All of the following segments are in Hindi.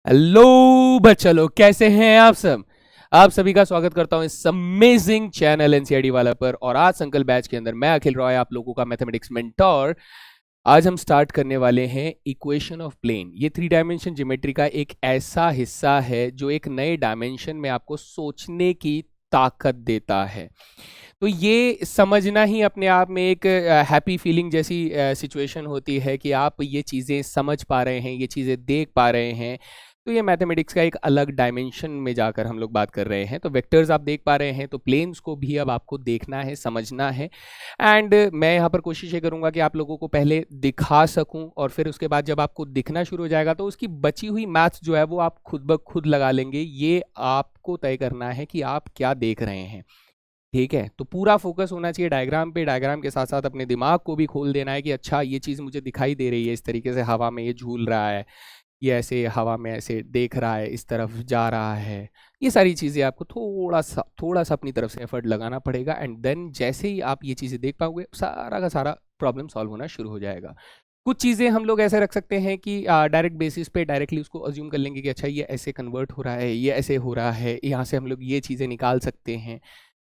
हेलो बच्चा लोग, कैसे हैं आप सब। आप सभी का स्वागत करता हूं इस अमेजिंग चैनल एनसीईआरटी वाला पर। और आज संकल्प बैच के अंदर मैं अखिल रॉय, आप लोगों का मैथमेटिक्स मेंटोर। आज हम स्टार्ट करने वाले हैं इक्वेशन ऑफ प्लेन। ये थ्री डायमेंशन ज्योमेट्री का एक ऐसा हिस्सा है जो एक नए डायमेंशन में आपको सोचने की ताकत देता है। तो ये समझना ही अपने आप में एक हैप्पी फीलिंग जैसी सिचुएशन होती है कि आप ये चीज़ें समझ पा रहे हैं, ये चीज़ें देख पा रहे हैं। तो ये मैथमेटिक्स का एक अलग डायमेंशन में जाकर हम लोग बात कर रहे हैं। तो वेक्टर्स आप देख पा रहे हैं, तो प्लेन्स को भी अब आपको देखना है, समझना है। एंड मैं यहाँ पर कोशिश ये करूँगा कि आप लोगों को पहले दिखा सकूँ, और फिर उसके बाद जब आपको दिखना शुरू हो जाएगा तो उसकी बची हुई मैथ्स जो है वो आप खुद ब खुद लगा लेंगे। ये आपको तय करना है कि आप क्या देख रहे हैं। ठीक है, तो पूरा फोकस होना चाहिए डायग्राम पे। डायग्राम के साथ साथ अपने दिमाग को भी खोल देना है कि अच्छा ये चीज़ मुझे दिखाई दे रही है, इस तरीके से हवा में ये झूल रहा है, ये ऐसे हवा में ऐसे देख रहा है, इस तरफ जा रहा है। ये सारी चीज़ें आपको थोड़ा सा अपनी तरफ से एफर्ट लगाना पड़ेगा। एंड देन जैसे ही आप ये चीज़ें देख पाओगे, सारा का सारा प्रॉब्लम सॉल्व होना शुरू हो जाएगा। कुछ चीज़ें हम लोग ऐसे रख सकते हैं कि डायरेक्ट बेसिस पे डायरेक्टली उसको अज्यूम कर लेंगे कि अच्छा ये ऐसे कन्वर्ट हो रहा है, ये ऐसे हो रहा है, यहाँ से हम लोग ये चीज़ें निकाल सकते हैं।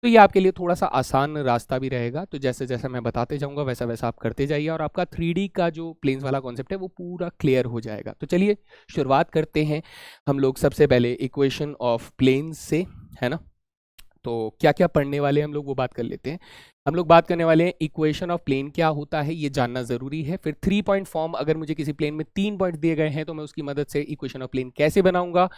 तो ये आपके लिए थोड़ा सा आसान रास्ता भी रहेगा। तो जैसे जैसे मैं बताते जाऊंगा वैसा वैसा आप करते जाइए, और आपका 3D का जो प्लेन्स वाला कॉन्सेप्ट है वो पूरा क्लियर हो जाएगा। तो चलिए शुरुआत करते हैं हम लोग सबसे पहले इक्वेशन ऑफ प्लेन्स से, है ना। तो क्या क्या पढ़ने वाले हैं हम लोग वो बात कर लेते हैं। हम लोग बात करने वाले हैं इक्वेशन ऑफ प्लेन क्या होता है, ये जानना जरूरी है। फिर 3 पॉइंट फॉर्म, अगर मुझे किसी प्लेन में 3 पॉइंट दिए गए हैं तो मैं उसकी मदद से इक्वेशन ऑफ प्लेन कैसे बनाऊंगा।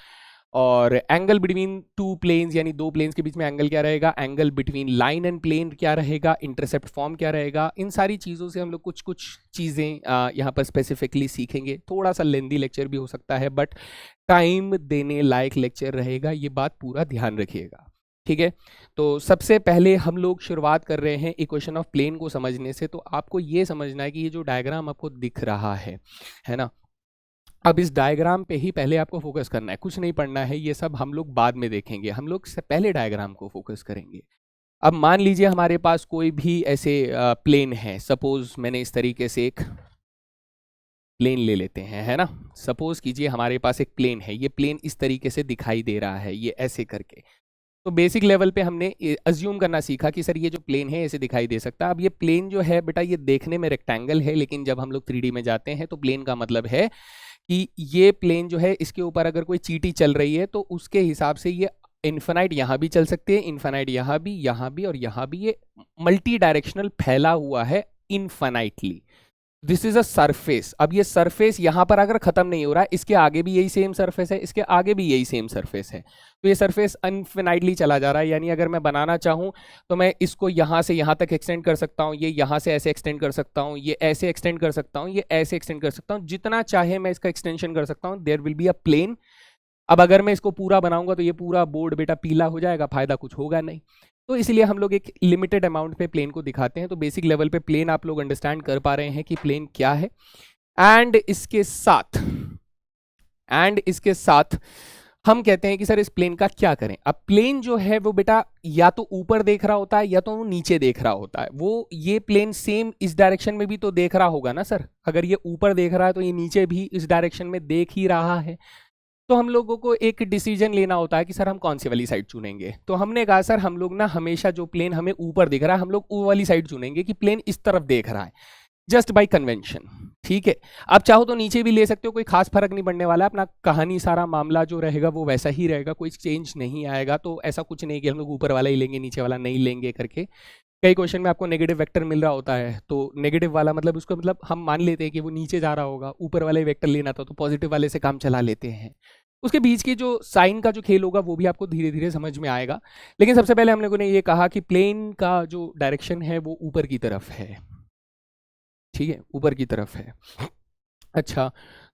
और एंगल बिटवीन टू प्लेन्स, यानी दो प्लेन्स के बीच में एंगल क्या रहेगा, angle between line and plane क्या रहेगा, इंटरसेप्ट फॉर्म क्या रहेगा। इन सारी चीज़ों से हम लोग कुछ कुछ चीज़ें यहाँ पर स्पेसिफिकली सीखेंगे। थोड़ा सा लेंदी लेक्चर भी हो सकता है, बट टाइम देने लायक लेक्चर रहेगा, ये बात पूरा ध्यान रखिएगा। ठीक है, तो सबसे पहले हम लोग शुरुआत कर रहे हैं इक्वेशन ऑफ प्लेन को समझने से। तो आपको ये समझना है कि ये जो डायग्राम आपको दिख रहा है ना। अब इस डायग्राम पे ही पहले आपको फोकस करना है, कुछ नहीं पढ़ना है, ये सब हम लोग बाद में देखेंगे। हम लोग से पहले डायग्राम को फोकस करेंगे। अब मान लीजिए हमारे पास कोई भी ऐसे प्लेन है। सपोज मैंने इस तरीके से एक प्लेन ले लेते हैं, है ना। सपोज कीजिए हमारे पास एक प्लेन है, ये प्लेन इस तरीके से दिखाई दे रहा है, ये ऐसे करके। तो बेसिक लेवल पे हमने अज्यूम करना सीखा कि सर ये जो प्लेन है ऐसे दिखाई दे सकता है। अब ये प्लेन जो है बेटा, ये देखने में रेक्टेंगल है, लेकिन जब हम लोग 3D में जाते हैं तो प्लेन का मतलब है कि ये प्लेन जो है, इसके ऊपर अगर कोई चींटी चल रही है तो उसके हिसाब से ये इन्फिनाइट यहाँ भी चल सकती है, इन्फिनाइट यहाँ भी और यहाँ भी। ये मल्टी डायरेक्शनल फैला हुआ है infinitely. This is a surface. अब ये सरफेस यहाँ पर अगर खत्म नहीं हो रहा है, इसके आगे भी यही सेम सरफेस है, इसके आगे भी यही सेम सरफेस है। तो ये सरफेस अनफिनाइटली चला जा रहा है। यानी अगर मैं बनाना चाहूँ तो मैं इसको यहाँ से यहाँ तक एक्सटेंड कर सकता हूँ, ये यहाँ से ऐसे एक्सटेंड कर सकता हूँ, ये ऐसे एक्सटेंड कर सकता हूँ, ये ऐसे एक्सटेंड कर सकता हूँ, जितना चाहे मैं इसका एक्सटेंशन कर सकता हूँ। There will be a plane. अब अगर मैं इसको पूरा बनाऊंगा तो ये पूरा बोर्ड बेटा पीला हो जाएगा, फायदा कुछ होगा नहीं। तो इसलिए हम लोग एक लिमिटेड अमाउंट पे प्लेन को दिखाते हैं। तो बेसिक लेवल पे प्लेन आप लोग अंडरस्टैंड कर पा रहे हैं कि प्लेन क्या है। एंड इसके साथ हम कहते हैं कि सर इस प्लेन का क्या करें। अब प्लेन जो है वो बेटा या तो ऊपर देख रहा होता है या तो वो नीचे देख रहा होता है। वो ये प्लेन सेम इस डायरेक्शन में भी तो देख रहा होगा ना सर। अगर ये ऊपर देख रहा है तो ये नीचे भी इस डायरेक्शन में देख ही रहा है। तो हम लोगों को एक डिसीजन लेना होता है कि सर हम कौन सी वाली साइड चुनेंगे। तो हमने कहा सर हम लोग ना हमेशा जो प्लेन हमें ऊपर दिख रहा है, हम लोग वो वाली साइड चुनेंगे कि प्लेन इस तरफ देख रहा है, जस्ट बाय कन्वेंशन। ठीक है, आप चाहो तो नीचे भी ले सकते हो, कोई खास फर्क नहीं पड़ने वाला। अपना कहानी सारा मामला जो रहेगा वो वैसा ही रहेगा, कोई चेंज नहीं आएगा। तो ऐसा कुछ नहीं कि हम लोग ऊपर वाला ही लेंगे नीचे वाला नहीं लेंगे करके। कई क्वेश्चन में आपको नेगेटिव वेक्टर मिल रहा होता है, तो नेगेटिव वाला मतलब उसको मतलब हम मान लेते हैं कि वो नीचे जा रहा होगा, ऊपर वाले वेक्टर लेना था तो पॉजिटिव वाले से काम चला लेते हैं। उसके बीच की जो साइन का जो खेल होगा वो भी आपको धीरे धीरे समझ में आएगा। लेकिन सबसे पहले हम लोगों ने ये कहा कि प्लेन का जो डायरेक्शन है वो ऊपर की तरफ है। ठीक है, ऊपर की तरफ है। अच्छा,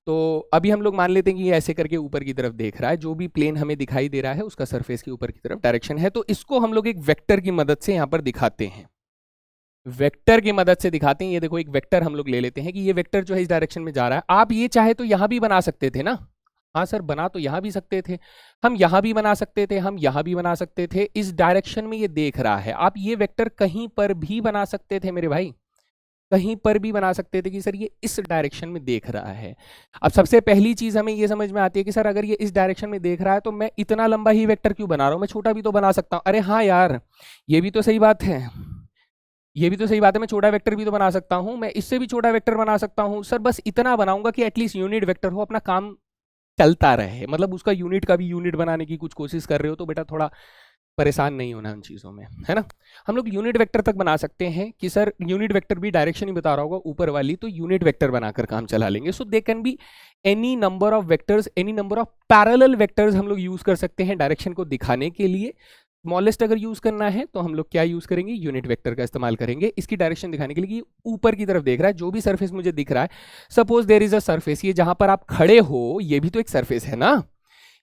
तो अभी हम लोग मान लेते हैं कि ये ऐसे करके ऊपर की तरफ देख रहा है। जो भी प्लेन हमें दिखाई दे रहा है उसका सरफेस के ऊपर की तरफ डायरेक्शन है। तो इसको हम लोग एक वेक्टर की मदद से यहाँ पर दिखाते हैं। वेक्टर की मदद से दिखाते हैं। ये देखो एक वेक्टर हम लोग ले लेते हैं कि ये वेक्टर जो है इस डायरेक्शन में जा रहा है। आप ये चाहे तो यहाँ भी बना सकते थे ना। हाँ सर, बना तो यहाँ भी सकते थे, हम यहाँ भी बना सकते थे, हम यहाँ भी बना सकते थे। इस डायरेक्शन में ये देख रहा है, आप ये वेक्टर कहीं पर भी बना सकते थे मेरे भाई। कहीं पर भी बना सकते थे कि सर ये इस डायरेक्शन में देख रहा है। अब सबसे पहली चीज हमें ये समझ में आती है कि सर अगर ये इस डायरेक्शन में देख रहा है तो मैं इतना लंबा ही वेक्टर क्यों बना रहा हूं, मैं छोटा भी तो बना सकता हूं। अरे हाँ यार, ये भी तो सही बात है, ये भी तो सही बात है, मैं छोटा वेक्टर भी तो बना सकता हूं, मैं इससे भी छोटा वेक्टर बना सकता हूं। सर बस इतना बनाऊंगा कि एटलीस्ट यूनिट वेक्टर हो, अपना काम चलता रहे, मतलब उसका यूनिट का भी यूनिट बनाने की कुछ कोशिश कर रहे हो तो बेटा थोड़ा परेशान नहीं होना उन चीज़ों में, है ना। हम लोग यूनिट वेक्टर तक बना सकते हैं कि सर यूनिट वेक्टर भी डायरेक्शन ही बता रहा होगा ऊपर वाली, तो यूनिट वेक्टर बनाकर काम चला लेंगे। So they can be any number of vectors, any number of parallel vectors हम लोग यूज कर सकते हैं डायरेक्शन को दिखाने के लिए। स्मॉलेस्ट अगर यूज करना है तो हम लोग क्या यूज करेंगे, यूनिट वेक्टर का इस्तेमाल करेंगे इसकी डायरेक्शन दिखाने के लिए कि ऊपर की तरफ देख रहा है, जो भी सरफेस मुझे दिख रहा है। Suppose there is a surface, ये जहां पर आप खड़े हो ये भी तो एक सरफेस है ना,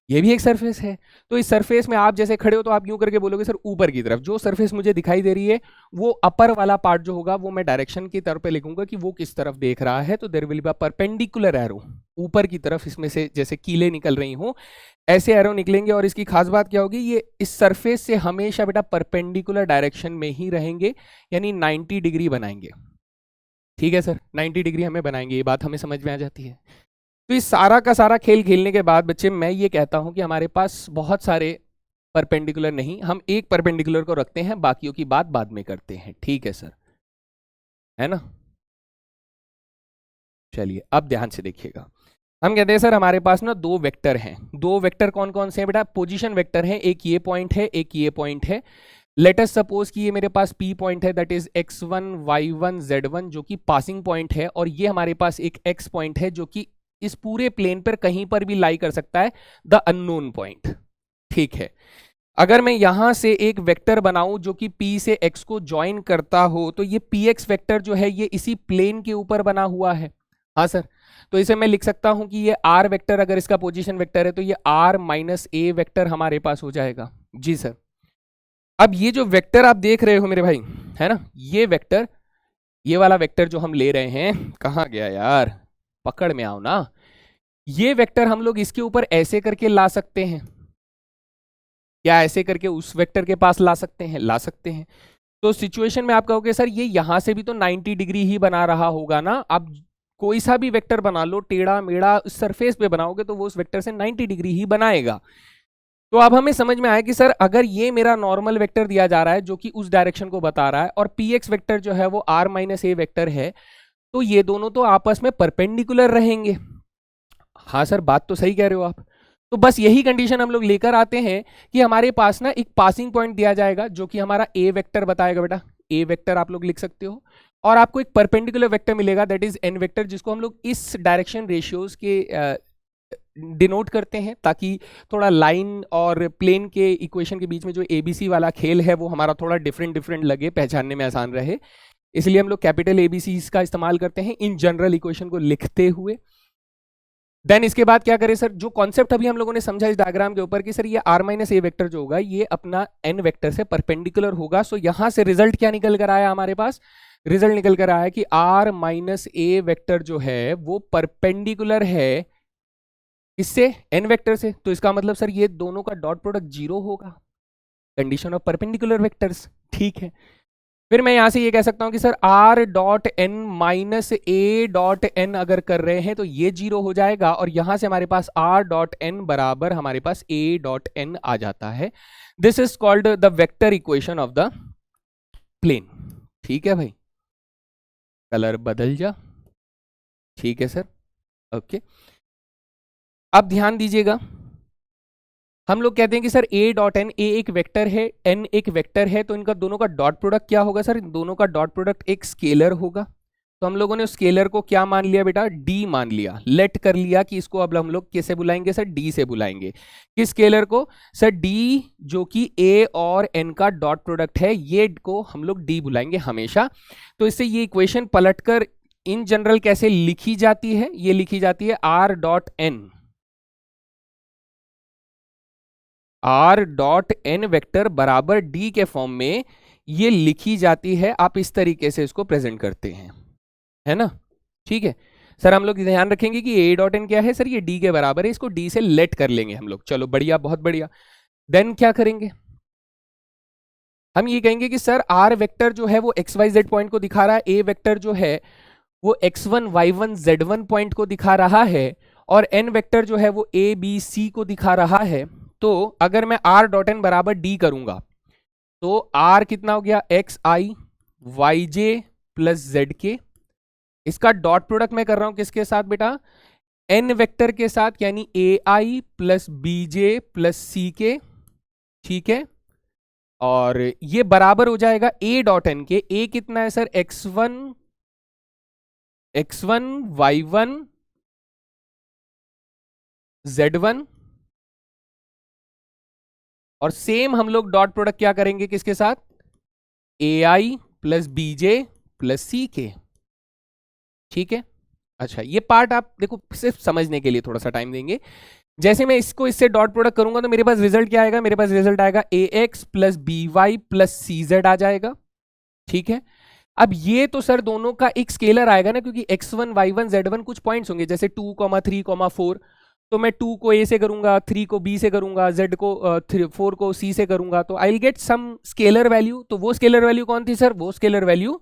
ये भी एक सरफेस है। तो इस सरफेस में आप जैसे खड़े हो तो आप यूं करके बोलोगे सर ऊपर की तरफ जो सरफेस मुझे दिखाई दे रही है वो अपर वाला पार्ट जो होगा वो मैं डायरेक्शन की तरफ पे लिखूंगा कि वो किस तरफ देख रहा है। तो there will be a perpendicular arrow, ऊपर की तरफ इसमें से जैसे कीले निकल रही हो ऐसे एरो निकलेंगे। और इसकी खास बात क्या होगी, ये इस सरफेस से हमेशा बेटा परपेंडिकुलर डायरेक्शन में ही रहेंगे, यानी 90 डिग्री बनाएंगे। ठीक है सर, 90 डिग्री हमें बनाएंगे, ये बात हमें समझ में आ जाती है। तो इस सारा का सारा खेल खेलने के बाद बच्चे मैं ये कहता हूं कि हमारे पास बहुत सारे परपेंडिकुलर नहीं, हम एक परपेंडिकुलर को रखते हैं, बाकियों की बात बाद में करते हैं। ठीक है सर, है ना। चलिए अब ध्यान से देखिएगा, हम कहते हैं सर हमारे पास ना दो वेक्टर हैं। दो वेक्टर कौन कौन से हैं बेटा, पोजीशन वेक्टर है, एक ये पॉइंट है एक ये पॉइंट है। लेट अस सपोज कि ये मेरे पास P पॉइंट है, that is x1 y1 z1 जो कि पासिंग पॉइंट है, और ये हमारे पास एक x पॉइंट है जो कि इस पूरे प्लेन पर कहीं पर भी लाई कर सकता है, द अननोन पॉइंट। ठीक है, अगर मैं यहां से एक वेक्टर बनाऊं जो कि P से x को ज्वाइन करता हो तो ये px वेक्टर जो है ये इसी प्लेन के ऊपर बना हुआ है। हाँ सर, तो इसे मैं लिख सकता हूं कि ये r वेक्टर अगर इसका पोजीशन वेक्टर है तो ये r माइनस a वेक्टर हमारे पास हो जाएगा। जी सर, अब ये जो वेक्टर आप देख रहे हो मेरे भाई, है ना, ये वेक्टर, ये वाला वेक्टर जो हम ले रहे हैं, कहाँ गया यार, पकड़ में आओ ना। ये वेक्टर हम लोग इसके ऊपर ऐसे करके ला सकते हैं, या ऐसे करके उस वेक्टर के पास ला सकते हैं, ला सकते हैं। तो सिचुएशन में आप कहोगे सर ये यहां से भी तो 90 डिग्री ही बना रहा होगा ना। आप कोई सा भी वेक्टर बना लो, टेढ़ा मेढ़ा उस सरफेस पे बनाओगे तो वो उस वेक्टर से 90 डिग्री ही बनाएगा। तो अब हमें समझ में आया कि सर अगर ये मेरा नॉर्मल वेक्टर दिया जा रहा है जो कि उस डायरेक्शन को बता रहा है, और px वेक्टर जो है वो r माइनस a वेक्टर है, तो ये दोनों तो आपस में परपेंडिकुलर रहेंगे। हाँ सर, बात तो सही कह रहे हो आप। तो बस यही कंडीशन हम लोग लेकर आते हैं कि हमारे पास ना एक पासिंग पॉइंट दिया जाएगा जो कि हमारा a वेक्टर बताएगा। बेटा a वेक्टर आप लोग लिख सकते हो, और आपको एक परपेंडिकुलर वेक्टर मिलेगा दैट इज n वेक्टर, जिसको हम लोग इस डायरेक्शन रेशियोज के डिनोट करते हैं ताकि थोड़ा लाइन और प्लेन के इक्वेशन के बीच में जो ABC वाला खेल है वो हमारा थोड़ा डिफरेंट डिफरेंट लगे, पहचानने में आसान रहे। इसलिए हम लोग कैपिटल ABC का इस्तेमाल करते हैं इन जनरल इक्वेशन को लिखते हुए। देन इसके बाद क्या करें सर, जो कॉन्सेप्ट अभी हम लोगों ने समझा इस डायग्राम के ऊपर कि सर ये r माइनस a वेक्टर जो होगा ये अपना n वेक्टर से परपेंडिकुलर होगा। सो यहां से रिजल्ट क्या निकल कर आया हमारे पास, रिजल्ट निकल कर आया कि r माइनस a वेक्टर जो है वो परपेंडिकुलर है इससे n वेक्टर से। तो इसका मतलब सर ये दोनों का डॉट प्रोडक्ट 0 होगा, कंडीशन ऑफ परपेंडिकुलर वेक्टर्स। ठीक है, फिर मैं यहां से ये कह सकता हूं कि sir r dot n minus a dot n अगर कर रहे हैं तो ये 0 हो जाएगा, और यहां से हमारे पास r डॉट n बराबर हमारे पास a डॉट n आ जाता है। This is called the vector equation of the plane. ठीक है भाई, कलर बदल जा। ठीक है सर, ओके। अब ध्यान दीजिएगा, हम लोग कहते हैं कि sir a dot n, a एक वेक्टर है n एक वेक्टर है, तो इनका दोनों का डॉट प्रोडक्ट क्या होगा सर, इन दोनों का डॉट प्रोडक्ट एक स्केलर होगा। तो हम लोगों ने स्केलर को क्या मान लिया बेटा, d मान लिया, लेट कर लिया कि इसको अब हम लोग कैसे बुलाएंगे सर, d से बुलाएंगे। किस स्केलर को सर, d जो कि a और n का डॉट प्रोडक्ट है, ये को हम लोग d बुलाएंगे हमेशा। तो इससे ये इक्वेशन पलटकर इन जनरल कैसे लिखी जाती है, ये लिखी जाती है r dot n, r dot n vector बराबर d के फॉर्म में ये लिखी जाती है। आप इस तरीके से इसको प्रेजेंट करते हैं, है ना। ठीक है सर, हम लोग ध्यान रखेंगे कि a डॉट n क्या है सर, ये d के बराबर है, इसको d से लेट कर लेंगे हम लोग। चलो बढ़िया, बहुत बढ़िया। देन क्या करेंगे, हम ये कहेंगे कि सर आर वेक्टर जो है वो एक्स वाई जेड पॉइंट को दिखा रहा है, ए वेक्टर जो है वो x1 y1 z1 पॉइंट को दिखा रहा है, और n वेक्टर जो है वो a b c को दिखा रहा है। तो अगर मैं r डॉट n बराबर d करूंगा तो r कितना हो गया, एक्स आई वाई जे प्लस जेड के। इसका डॉट प्रोडक्ट मैं कर रहा हूं किसके साथ बेटा, n वेक्टर के साथ, यानी ए आई प्लस बी जे प्लस सी के। ठीक है, और ये बराबर हो जाएगा a डॉट n के। a कितना है सर, x1 y1 z1, और सेम हम लोग डॉट प्रोडक्ट क्या करेंगे किसके साथ, ए आई प्लस बी जे प्लस सी के। ठीक है, अच्छा ये पार्ट आप देखो सिर्फ समझने के लिए थोड़ा सा टाइम देंगे। जैसे मैं इसको इससे डॉट प्रोडक्ट करूंगा तो मेरे पास रिजल्ट क्या आएगा, मेरे पास रिजल्ट आएगा A X plus B Y plus C Z आ जाएगा। ठीक है, अब ये तो सर दोनों का एक स्केलर आएगा ना, क्योंकि x1 y1 z1 कुछ पॉइंट्स होंगे, जैसे 2, 3, 4। तो मैं 2 को a से करूंगा, 3 को b से करूंगा, z को 4 को c से करूंगा, तो I will get some scalar value. तो वो स्केलर वैल्यू कौन थी सर, वो स्केलर वैल्यू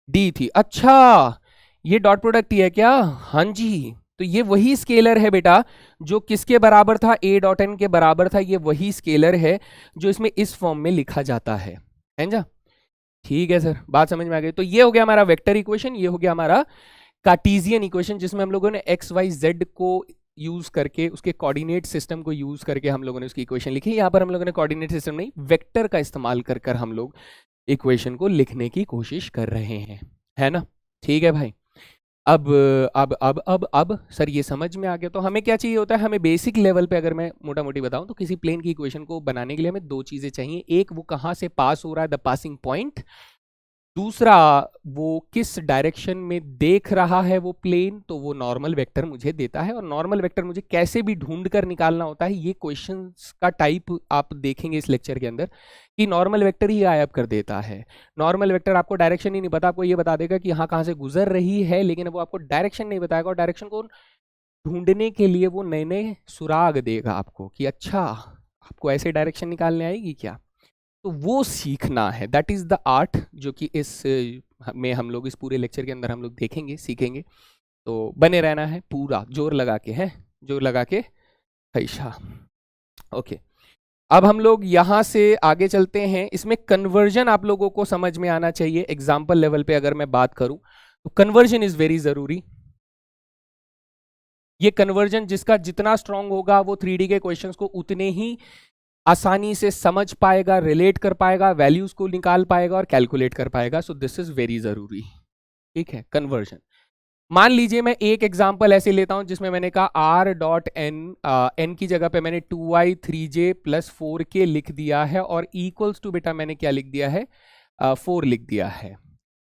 d थी। अच्छा ये डॉट प्रोडक्ट ही है क्या, हाँ जी। तो ये वही स्केलर है बेटा जो किसके बराबर था, a डॉट n के बराबर था। ये वही स्केलर है जो इसमें इस फॉर्म में लिखा जाता है ना। ठीक है सर, बात समझ में आ गई। तो ये हो गया हमारा वेक्टर इक्वेशन, ये हो गया हमारा कार्टेशियन इक्वेशन, जिसमें हम लोगों ने एक्स वाई जेड को यूज करके, उसके कोऑर्डिनेट सिस्टम को यूज करके हम लोगों ने उसकी इक्वेशन लिखी। यहाँ पर हम लोगों ने कोऑर्डिनेट सिस्टम नहीं, वेक्टर का इस्तेमाल कर कर हम लोग इक्वेशन को लिखने की कोशिश कर रहे हैं, है ना। ठीक है भाई, अब सर ये समझ में आ गया। तो हमें क्या चाहिए होता है, हमें बेसिक लेवल पे अगर मैं मोटा मोटी बताऊं तो किसी प्लेन की इक्वेशन को बनाने के लिए हमें दो चीजें चाहिए। एक, वो कहाँ से पास हो रहा है, द पासिंग पॉइंट। दूसरा, वो किस डायरेक्शन में देख रहा है वो प्लेन, तो वो नॉर्मल वेक्टर मुझे देता है। और नॉर्मल वेक्टर मुझे कैसे भी ढूंढ कर निकालना होता है, ये क्वेश्चंस का टाइप आप देखेंगे इस लेक्चर के अंदर कि नॉर्मल वेक्टर ही गायब कर देता है। नॉर्मल वेक्टर आपको डायरेक्शन ही नहीं पता, आपको ये बता देगा कि यहाँ कहाँ से गुजर रही है, लेकिन वो आपको डायरेक्शन नहीं बताएगा। और डायरेक्शन को ढूंढने के लिए वो नए नए सुराग देगा आपको कि अच्छा आपको ऐसे डायरेक्शन निकालने आएगी क्या, तो वो सीखना है। दैट इज द आर्ट जो कि इस में हम लोग इस पूरे लेक्चर के अंदर हम लोग देखेंगे, सीखेंगे। तो बने रहना है पूरा जोर लगा के, है जोर लगा के हैशा। ओके, अब हम लोग यहां से आगे चलते हैं। इसमें कन्वर्जन आप लोगों को समझ में आना चाहिए। एग्जाम्पल लेवल पे अगर मैं बात करूं तो कन्वर्जन इज वेरी जरूरी। ये कन्वर्जन जिसका जितना स्ट्रांग होगा वो 3D के क्वेश्चंस को उतने ही आसानी से समझ पाएगा, रिलेट कर पाएगा, वैल्यूज को निकाल पाएगा और कैलकुलेट कर पाएगा। सो दिस इज वेरी जरूरी। ठीक है, कन्वर्जन। मान लीजिए मैं एक एग्जांपल ऐसे लेता हूं जिसमें मैंने कहा आर डॉट एन, एन की जगह पे मैंने 2i 3j प्लस 4k लिख दिया है, और इक्वल्स टू बेटा मैंने क्या लिख दिया है, 4 लिख दिया है।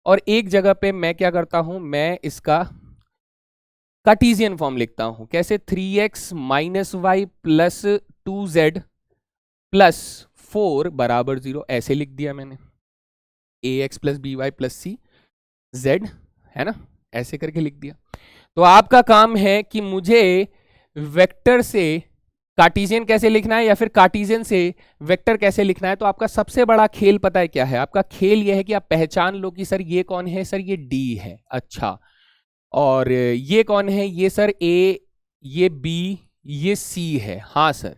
और एक जगह पे मैं क्या करता हूं, मैं इसका कार्टेशियन फॉर्म लिखता हूं। कैसे, 3x minus y plus 2z plus 4 बराबर 0, ऐसे लिख दिया मैंने। A X plus B Y plus C Z, है ना, ऐसे करके लिख दिया। तो आपका काम है कि मुझे वेक्टर से कार्टेशियन कैसे लिखना है या फिर कार्टेशियन से वेक्टर कैसे लिखना है। तो आपका सबसे बड़ा खेल पता है क्या है, आपका खेल यह है कि आप पहचान लो कि सर ये कौन है, सर ये डी है। अच्छा, और ये कौन है, ये सर ए, ये बी, ये सी है। हाँ सर,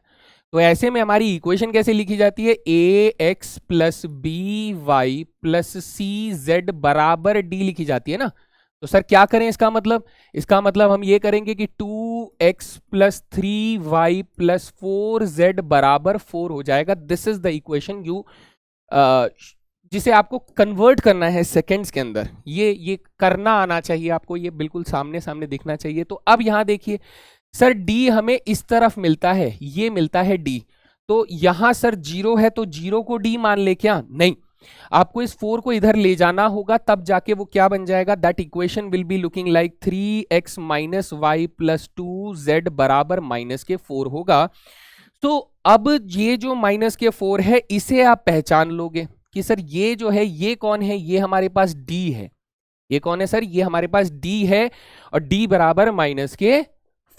तो ऐसे में हमारी इक्वेशन कैसे लिखी जाती है, A X plus B Y plus C Z बराबर डी लिखी जाती है ना। तो सर क्या करें इसका मतलब, इसका मतलब हम ये करेंगे कि 2x plus 3y plus 4z बराबर 4 हो जाएगा। This is the equation you, जिसे आपको कन्वर्ट करना है सेकेंड्स के अंदर। ये करना आना चाहिए आपको, ये बिल्कुल सामने सामने दिखना चाहिए। तो अब यहां देखिए सर डी हमें इस तरफ मिलता है, ये मिलता है डी। तो यहां सर 0 है तो 0 को डी मान ले क्या, नहीं, आपको इस 4 को इधर ले जाना होगा, तब जाके वो क्या बन जाएगा, that equation will be looking like 3x minus y plus 2z बराबर माइनस के 4 होगा। तो अब ये जो माइनस के 4 है इसे आप पहचान लोगे कि सर ये जो है ये कौन है, ये हमारे पास d है। ये कौन है सर, ये हमारे पास d है, और d बराबर माइनस के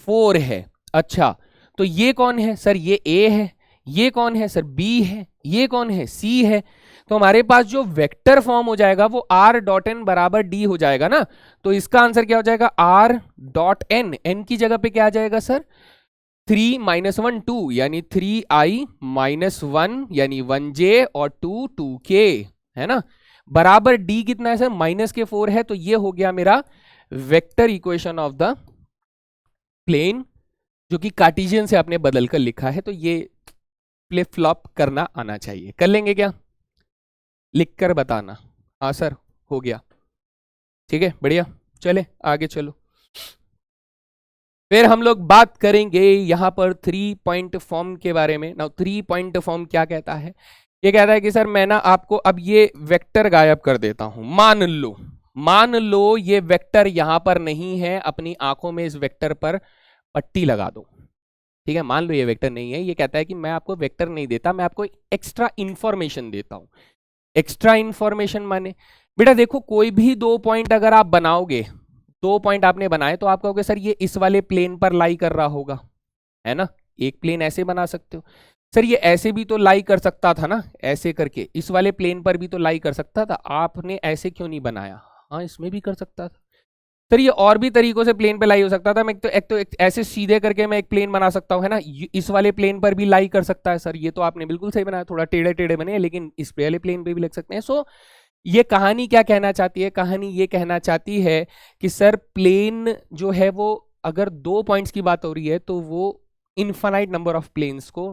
4 है। अच्छा, तो ये कौन है सर, ये a है। ये कौन है सर, बी है, ये कौन है, सी है। तो हमारे पास जो वेक्टर फॉर्म हो जाएगा वो आर डॉट एन बराबर डी हो जाएगा ना। तो इसका आंसर क्या हो जाएगा, आर डॉट एन, एन की जगह पे क्या आ जाएगा सर, 3 - 1 2 यानी 3i - 1 यानी 1j और 2 2k, है ना, बराबर डी कितना है सर, -4 है। तो ये हो गया मेरा vector equation of the plane, जो कि कार्टेशियन से आपने बदल कर लिखा है। तो ये फ्लिप फ्लॉप करना आना चाहिए। कर लेंगे क्या, लिख कर बताना। हाँ सर हो गया, ठीक है, बढ़िया। चले आगे चलो। फिर हम लोग बात करेंगे यहां पर 3 पॉइंट फॉर्म के बारे में। नाउ 3 पॉइंट फॉर्म क्या कहता है, ये कहता है कि सर मैं ना आपको अब ये वेक्टर गायब कर देता हूं। मान लो ये वेक्टर यहां पर नहीं है, अपनी आंखों में इस वेक्टर पर पट्टी लगा दो, ठीक है। मान लो ये वेक्टर नहीं है, ये कहता है कि मैं आपको वेक्टर नहीं देता, मैं आपको एक्स्ट्रा इंफॉर्मेशन देता हूं। एक्स्ट्रा इंफॉर्मेशन माने बेटा देखो, कोई भी 2 पॉइंट अगर आप बनाओगे, 2 पॉइंट आपने बनाए तो आप कहोगे सर ये इस वाले प्लेन पर लाई कर रहा होगा, है ना। एक प्लेन ऐसे बना सकते हो, सर ये ऐसे भी तो लाई कर सकता था ना, ऐसे करके इस वाले प्लेन पर भी तो लाई कर सकता था, आपने ऐसे क्यों नहीं बनाया। हाँ इसमें भी कर सकता था सर, ये और भी तरीकों से प्लेन पे लाई हो सकता था। मैं एक ऐसे सीधे करके मैं एक प्लेन बना सकता हूँ, है ना, इस वाले प्लेन पर भी लाई कर सकता है। सर ये तो आपने बिल्कुल सही बनाया, थोड़ा टेढ़े टेढ़े बने, लेकिन इस वाले प्लेन पे भी लग सकते हैं। सो ये कहानी क्या कहना चाहती है, कहानी ये कहना चाहती है कि सर प्लेन जो है वो, अगर 2 पॉइंट्स की बात हो रही है तो वो इनफाइनाइट नंबर ऑफ प्लेन्स को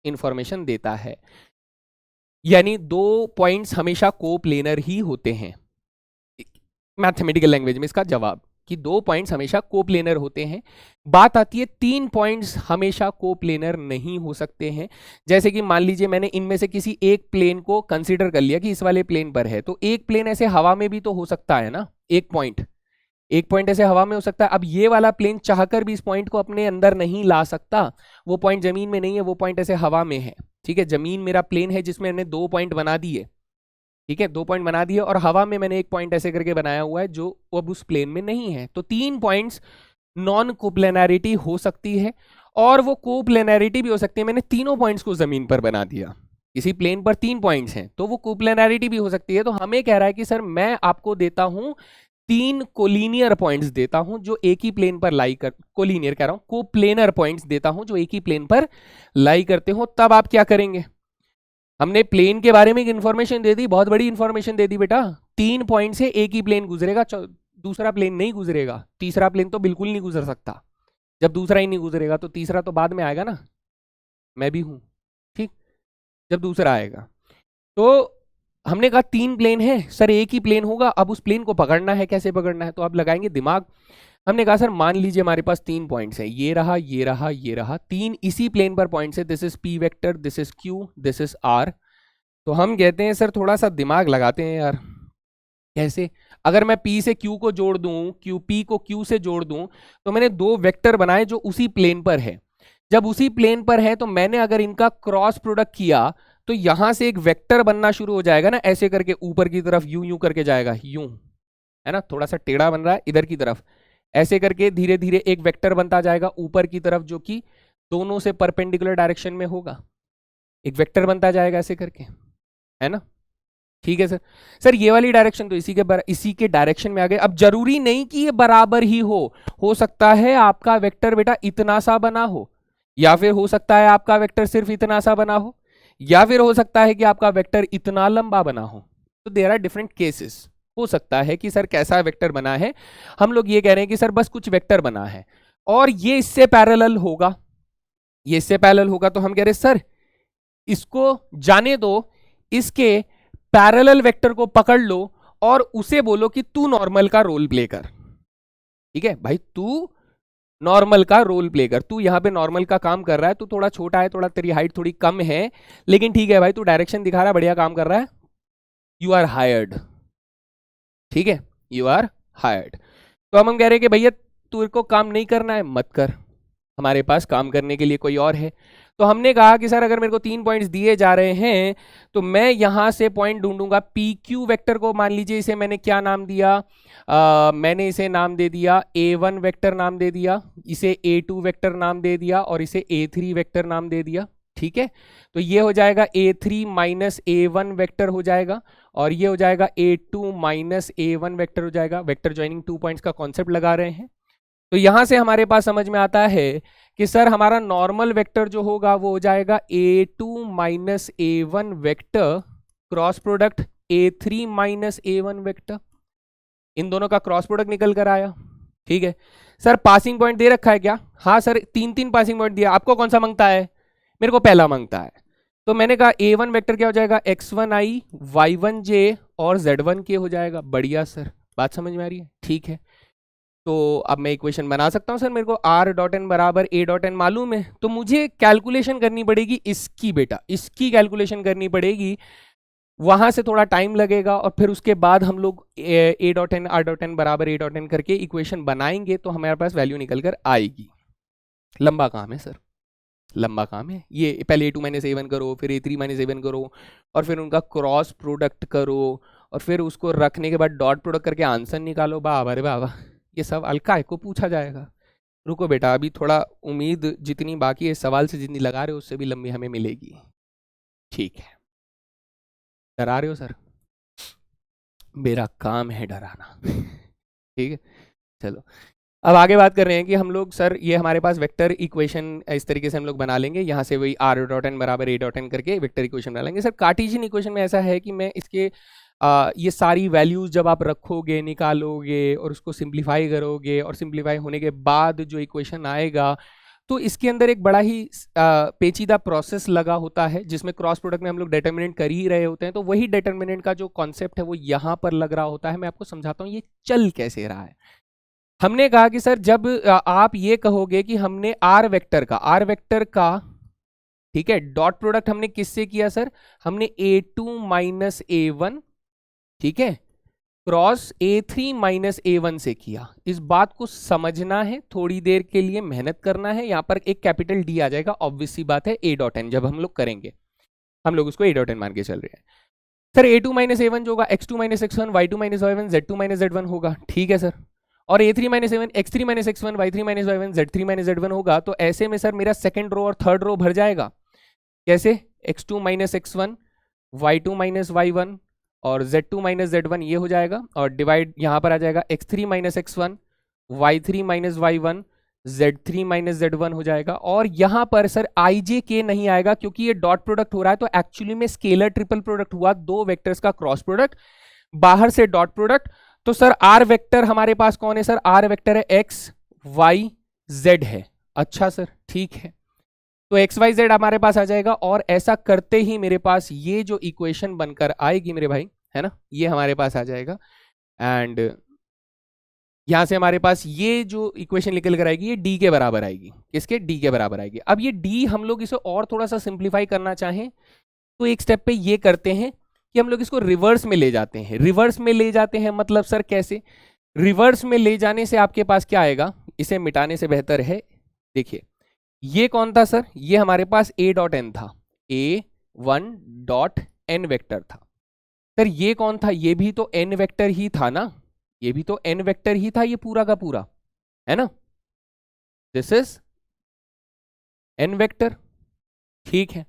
इंफॉर्मेशन देता है, यानी 2 पॉइंट्स हमेशा कोप्लेनर ही होते हैं। मैथमेटिकल लैंग्वेज में इसका जवाब कि 2 पॉइंट्स हमेशा कोप्लेनर होते हैं। बात आती है 3 पॉइंट्स हमेशा कोप्लेनर नहीं हो सकते हैं। जैसे कि मान लीजिए मैंने इनमें से किसी एक प्लेन को कंसीडर कर लिया कि इस वाले प्लेन पर है, तो एक प्लेन ऐसे हवा में भी तो हो सकता है ना, एक पॉइंट ऐसे हवा में हो सकता है। अब ये वाला प्लेन चाहकर भी इस पॉइंट को अपने अंदर नहीं ला सकता, वो पॉइंट जमीन में नहीं है, वो पॉइंट ऐसे हवा में है, ठीक है। जमीन मेरा प्लेन है जिसमें मैंने 2 पॉइंट बना दिए, ठीक है, 2 पॉइंट बना दिए, और हवा में मैंने एक पॉइंट ऐसे करके बनाया हुआ है जो अब उस प्लेन में नहीं है। तो 3 पॉइंट्स नॉन कोप्लेनैरिटी हो सकती है, और वो कोप्लेनैरिटी भी हो सकती है। मैंने तीनों पॉइंट्स को जमीन पर बना दिया, किसी प्लेन पर 3 पॉइंट्स हैं, तो वो कोप्लेनैरिटी भी हो सकती है। तो हमें कह रहा है कि सर मैं आपको देता हूं 3 कोलिनियर पॉइंट्स देता हूं जो एक ही प्लेन पर लाई कर, कोलिनियर कह रहा हूं, कोप्लेनर पॉइंट्स देता हूं जो एक ही प्लेन पर लाई करते हो। तब आप क्या करेंगे, हमने प्लेन के बारे में एक इंफॉर्मेशन दे दी, बहुत बड़ी इंफॉर्मेशन दे दी बेटा। 3 पॉइंट से एक ही प्लेन गुजरेगा, दूसरा प्लेन नहीं गुजरेगा, तीसरा प्लेन तो बिल्कुल नहीं गुजर सकता। जब दूसरा ही नहीं गुजरेगा तो तीसरा तो बाद में आएगा ना, मैं भी हूं, ठीक, जब दूसरा आएगा। तो हमने कहा 3 प्लेन है सर, एक ही प्लेन होगा, अब उस प्लेन को पकड़ना है, कैसे पकड़ना है, तो आप लगाएंगे दिमाग। हमने कहा सर मान लीजिए हमारे पास 3 पॉइंट्स हैं, ये रहा, ये रहा, ये रहा, 3 इसी प्लेन पर पॉइंट्स है, this is P vector, this is Q, this is R. तो हम कहते हैं सर थोड़ा सा दिमाग लगाते हैं यार, कैसे, अगर मैं P से Q को जोड़ दूं, P को Q से जोड़ दूं, तो मैंने 2 वेक्टर बनाए जो उसी प्लेन पर है। जब उसी प्लेन पर है तो मैंने अगर इनका क्रॉस प्रोडक्ट किया तो यहां से एक वेक्टर बनना शुरू हो जाएगा ना, ऐसे करके ऊपर की तरफ यूं यूं करके जाएगा, यूं, है ना, थोड़ा सा टेढ़ा बन रहा है इधर की तरफ, ऐसे करके धीरे धीरे एक वेक्टर बनता जाएगा ऊपर की तरफ, जो कि दोनों से परपेंडिकुलर डायरेक्शन में होगा, एक वेक्टर बनता जाएगा ऐसे करके, है ना, ठीक है सर। सर ये वाली डायरेक्शन तो इसी के डायरेक्शन में आ गए। अब जरूरी नहीं कि ये बराबर ही हो सकता है आपका वेक्टर बेटा इतना सा बना हो, या फिर हो सकता है आपका वेक्टर सिर्फ इतना सा बना हो, या फिर हो सकता है कि आपका वेक्टर इतना लंबा बना हो। तो देयर आर डिफरेंट केसेस। हो सकता है कि सर कैसा वेक्टर बना है, हम लोग ये कह रहे हैं कि सर बस कुछ वेक्टर बना है और ये इससे पैरेलल होगा, ये इससे पैरेलल होगा, तो हम कह रहे हैं सर इसको जाने दो, इसके पैरेलल वेक्टर को पकड़ लो और उसे बोलो कि तू नॉर्मल का रोल प्ले कर। ठीक है भाई, तू नॉर्मल का रोल प्ले कर, तू यहां पे नॉर्मल का काम कर रहा है, तू थोड़ा छोटा है, थोड़ा तेरी हाइट थोड़ी कम है, लेकिन ठीक है भाई तू डायरेक्शन दिखा रहा है, बढ़िया काम कर रहा है, यू आर हायर्ड। ठीक है, यू आर हायर्ड। तो हम कह रहे हैं कि भैया तू को काम नहीं करना है, मत कर, हमारे पास काम करने के लिए कोई और है। तो हमने कहा कि सर अगर मेरे को 3 पॉइंट्स दिए जा रहे हैं तो मैं यहां से पॉइंट ढूंढूंगा। पी क्यू वेक्टर को मान लीजिए इसे मैंने क्या नाम दिया, मैंने इसे नाम दे दिया A1 वेक्टर नाम दे दिया, इसे A2 वेक्टर नाम दे दिया और इसे A3 वेक्टर नाम दे दिया। ठीक है, तो ये हो जाएगा a3 माइनस a1 वेक्टर हो जाएगा, और ये हो जाएगा a2 माइनस a1 वेक्टर हो जाएगा। वेक्टर ज्वाइनिंग 2 पॉइंट्स का कॉन्सेप्ट लगा रहे हैं। तो यहां से हमारे पास समझ में आता है कि सर हमारा नॉर्मल वेक्टर जो होगा वो हो जाएगा a2 minus a1 vector cross product a3 minus a1 vector, इन दोनों का क्रॉस प्रोडक्ट निकल कर आया। ठीक है सर, पासिंग पॉइंट दे रखा है क्या? हाँ सर, 3 पासिंग पॉइंट दिया। आपको कौन सा मांगता है? मेरे को पहला मांगता है। तो मैंने कहा a1 वेक्टर क्या हो जाएगा, x1i y1j और z1k हो जाएगा। बढ़िया सर, बात समझ में आ रही है? ठीक है, तो अब मैं इक्वेशन बना सकता हूं सर। मेरे को r डॉट एन बराबर a डॉट एन मालूम है, तो मुझे कैलकुलेशन करनी पड़ेगी इसकी, बेटा इसकी कैलकुलेशन करनी पड़ेगी। वहां से थोड़ा टाइम लगेगा और फिर उसके बाद हम लोग a dot n r dot n बराबर a डॉट एन करके इक्वेशन बनाएंगे, तो हमारे पास वैल्यू निकल कर आएगी। लंबा काम है सर, लंबा काम है ये। पहले a2 माइनस a1 करो, फिर a3 माइनस a1 करो, और फिर उनका क्रॉस प्रोडक्ट करो, और फिर उसको रखने के बाद डॉट प्रोडक्ट करके आंसर निकालो। बाबा रे बाबा, ये सब अलका को पूछा जाएगा। रुको बेटा, अभी थोड़ा उम्मीद जितनी बाकी है सवाल से जितनी लगा रहे हो उससे भी लंबी हमें मिलेगी। ठीक है, डरा रहे हो सर? मेरा काम है डराना। ठीक है, चलो अब आगे बात कर रहे हैं कि हम लोग सर ये हमारे पास वेक्टर इक्वेशन इस तरीके से हम लोग बना लेंगे। यहाँ से वही r डॉट एन बराबर a डॉट एन करके वेक्टर इक्वेशन बना लेंगे। सर कार्टेशियन इक्वेशन में ऐसा है कि मैं इसके ये सारी वैल्यूज जब आप रखोगे, निकालोगे और उसको सिंप्लीफाई करोगे, और सिंप्लीफाई होने के बाद जो इक्वेशन आएगा, तो इसके अंदर एक बड़ा ही पेचीदा प्रोसेस लगा होता है, जिसमें क्रॉस प्रोडक्ट में हम लोग डिटर्मिनेंट कर ही रहे होते हैं। तो वही डिटर्मिनेंट का जो कॉन्सेप्ट है वो यहाँ पर लग रहा होता है। मैं आपको समझाता हूँ ये चल कैसे रहा है। हमने कहा कि सर जब आप ये कहोगे कि हमने आर वेक्टर का ठीक है डॉट प्रोडक्ट हमने किससे किया सर, हमने a2 माइनस a1 ठीक है क्रॉस a3 माइनस a1 से किया। इस बात को समझना है, थोड़ी देर के लिए मेहनत करना है। यहां पर एक कैपिटल डी आ जाएगा, ऑब्वियस सी बात है, a डॉट एन जब हम लोग करेंगे, हम लोग उसको a डॉट एन मान के चल रहे हैं। सर a2 माइनस a1 जो होगा x2 minus x1 y2 minus y1 z2 minus z1 होगा। ठीक है सर, और a3 minus a1 x3 minus x1 y3 minus y1 z3 minus z1 होगा। तो ऐसे में सर मेरा सेकंड रो और थर्ड रो भर जाएगा। कैसे? x2 minus x1 y2 minus y1 और z2 माइनस z1 ये हो जाएगा, और डिवाइड यहां पर आ जाएगा x3 minus x1 y3 minus y1 z3 minus z1 हो जाएगा। और यहां पर सर ijk नहीं आएगा क्योंकि ये डॉट प्रोडक्ट हो रहा है, तो एक्चुअली में स्केलर ट्रिपल प्रोडक्ट हुआ, दो वेक्टर्स का क्रॉस प्रोडक्ट, बाहर से डॉट प्रोडक्ट। तो सर आर वेक्टर हमारे पास कौन है सर? आर वेक्टर है एक्स वाई जेड है। अच्छा सर, ठीक है, तो एक्स वाई जेड हमारे पास आ जाएगा, और ऐसा करते ही मेरे पास ये जो इक्वेशन बनकर आएगी मेरे भाई, है ना, ये हमारे पास आ जाएगा। एंड यहां से हमारे पास ये जो इक्वेशन निकल कर आएगी ये डी के बराबर आएगी। किसके? डी के बराबर आएगी। अब ये डी हम लोग इसे और थोड़ा सा सिंप्लीफाई करना चाहें तो एक स्टेप पे ये करते हैं कि हम लोग इसको रिवर्स में ले जाते हैं। रिवर्स में ले जाते हैं मतलब सर कैसे? रिवर्स में ले जाने से आपके पास क्या आएगा, इसे मिटाने से बेहतर है, देखिए ये कौन था सर? ये हमारे पास a डॉट एन था, a1 डॉट एन वेक्टर था। सर ये कौन था? ये भी तो n वेक्टर ही था ना, ये भी तो n वेक्टर ही था, ये पूरा का पूरा, है ना, दिस इज n वेक्टर। ठीक है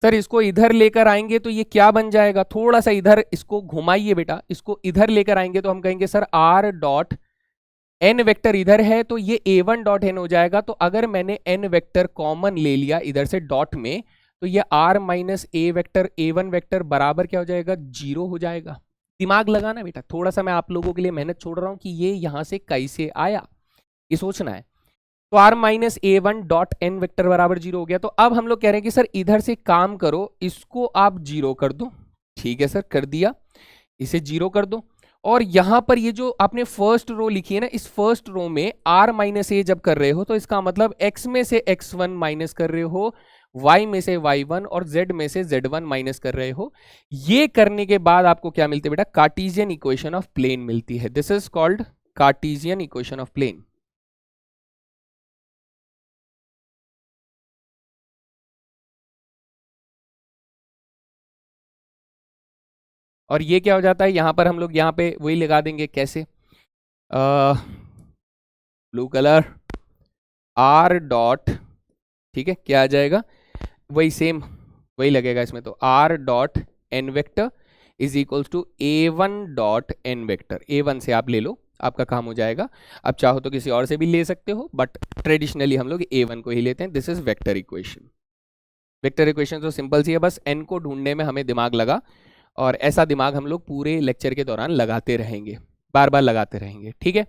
सर, इसको इधर लेकर आएंगे तो ये क्या बन जाएगा? थोड़ा सा इधर इसको घुमाइए बेटा, इसको इधर लेकर आएंगे तो हम कहेंगे sir r dot n vector इधर है तो ये a1 डॉट n हो जाएगा। तो अगर मैंने n वेक्टर कॉमन ले लिया इधर से डॉट में, तो ये r minus a vector a1 vector बराबर क्या हो जाएगा? 0 हो जाएगा। दिमाग लगाना बेटा, थोड़ा सा मैं आप लोगों के लिए मेहनत छोड़ रहा हूं कि ये यहां से कैसे आया, ये सोचना है। तो r minus a1 dot n vector बराबर 0 हो गया। तो अब हम लोग कह रहे हैं कि सर इधर से काम करो, इसको आप 0 कर दो। ठीक है सर, कर दिया, इसे 0 कर दो। और यहां पर ये जो आपने फर्स्ट रो लिखी है ना, इस फर्स्ट रो में r माइनस a जब कर रहे हो तो इसका मतलब x में से x1 माइनस कर रहे हो, y में से y1 और z में से z1 माइनस कर रहे हो। ये करने के बाद आपको क्या मिलती है बेटा? कार्टेशियन इक्वेशन ऑफ प्लेन मिलती है। This is called Cartesian equation of plane. और ये क्या हो जाता है? यहां पर हम लोग यहां पे वही लगा देंगे। कैसे? ब्लू कलर r डॉट, ठीक है, क्या आ जाएगा? वही सेम वही लगेगा इसमें, तो r dot n vector is equals to a one dot n vector. A one से आप ले लो, आपका काम हो जाएगा। अब चाहो तो किसी और से भी ले सकते हो, बट ट्रेडिशनली हम लोग ए वन को ही लेते हैं। This is vector equation. Vector equation तो सिंपल सी है, बस एन को ढूंढने में हमें दिमाग लगा, और ऐसा दिमाग हम लोग पूरे लेक्चर के दौरान लगाते रहेंगे, बार बार लगाते रहेंगे, ठीक है।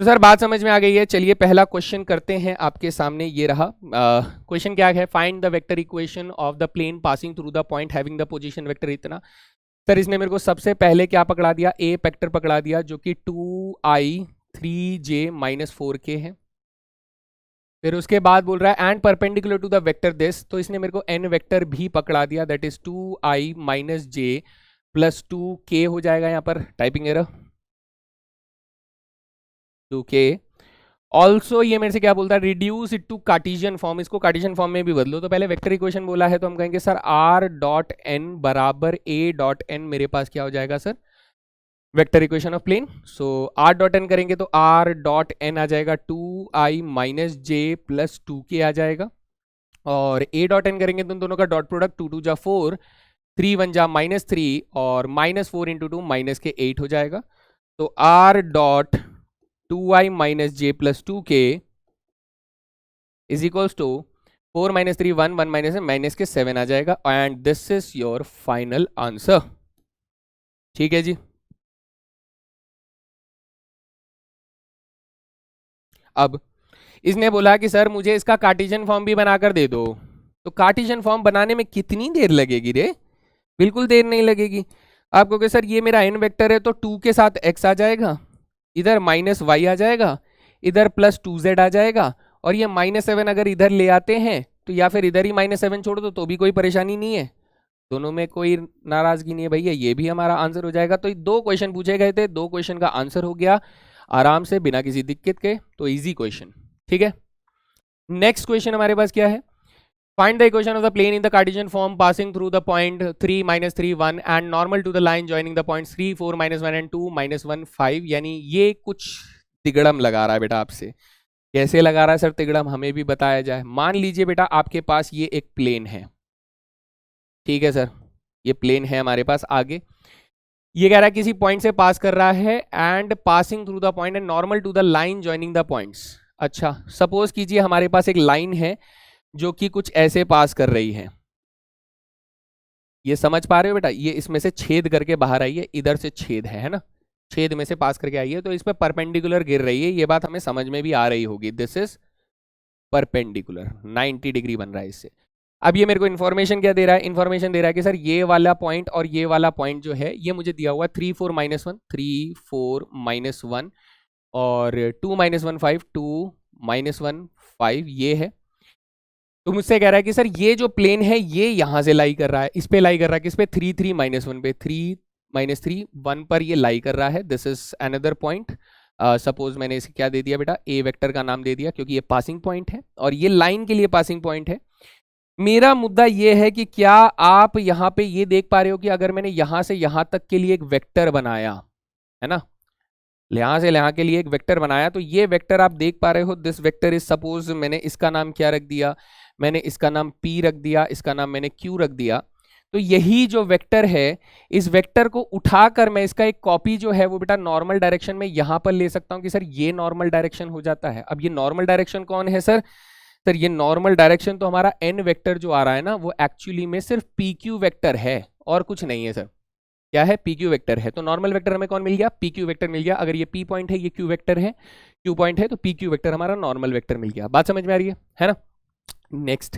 तो सर बात समझ में आ गई है। चलिए पहला क्वेश्चन करते हैं आपके सामने, ये रहा क्वेश्चन। क्या है? Find the vector equation of the plane passing through the point having the position vector इतना। सर इसने मेरे को सबसे पहले क्या पकड़ा दिया? ए वेक्टर पकड़ा दिया, जो कि 2i 3j माइनस 4k है। फिर उसके बाद बोल रहा है and perpendicular to the vector this, तो इसने मेरे को एन वेक्टर भी पकड़ा दिया, that is 2i minus j plus 2k हो जाएगा। यहाँ पर टाइपिंग एरर 2k। ऑल्सो ये मेरे से क्या बोलता है? Reduce it to Cartesian form, इसको कार्टेशियन फॉर्म में भी बदलो। तो पहले वेक्टर इक्वेशन बोला है, तो हम कहेंगे सर आर डॉट एन बराबर ए डॉट एन, मेरे पास क्या हो जाएगा sir? Vector equation of plane. So r dot n करेंगे तो आर डॉट एन आ जाएगा 2i minus j plus 2k आ जाएगा, और ए डॉट एन करेंगे तो उन दोनों का डॉट प्रोडक्ट 2 2 जा 4, 3 1 जा माइनस 3, और माइनस 4 इंटू 2 माइनस के 8 हो जाएगा। तो r dot 2i minus j plus 2k is equals to 4 minus 3 1 1 minus k 7 आ जाएगा, and this is your final answer. ठीक है जी। अब इसने बोला कि सर मुझे इसका कार्टेशियन फॉर्म भी बनाकर दे दो। तो कार्टेशियन फॉर्म बनाने में कितनी देर लगेगी रे? बिल्कुल देर नहीं लगेगी। आप कहोगे सर ये मेरा एन वेक्टर है, तो 2 के साथ x आ जाएगा, इधर माइनस वाई आ जाएगा, इधर प्लस 2z आ जाएगा, और ये -7 अगर इधर ले आते हैं तो या फिर इधर ही -7 छोड़ दो तो भी कोई परेशानी नहीं है, दोनों में कोई नाराजगी नहीं है भैया, ये भी हमारा आंसर हो जाएगा। तो ये 2 क्वेश्चन पूछे गए थे, 2 क्वेश्चन का आंसर हो गया आराम से बिना किसी दिक्कत के, तो इजी क्वेश्चन। ठीक है, नेक्स्ट क्वेश्चन हमारे पास क्या है? Find the equation of the plane in the Cartesian form passing through the point 3 -3 1 and normal to the line joining the points 3 4 -1 and 2 -1 5। यानी ये कुछ तिगड़म लगा रहा है बेटा आपसे। कैसे लगा रहा है सर तिगड़म? हमें भी बताया जाए। मान लीजिए बेटा आपके पास ये एक प्लेन है, ठीक है सर, ये प्लेन है हमारे पास। आगे ये कह रहा है किसी पॉइंट से पास कर रहा है and passing through the point and normal to the line joining the points. अच्छा, सपोज कीजिए हमारे पास एक लाइन है जो कि कुछ ऐसे पास कर रही है। ये समझ पा रहे हो बेटा? ये इसमें से छेद करके बाहर आई है, इधर से छेद है ना, छेद में से पास करके आई है, तो इस पर परपेंडिकुलर गिर रही है। ये बात हमें समझ में भी आ रही होगी, दिस इज परपेंडिकुलर, 90 डिग्री बन रहा है इससे। अब ये मेरे को इन्फॉर्मेशन क्या दे रहा है? इन्फॉर्मेशन दे रहा है कि सर ये वाला पॉइंट और ये वाला पॉइंट जो है ये मुझे दिया हुआ 3 4 -1 3 4 -1 और 2 -1 5 2 -1 5 ये है। तो मुझसे कह रहा है कि सर ये जो प्लेन है ये यहां से लाई कर रहा है, इस पे लाई कर रहा है, किस पे? 3 3 -1 पे, 3 -3 1 पर ये लाई कर रहा है। This is another point. Suppose मैंने इसे क्या दे दिया बेटा? ए वेक्टर का नाम दे दिया, क्योंकि ये पासिंग पॉइंट है और ये लाइन के लिए पासिंग पॉइंट है। मेरा मुद्दा ये है कि क्या आप यहाँ पे ये देख पा रहे हो कि अगर मैंने यहां से यहां तक के लिए एक वेक्टर बनाया है ना, यहां से यहां के लिए एक वेक्टर बनाया, तो ये वेक्टर आप देख पा रहे हो, दिस वेक्टर इज, सपोज मैंने इसका नाम क्या रख दिया? मैंने इसका नाम P रख दिया, इसका नाम मैंने Q रख दिया। तो यही जो वेक्टर है, इस वेक्टर को उठाकर मैं इसका एक कॉपी जो है वो बेटा नॉर्मल डायरेक्शन में यहां पर ले सकता हूं कि सर ये नॉर्मल डायरेक्शन हो जाता है। अब ये नॉर्मल डायरेक्शन कौन है सर? सर ये नॉर्मल डायरेक्शन तो हमारा n वेक्टर जो आ रहा है ना, वो एक्चुअली में सिर्फ PQ वेक्टर है और कुछ नहीं है सर। क्या है? PQ वेक्टर है। तो नॉर्मल वेक्टर हमें कौन मिल गया? PQ वेक्टर मिल गया। अगर ये P पॉइंट है, ये Q वेक्टर है, Q पॉइंट है, तो PQ वेक्टर हमारा नॉर्मल वेक्टर मिल गया। बात समझ में आ रही है ना? नेक्स्ट,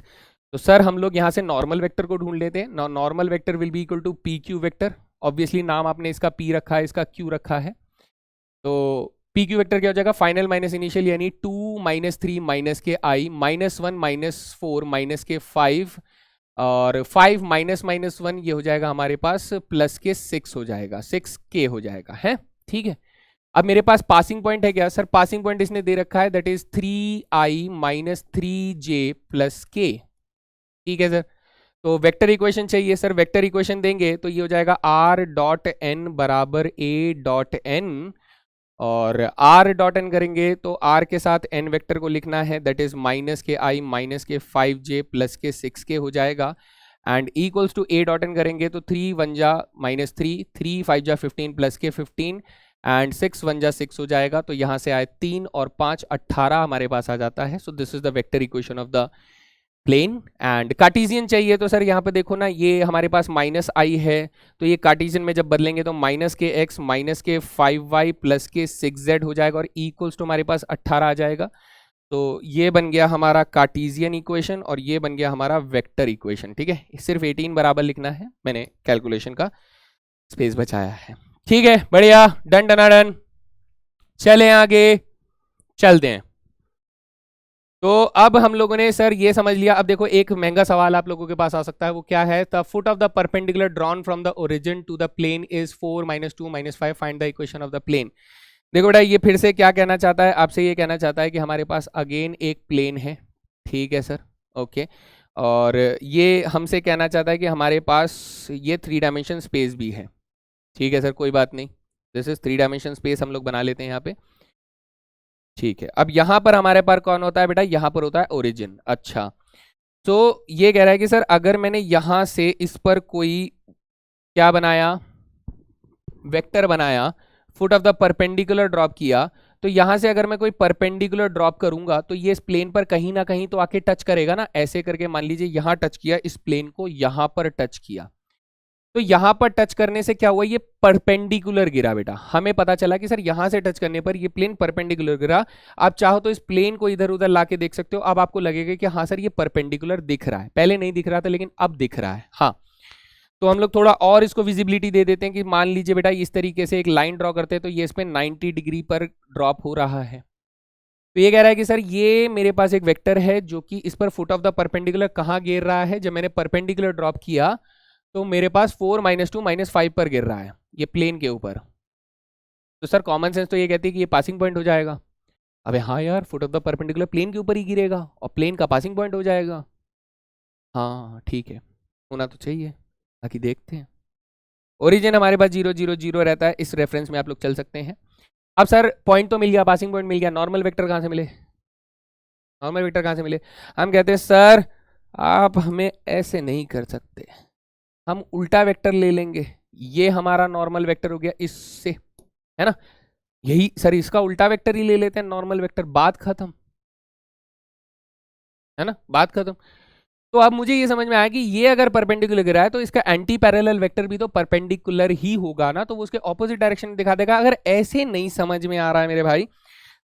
तो सर हम लोग यहाँ से नॉर्मल वेक्टर को ढूंढ लेते हैं। Normal vector will be equal to PQ vector. Obviously नाम आपने इसका P रखा है, इसका Q रखा है, तो PQ वेक्टर क्या हो जाएगा? फाइनल माइनस इनिशियल, यानी 2 -3 माइनस के I -1 -4 माइनस के 5 और 5 -1 ये हो जाएगा हमारे पास प्लस के 6 हो जाएगा, 6K हो जाएगा है। ठीक है, अब मेरे पास पासिंग पॉइंट है क्या सर? पासिंग पॉइंट इसने दे रखा है, that is 3i -3j plus k। ठीक है सर, तो वेक्टर इक्वेशन चाहिए सर। वेक्टर इक्वेशन देंगे तो ये हो जाएगा r डॉट n बराबर a डॉट n, और r डॉट n करेंगे तो r के साथ n वेक्टर को लिखना है, दैट इज माइनस के i माइनस के 5j प्लस के 6k हो जाएगा। And equals to a dot n करेंगे तो 3 1 जा माइनस 3, 3 5 जा 15 प्लस के 15 एंड 6 1 जा 6 हो जाएगा। तो यहाँ से आए 3 और 5 18 हमारे पास आ जाता है। So this is the vector equation of the plane. And Cartesian चाहिए तो सर यहाँ पे देखो ना, ये हमारे पास माइनस आई है, तो ये कार्टेशियन में जब बदलेंगे तो माइनस के x माइनस के 5y प्लस के 6z हो जाएगा और इक्वल्स टू हमारे पास 18 आ जाएगा। तो ये बन गया हमारा कार्टेशियन इक्वेशन और ये बन गया हमारा वेक्टर इक्वेशन। ठीक है, सिर्फ 18 बराबर लिखना है, मैंने कैलकुलेशन का स्पेस बचाया है। ठीक है, बढ़िया, डन डना डन। चले आगे चलते हैं। तो अब हम लोगों ने सर ये समझ लिया। अब देखो एक महंगा सवाल आप लोगों के पास आ सकता है, वो क्या है? The foot of the perpendicular drawn from the origin to the plane is 4 - 2 - 5, find the equation of the plane. देखो बेटा, ये फिर से क्या कहना चाहता है आपसे? ये कहना चाहता है कि हमारे पास अगेन एक प्लेन है, ठीक है सर, ओके, और ये हमसे कहना चाहता है कि हमारे पास ये 3 डायमेंशन स्पेस भी है। ठीक है सर, कोई बात नहीं, दिस इज 3 डायमेंशन स्पेस हम लोग बना लेते हैं यहाँ पे। ठीक है, अब यहां पर हमारे पास कौन होता है बेटा? यहां पर होता है ओरिजिन। अच्छा, तो ये कह रहा है कि सर अगर मैंने यहां से इस पर कोई क्या बनाया, वेक्टर बनाया, foot of the perpendicular drop किया, तो यहां से अगर मैं कोई परपेंडिकुलर ड्रॉप करूंगा तो ये इस प्लेन पर कहीं ना कहीं तो आके टच करेगा ना। ऐसे करके मान लीजिए यहां टच किया, इस प्लेन को यहां पर टच किया, तो यहां पर टच करने से क्या हुआ? ये परपेंडिकुलर गिरा बेटा। हमें पता चला कि सर यहां से टच करने पर ये प्लेन परपेंडिकुलर गिरा। आप चाहो तो इस प्लेन को इधर उधर लाके देख सकते हो, अब आपको लगेगा कि हाँ सर ये परपेंडिकुलर दिख रहा है। पहले नहीं दिख रहा था लेकिन अब दिख रहा है। हाँ, तो हम लोग थोड़ा और इसको विजिबिलिटी दे देते हैं कि मान लीजिए बेटा इस तरीके से एक लाइन ड्रॉ करते हैं, तो ये इसमें 90 डिग्री पर ड्रॉप हो रहा है। तो ये कह रहा है कि सर ये मेरे पास एक वेक्टर है जो कि इस पर फुट ऑफ द परपेंडिकुलर कहाँ गिर रहा है? जब मैंने परपेंडिकुलर ड्रॉप किया तो मेरे पास 4 - 2 - 5 पर गिर रहा है, ये प्लेन के ऊपर। तो सर कॉमन सेंस तो ये कहती है कि ये पासिंग पॉइंट हो जाएगा। अबे हाँ यार, foot of the perpendicular plane के ऊपर ही गिरेगा और प्लेन का पासिंग पॉइंट हो जाएगा। हाँ ठीक है, होना तो चाहिए, बाकी देखते हैं। ओरिजिन हमारे पास 0 0 0 रहता है, इस रेफरेंस में आप लोग चल सकते हैं। अब सर पॉइंट तो मिल गया, पासिंग पॉइंट मिल गया, नॉर्मल वेक्टर कहाँ से मिले? नॉर्मल वेक्टर कहाँ से मिले? हम कहते हैं सर आप हमें ऐसे नहीं कर सकते, हम उल्टा वेक्टर ले लेंगे। ये हमारा नॉर्मल वेक्टर हो गया इससे, है ना? यही सर, इसका उल्टा वेक्टर ही ले लेते हैं, नॉर्मल वेक्टर, बात खत्म, है ना, बात खत्म। तो अब मुझे ये समझ में आया कि ये अगर परपेंडिकुलर गिरा है तो इसका एंटी पैरेलल वेक्टर भी तो परपेंडिकुलर ही होगा ना, तो वो उसके ऑपोजिट डायरेक्शन में दिखा देगा। अगर ऐसे नहीं समझ में आ रहा है मेरे भाई,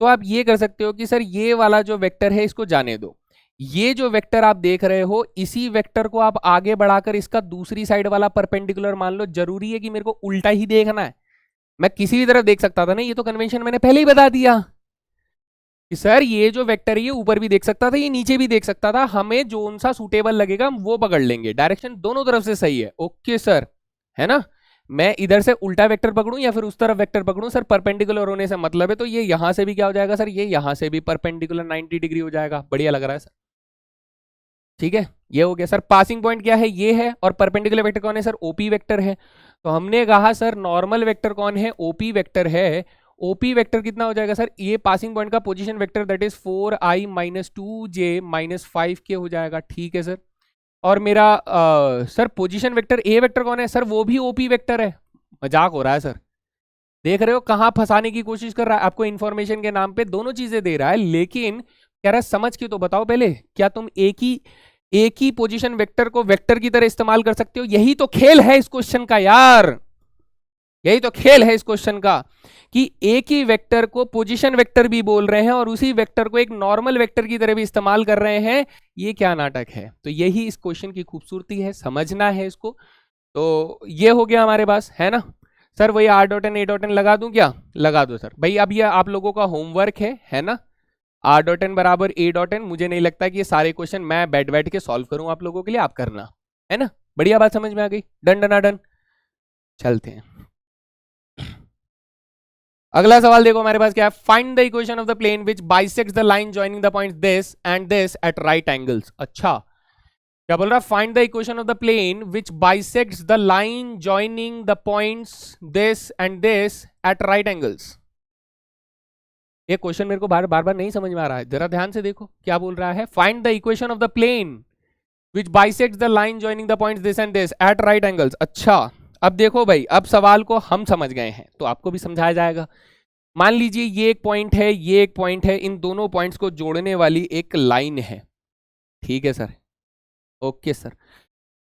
तो आप ये कर सकते हो कि सर ये वाला जो वेक्टर है इसको जाने दो। ये जो वेक्टर आप देख रहे हो, इसी वेक्टर को आप आगे बढ़ाकर इसका दूसरी साइड वाला परपेंडिकुलर मान लो। जरूरी है कि मेरे को उल्टा ही देखना है? मैं किसी भी तरफ देख सकता था ना, ये तो कन्वेंशन मैंने पहले ही बता दिया कि सर ये जो वेक्टर है ये ऊपर भी देख सकता था, ये नीचे भी देख सकता था, हमें जोन सा सूटेबल लगेगा हम वो पकड़ लेंगे। डायरेक्शन दोनों तरफ से सही है, ओके सर, है ना? मैं इधर से उल्टा वेक्टर पकड़ूं या फिर उस तरफ वेक्टर पकड़ूं, सर परपेंडिकुलर होने से मतलब है, तो ये यहां से भी क्या हो जाएगा सर? ये यहां से भी परपेंडिकुलर 90 डिग्री हो जाएगा। बढ़िया लग रहा है सर, ठीक है, ये हो गया। सर पासिंग पॉइंट क्या है? ये है, और परपेंडिकुलर वेक्टर कौन है सर? ओपी वेक्टर है। तो हमने कहा सर नॉर्मल वेक्टर कौन है? ओपी वेक्टर है। ओपी वेक्टर कितना हो जाएगा सर? ये पासिंग पॉइंट का position vector, that is 4i - 2j - 5k हो जाएगा। ठीक है सर, और मेरा sir position vector A vector कौन है सर? वो भी ओपी वेक्टर है। मजाक हो रहा है सर, देख रहे हो कहां फंसाने की कोशिश कर रहा है आपको? इन्फॉर्मेशन के नाम पे दोनों चीजें दे रहा है, लेकिन कह रहा है समझ के तो बताओ पहले, क्या तुम एक ही पोजीशन वेक्टर को वेक्टर की तरह इस्तेमाल कर सकते हो? यही तो खेल है इस क्वेश्चन का यार, यही तो खेल है इस क्वेश्चन का कि एक ही वेक्टर को पोजीशन वेक्टर भी बोल रहे हैं और उसी वेक्टर को एक नॉर्मल वेक्टर की तरह भी इस्तेमाल कर रहे हैं। ये क्या नाटक है? तो यही इस क्वेश्चन की खूबसूरती है, समझना है इसको। तो ये हो गया हमारे पास, है ना? सर वही r dot n a dot n लगा दूं क्या? लगा दो सर भाई। अब ये आप लोगों का होमवर्क है ना? r डॉट एन बराबर a डॉट एन। मुझे नहीं लगता कि ये सारे क्वेश्चन मैं बैठ के सॉल्व करूं आप लोगों के लिए, आप करना, है ना? बढ़िया बात समझ में आ गई, डन डना डन। चलते हैं, अगला सवाल देखो हमारे पास क्या है? Find the equation of the plane which bisects the line joining the points this and this at right angles. अच्छा, क्या बोल रहा है? Find the equation of the plane which bisects the line joining the points this and this at right angles. ये क्वेश्चन मेरे को बार बार नहीं समझ में आ रहा है, जरा ध्यान से देखो क्या बोल रहा है। Find the equation of the plane which bisects the line joining the points this and this at right angles. अच्छा, अब देखो भाई, अब सवाल को हम समझ गए हैं तो आपको भी समझाया जाएगा। मान लीजिए ये एक पॉइंट है, ये एक पॉइंट है, इन दोनों पॉइंट्स को जोड़ने वाली एक लाइन है, ठीक है सर, ओके सर।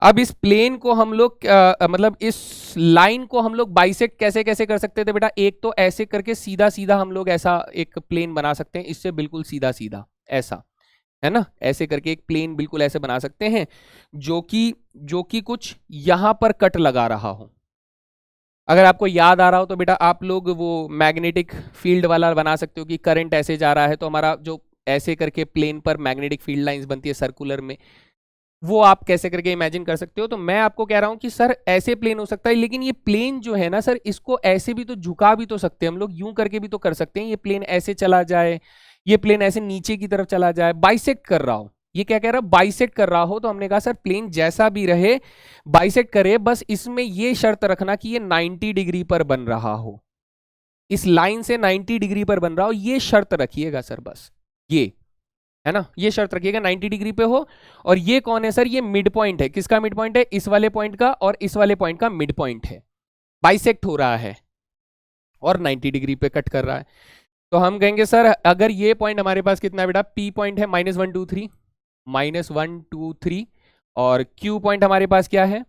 अब इस प्लेन को हम लोग मतलब इस लाइन को हम लोग बाइसेक्ट कैसे कैसे कर सकते थे बेटा? एक तो ऐसे करके सीधा सीधा हम लोग ऐसा एक प्लेन बना सकते हैं, इससे बिल्कुल सीधा सीधा ऐसा, है ना, ऐसे करके एक प्लेन बिल्कुल ऐसे बना सकते हैं जो कि कुछ यहां पर कट लगा रहा हो। अगर आपको याद आ रहा हो तो बेटा आप लोग वो मैग्नेटिक फील्ड वाला बना सकते हो कि करंट ऐसे जा रहा है तो हमारा जो ऐसे करके प्लेन पर मैग्नेटिक फील्ड लाइंस बनती है सर्कुलर में, वो आप कैसे करके इमेजिन कर सकते हो। तो मैं आपको कह रहा हूं कि सर ऐसे प्लेन हो सकता है, लेकिन ये प्लेन जो है ना सर, इसको ऐसे भी तो झुका भी तो सकते हैं हम लोग, यूं करके भी तो कर सकते हैं। ये प्लेन ऐसे चला जाए, ये प्लेन ऐसे नीचे की तरफ चला जाए, बाइसेक्ट कर रहा हो। ये क्या कह रहा है? बाइसेक्ट कर रहा हो। तो हमने कहा सर प्लेन जैसा भी रहे बाइसेक्ट करे, बस इसमें ये शर्त रखना कि ये 90 डिग्री पर बन रहा हो, इस लाइन से 90 डिग्री पर बन रहा हो, ये शर्त रखिएगा सर, बस ये, है ना, ये शर्त रखिएगा 90 डिग्री पे हो। और ये कौन है सर? ये मिड पॉइंट है। किसका मिड पॉइंट है? इस वाले पॉइंट का और इस वाले पॉइंट का मिड पॉइंट है, बाइसेक्ट हो रहा है और 90 डिग्री पे कट कर रहा है। तो हम कहेंगे सर अगर ये पॉइंट हमारे पास कितना है बेटा? पी पॉइंट है -1 2 3, -1 2 3, और क्यू पॉइंट हमारे पास क्या है?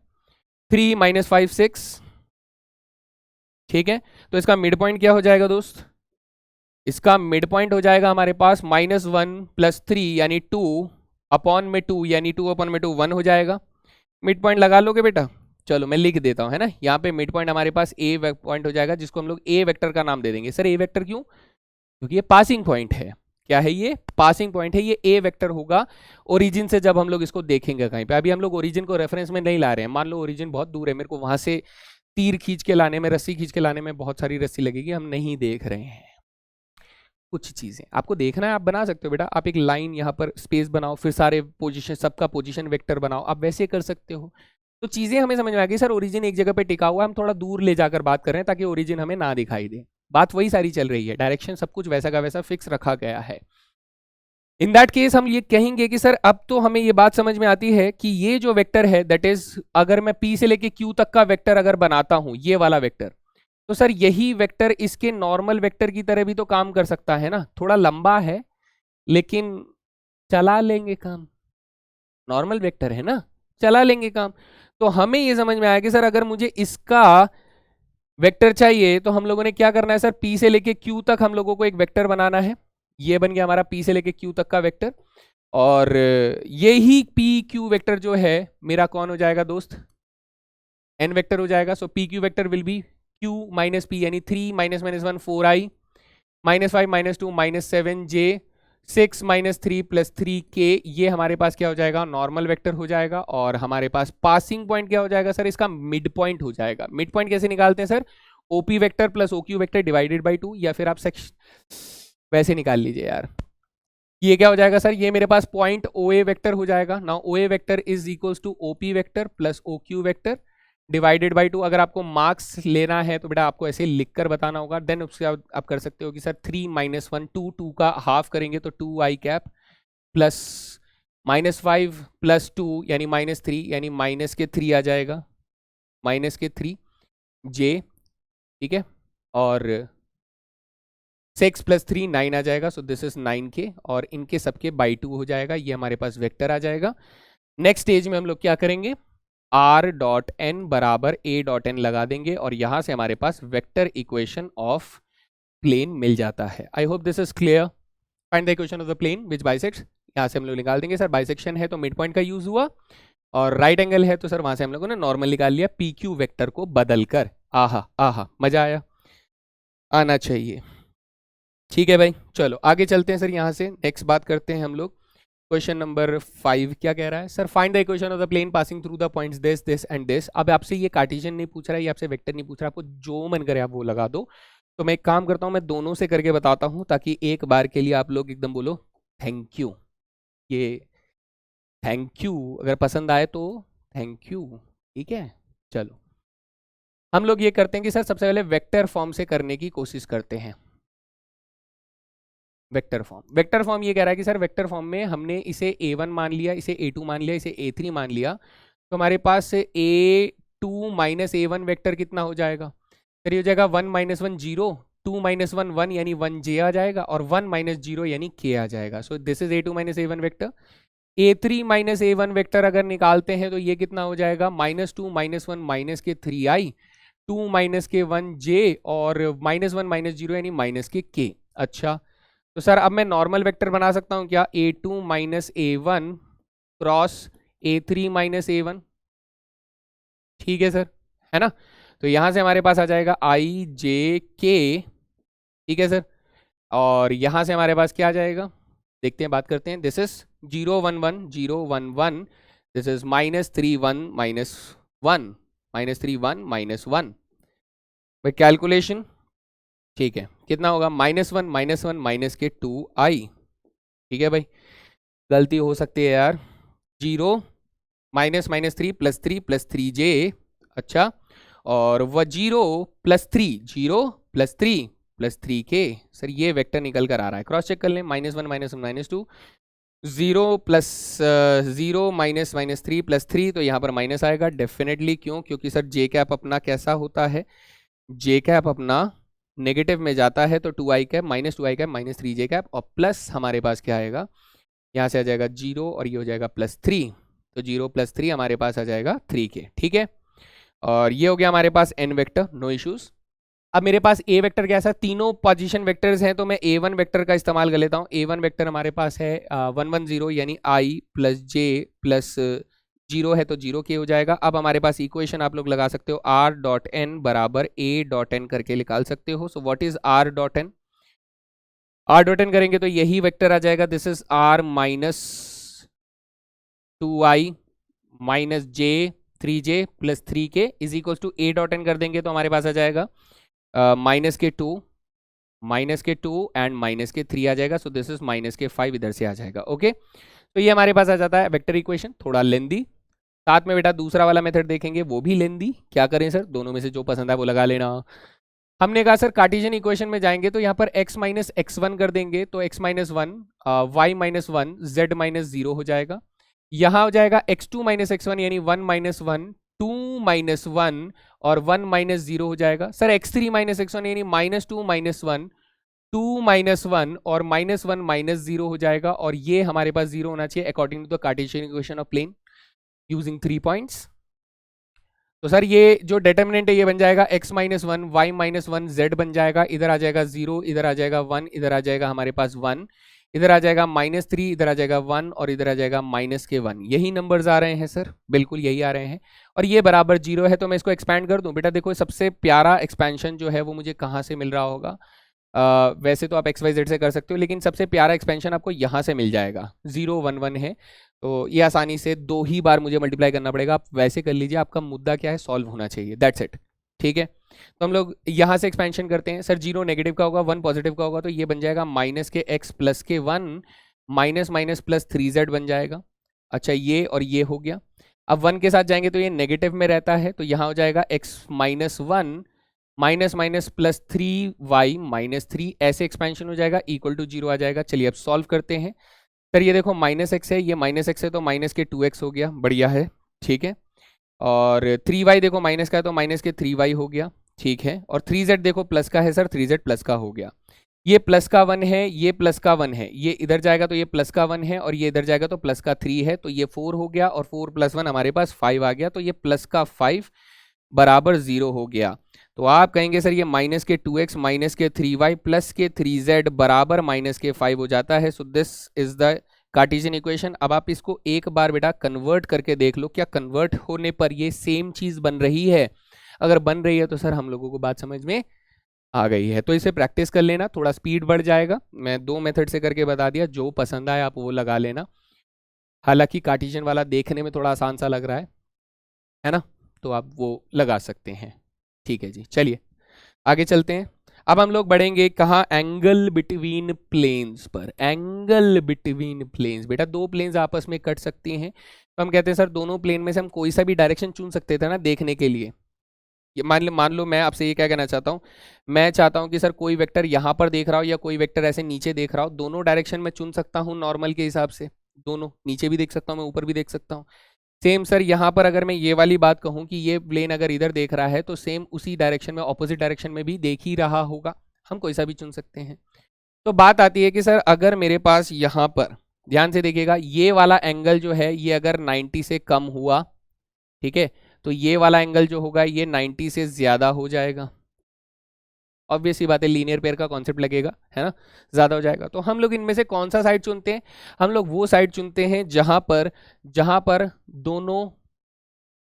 3 -5 6, ठीक है। तो इसका मिड पॉइंट क्या हो जाएगा दोस्त? इसका मिड पॉइंट हो जाएगा हमारे पास -1 + 3 यानी 2 अपॉन में 2 यानी 2 अपॉन में 2 1 हो जाएगा। मिड पॉइंट लगा लोगे बेटा? चलो मैं लिख देता हूं, है ना। यहाँ पे मिड पॉइंट हमारे पास ए पॉइंट हो जाएगा, जिसको हम लोग ए वेक्टर का नाम दे देंगे। सर ए वेक्टर क्यों? क्योंकि ये पासिंग पॉइंट है। क्या है ये? पासिंग पॉइंट है। ये ए वेक्टर होगा ओरिजिन से जब हम लोग इसको देखेंगे कहीं पे। अभी हम लोग ओरिजिन को रेफरेंस में नहीं ला रहे हैं। मान लो ओरिजिन बहुत दूर है, मेरे को वहां से तीर खींच के लाने में, रस्सी खींच के लाने में बहुत सारी रस्सी लगेगी, हम नहीं देख रहे हैं। कुछ चीजें आपको देखना है, आप बना सकते हो बेटा। आप एक लाइन यहाँ पर स्पेस बनाओ, फिर सारे पोजीशन, सबका पोजीशन वेक्टर बनाओ, आप वैसे कर सकते हो। तो चीजें हमें समझ में आ गई। सर ओरिजिन एक जगह पे टिका हुआ है, हम थोड़ा दूर ले जाकर बात कर रहे हैं ताकि ओरिजिन हमें ना दिखाई दे। बात वही सारी चल रही है, डायरेक्शन सब कुछ वैसा का वैसा फिक्स रखा गया है। इन दैट केस हम ये कहेंगे कि सर अब तो हमें ये बात समझ में आती है कि ये जो वेक्टर है दैट इज, अगर मैं पी से लेके क्यू तक का वेक्टर अगर बनाता हूं, ये वाला वेक्टर, तो सर यही वेक्टर इसके नॉर्मल वेक्टर की तरह भी तो काम कर सकता है ना। थोड़ा लंबा है लेकिन चला लेंगे काम, नॉर्मल वेक्टर है ना, चला लेंगे काम। तो हमें ये समझ में आया कि सर अगर मुझे इसका वेक्टर चाहिए तो हम लोगों ने क्या करना है सर? पी से लेके क्यू तक हम लोगों को एक वेक्टर बनाना है। ये बन गया हमारा पी से लेके क्यू तक का वेक्टर। और ये ही पी क्यू वेक्टर जो है मेरा कौन हो जाएगा दोस्त? एन वेक्टर हो जाएगा। So P Q vector will be Q minus P, यानी 3 -1 4i, -5 -2 -7j, 6 -3 + 3k। ये हमारे पास क्या हो जाएगा? नॉर्मल वेक्टर हो जाएगा। और हमारे पास पासिंग पॉइंट क्या हो जाएगा सर? इसका मिड पॉइंट हो जाएगा। मिड पॉइंट कैसे निकालते हैं sir? OP vector plus OQ vector divided by 2, या फिर आप वैसे निकाल लीजिए यार। ये क्या हो जाएगा सर? ये मेरे पास पॉइंट ओ ए वेक्टर हो जाएगा। Now O A vector is equals to OP vector plus O Q vector divided by 2। अगर आपको मार्क्स लेना है तो बेटा आपको ऐसे लिखकर बताना होगा। देन उसके बाद आप कर सकते हो कि सर 3 -1 2, 2 का हाफ करेंगे तो 2i कैप, प्लस -5 + 2 यानी -3, यानी माइनस के 3 आ जाएगा, माइनस के 3 जे, ठीक है। और 6 + 3 9 आ जाएगा। सो दिस इज 9k, और इनके सबके बाई 2 हो जाएगा। ये हमारे पास वेक्टर आ जाएगा। नेक्स्ट स्टेज में हम लोग क्या करेंगे? r.n बराबर a.n लगा देंगे, और यहां से हमारे पास वेक्टर इक्वेशन ऑफ प्लेन मिल जाता है। I hope this is clear. Find the equation of the plane which bisects. यहां से हम लोग निकाल देंगे। सर बाइसेक्शन है तो मिड पॉइंट का यूज हुआ, और राइट एंगल है तो सर वहां से हम लोगों ने नॉर्मल निकाल लिया पी क्यू वेक्टर को बदल कर। आहा आहा, मजा आया, आना चाहिए। ठीक है भाई, चलो आगे चलते हैं सर। यहाँ से नेक्स्ट बात करते हैं हम लोग। क्वेश्चन नंबर 5 क्या कह रहा है sir? Find the equation of the plane passing through the points this this and this. अब आपसे ये कार्टेशियन नहीं पूछ रहा है, ये आपसे वेक्टर नहीं पूछ रहा, आपको जो मन करे आप वो लगा दो। तो मैं एक काम करता हूँ, मैं दोनों से करके बताता हूँ ताकि एक बार के लिए आप लोग एकदम बोलो थैंक यू। ये थैंक यू अगर पसंद आए तो थैंक यू, ठीक है। चलो हम लोग ये करते हैं कि सर सबसे पहले वेक्टर फॉर्म से करने की कोशिश करते हैं। वेक्टर फॉर्म ये कह रहा है कि सर वेक्टर फॉर्म में हमने इसे A1 मान लिया, इसे A2 मान लिया, इसे A3 मान लिया, तो हमारे पास A2 माइनस A1 वेक्टर कितना हो जाएगा सर? ये हो जाएगा 1 माइनस 1 0, 2 माइनस 1 1 यानी 1J आ जाएगा, और 1 माइनस 0 यानी K आ जाएगा. So this is A2 minus A1 vector. A3 minus A1 vector अगर निकालते हैं तो ये कितना हो जाएगा? -2 -1 माइनस के 3i, 2 माइनस के 1J, और -1 माइनस 0 यानी माइनस के K. अच्छा, तो सर अब मैं नॉर्मल वेक्टर बना सकता हूँ क्या? A2 minus A1 cross A3 minus A1. ठीक है सर, है ना? तो यहां से हमारे पास आ जाएगा IJK. ठीक है सर, और यहां से हमारे पास क्या आ जाएगा? देखते हैं, बात करते हैं. This is 0 1 1 0 1 1. This is -3 1 -1 -3 1 -1. भाई कैलकुलेशन, ठीक है, कितना होगा? -1 माइनस के 2i. ठीक है भाई, गलती हो सकती है यार. 0 -3 प्लस 3J. अच्छा, और वह 0 प्लस 3 प्लस 3K. सर ये वेक्टर निकल कर आ रहा है, क्रॉस चेक कर लें. -1 -2, 0 प्लस 0 -3 प्लस 3, तो यहाँ पर माइनस आएगा डेफिनेटली. क्यों? क्योंकि सर जे कैप अपना कैसा होता है? जे कैप अपना नेगेटिव में जाता है, तो 2i cap -2i cap -3J cap, और प्लस हमारे पास क्या आएगा? यहाँ से आ जाएगा 0, और ये हो जाएगा +3. तो 0 + 3 हमारे पास आ जाएगा 3K. ठीक है, और ये हो गया हमारे पास n वेक्टर, नो इश्यूज. अब मेरे पास a वेक्टर कैसा? तीनों पोजीशन वेक्टर्स हैं, तो मैं a1 वेक्टर का इस्तेमाल कर लेता हूँ. a1 वेक्टर हमारे पास है 1 1 0, यानी i प्लस j प्लस 0 है, तो 0K हो जाएगा. अब हमारे पास इक्वेशन आप लोग लगा सकते हो, r.n बराबर a.n करके निकाल सकते हो. So what is r.n? r.n करेंगे तो यही वेक्टर आ जाएगा. This is r minus 2i minus j 3j plus 3k is equal to a.n कर देंगे तो हमारे पास आ जाएगा -2 एंड -3 आ जाएगा. सो दिस इज -5 इधर से आ जाएगा. ओके, तो ये हमारे पास आ जाता है वेक्टर इक्वेशन, थोड़ा लेंदी. साथ में बेटा दूसरा वाला मेथड देखेंगे, वो भी लेंदी. क्या करें सर? दोनों में से जो पसंद है वो लगा लेना. हमने कहा सर कार्टेशियन इक्वेशन में जाएंगे तो यहाँ पर x माइनस x1 कर देंगे, तो x minus 1 y minus 1 z minus 0 हो जाएगा. यहाँ हो जाएगा x2 माइनस x1 यानी 1 माइनस 1 2 माइनस 1 और 1 माइनस 0 हो जाएगा. सर x3 माइनस x1 यानी -2 माइनस 1 2 माइनस 1 और -1 माइनस 0 हो जाएगा, और ये हमारे पास 0 होना चाहिए according to the Cartesian equation of plane using 3 points. तो सर ये जो डिटर्मिनेंट है ये बन जाएगा x minus 1 y minus 1 z बन जाएगा. इधर आ जाएगा 0, इधर आ जाएगा 1, इधर आ जाएगा हमारे पास 1, इधर आ जाएगा -3, इधर आ जाएगा 1, और इधर आ जाएगा -1. यही नंबर्स आ रहे हैं सर, बिल्कुल यही आ रहे हैं, और ये बराबर 0 है. तो मैं इसको एक्सपैंड कर दूं. बेटा देखो, सबसे प्यारा एक्सपेंशन जो है वो मुझे कहाँ से मिल रहा होगा? वैसे तो आप XYZ से कर सकते हो, लेकिन सबसे प्यारा एक्सपेंशन आपको यहाँ से मिल जाएगा. 0 1 1 है, तो ये आसानी से 2 ही बार मुझे मल्टीप्लाई करना पड़ेगा. आप वैसे कर लीजिए, आपका मुद्दा क्या है? सॉल्व होना चाहिए, दैट्स इट. ठीक है, तो हम लोग यहाँ से एक्सपेंशन करते हैं. सर 0 नेगेटिव का होगा, 1 पॉजिटिव का होगा, तो ये बन जाएगा माइनस के x प्लस के 1 माइनस माइनस प्लस 3z बन जाएगा. अच्छा, ये और ये हो गया. अब 1 के साथ जाएंगे तो ये नेगेटिव में रहता है, तो यहाँ हो जाएगा x minus 1 minus minus plus 3y minus 3, ऐसे एक्सपेंशन हो जाएगा, इक्वल टू 0 आ जाएगा. चलिए अब सॉल्व करते हैं. सर ये देखो -x है, ये -x है, तो माइनस के 2x हो गया, बढ़िया है. ठीक है, और 3y देखो माइनस का है, तो माइनस के 3y हो गया. ठीक है, और 3z देखो प्लस का है सर, 3z प्लस का हो गया. ये प्लस का 1 है, ये प्लस का 1 है, ये इधर जाएगा तो ये प्लस का 1 है, और ये इधर जाएगा तो प्लस का 3 है, तो ये 4 हो गया, और 4 + 1 हमारे पास 5 आ गया, तो ये प्लस का 5 बराबर 0 हो गया. तो आप कहेंगे सर ये माइनस के 2x माइनस के 3y प्लस के 3z बराबर माइनस के 5 हो जाता है. So this is the Cartesian equation. अब आप इसको एक बार बेटा कन्वर्ट करके देख लो, क्या कन्वर्ट होने पर ये सेम चीज बन रही है? अगर बन रही है तो सर हम लोगों को बात समझ में आ गई है. तो इसे प्रैक्टिस कर लेना, थोड़ा स्पीड बढ़ जाएगा. मैं 2 मेथड से करके बता दिया, जो पसंद आए आप वो लगा लेना. हालांकि कार्टेशियन वाला देखने में थोड़ा आसान सा लग रहा है ना, तो आप वो लगा सकते हैं. ठीक है जी, चलिए आगे चलते हैं. अब हम लोग बढ़ेंगे कहाँ? एंगल बिटवीन प्लेन्स पर. एंगल बिटवीन प्लेन्स, बेटा 2 प्लेन्स आपस में कट सकती हैं, तो हम कहते हैं सर दोनों प्लेन में से हम कोई सा भी डायरेक्शन चुन सकते थे ना देखने के लिए. मान लो मैं आपसे ये क्या कहना चाहता हूँ, मैं चाहता हूँ कि सर कोई वेक्टर यहाँ पर देख रहा हो या कोई वेक्टर ऐसे नीचे देख रहा हो, दोनों डायरेक्शन में चुन सकता हूँ नॉर्मल के हिसाब से, दोनों नीचे भी देख सकता हूँ मैं ऊपर भी देख सकता हूँ। सेम सर यहाँ पर अगर मैं ये वाली बात कहूँ कि ये प्लेन अगर इधर देख रहा है तो सेम उसी डायरेक्शन में ऑपोजिट डायरेक्शन में भी देख ही रहा होगा, हम कोई सा भी चुन सकते हैं। तो बात आती है कि सर अगर मेरे पास यहाँ पर ध्यान से देखिएगा ये वाला एंगल जो है ये अगर 90 से कम हुआ, ठीक है, तो ये वाला एंगल जो होगा ये 90 से ज्यादा हो जाएगा। ऑब्वियसली बात है, लीनियर पेयर का कॉन्सेप्ट लगेगा, है ना, ज्यादा हो जाएगा। तो हम लोग इनमें से कौन सा साइड चुनते हैं, हम लोग वो साइड चुनते हैं जहां पर दोनों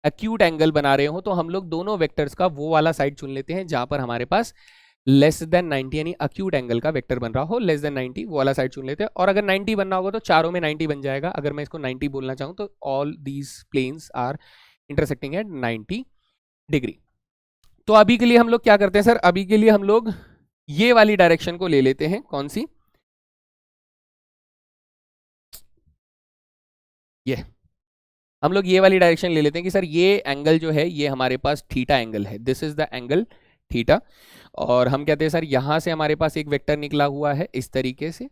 एक्यूट एंगल बना रहे हो, तो हम लोग दोनों वेक्टर्स का वो वाला साइड चुन लेते हैं जहां पर हमारे पास लेस देन 90 यानी एक्यूट एंगल का वेक्टर बन रहा हो लेस देन 90, वो वाला साइड चुन लेते हैं। और अगर 90 बनना होगा तो चारों में 90 बन जाएगा। अगर मैं इसको 90 बोलना चाहूँ तो all these planes are intersecting at 90 degree. तो अभी के लिए हम लोग क्या करते हैं सर, अभी के लिए हम लोग ये वाली डायरेक्शन को ले लेते हैं, कौन सी, ये हम लोग ये वाली डायरेक्शन ले लेते हैं कि सर ये एंगल जो है ये हमारे पास थीटा एंगल है, this is the angle theta. और हम कहते हैं सर यहां से हमारे पास एक वेक्टर निकला हुआ है इस तरीके से,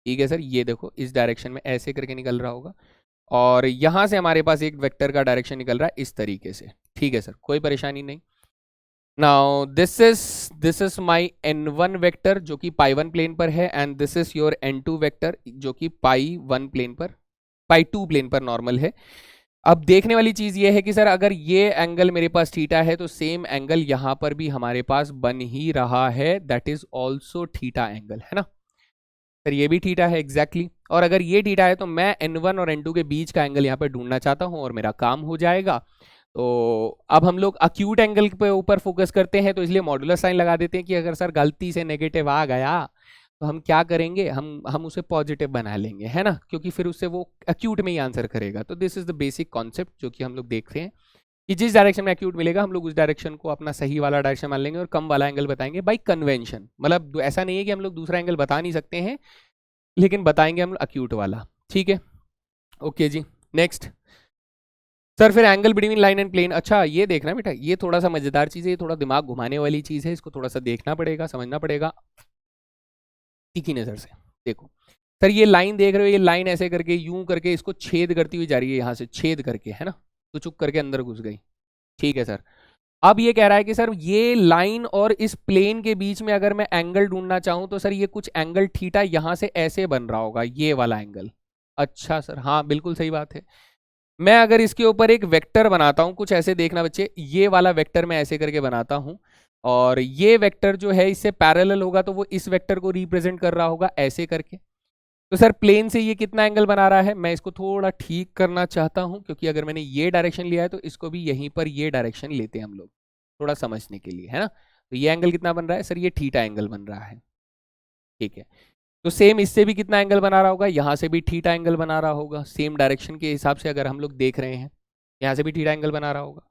ठीक है सर, ये देखो इस डायरेक्शन में ऐसे करके निकल रहा होगा, और यहां से हमारे पास एक वेक्टर का डायरेक्शन निकल रहा है इस तरीके से, ठीक है सर, कोई परेशानी नहीं। Now this is my n1 vector जो कि पाई 1 प्लेन पर है, and this is your n2 vector जो कि पाई 1 प्लेन पर, पाई 2 प्लेन पर नॉर्मल है। अब देखने वाली चीज ये है कि सर अगर ये एंगल मेरे पास थीटा है तो सेम एंगल यहां पर भी हमारे पास बन ही रहा है, that is also theta angle, है ना सर, ये भी थीटा है एग्जैक्टली exactly। और अगर ये थीटा है तो मैं n1 और n2 के बीच का एंगल यहाँ पे ढूंढना चाहता हूँ और मेरा काम हो जाएगा। तो अब हम लोग अक्यूट एंगल पे ऊपर फोकस करते हैं, तो इसलिए मॉड्यूलस साइन लगा देते हैं कि अगर सर गलती से नेगेटिव आ गया तो हम क्या करेंगे, हम उसे पॉजिटिव बना लेंगे, है ना, क्योंकि फिर उससे वो अक्यूट में ही आंसर करेगा। तो this is the basic concept जो कि हम लोग देखते हैं कि जिस डायरेक्शन में एक्यूट मिलेगा हम लोग उस डायरेक्शन को अपना सही वाला डायरेक्शन मान लेंगे और कम वाला एंगल बताएंगे बाई कन्वेंशन। मतलब ऐसा नहीं है कि हम लोग दूसरा एंगल बता नहीं सकते हैं, लेकिन बताएंगे हम अक्यूट वाला, ठीक है, ओके जी। नेक्स्ट सर फिर angle between line and plane, अच्छा ये देखना बेटा, ये थोड़ा सा मजेदार चीज है, ये थोड़ा दिमाग घुमाने वाली चीज है, इसको थोड़ा सा देखना पड़ेगा, समझना पड़ेगा तीखी नजर से। देखो सर ये लाइन देख रहे हो, ये लाइन ऐसे करके यूं करके इसको छेद करती हुई जा रही है, यहां से छेद करके, है ना, तो चुक करके अंदर घुस गई, ठीक है सर। अब ये कह रहा है कि सर ये लाइन और इस प्लेन के बीच में अगर मैं एंगल ढूंढना चाहूं तो सर ये कुछ एंगल थीटा यहां से ऐसे बन रहा होगा, ये वाला एंगल। अच्छा सर, हाँ बिल्कुल सही बात है। मैं अगर इसके ऊपर एक वेक्टर बनाता हूं, कुछ ऐसे देखना बच्चे, ये वाला वेक्टर मैं ऐसे करके बनाता हूं, और ये वेक्टर जो है इससे पैरेलल होगा तो वो इस वेक्टर को रिप्रेजेंट कर रहा होगा ऐसे करके। तो सर प्लेन से ये कितना एंगल बना रहा है, मैं इसको थोड़ा ठीक करना चाहता हूं, क्योंकि अगर मैंने ये डायरेक्शन लिया है तो इसको भी यहीं पर ये डायरेक्शन लेते हैं हम लोग थोड़ा समझने के लिए, है ना। तो ये एंगल कितना बन रहा है सर, ये थीटा एंगल बन रहा है, ठीक है। तो सेम इससे भी कितना एंगल बना रहा होगा, यहां से भी थीटा एंगल बना रहा होगा, सेम डायरेक्शन के हिसाब से अगर हम लोग देख रहे हैं यहां से भी थीटा एंगल बना रहा होगा।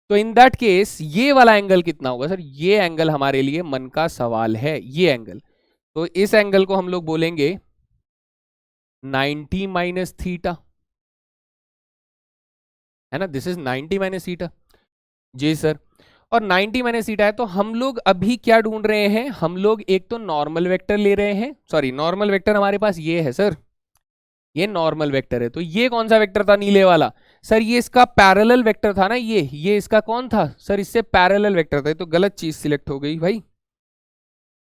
तो इन दैट केस ये वाला एंगल कितना होगा सर, ये एंगल हमारे लिए मन का सवाल है, ये एंगल। तो इस एंगल को हम लोग बोलेंगे 90 माइनस थीटा, है ना, दिस इज 90 माइनस थीटा, जी सर। और 90 माइनस थीटा है, तो हम लोग अभी क्या ढूंढ रहे हैं, हम लोग एक तो नॉर्मल वेक्टर ले रहे हैं, सॉरी नॉर्मल वेक्टर हमारे पास ये है सर, ये नॉर्मल वेक्टर है। तो ये कौन सा वेक्टर था नीले वाला, सर ये इसका पैरेलल वेक्टर था ना, ये इसका कौन था सर, इससे पैरेलल वेक्टर था। तो गलत चीज सिलेक्ट हो गई भाई,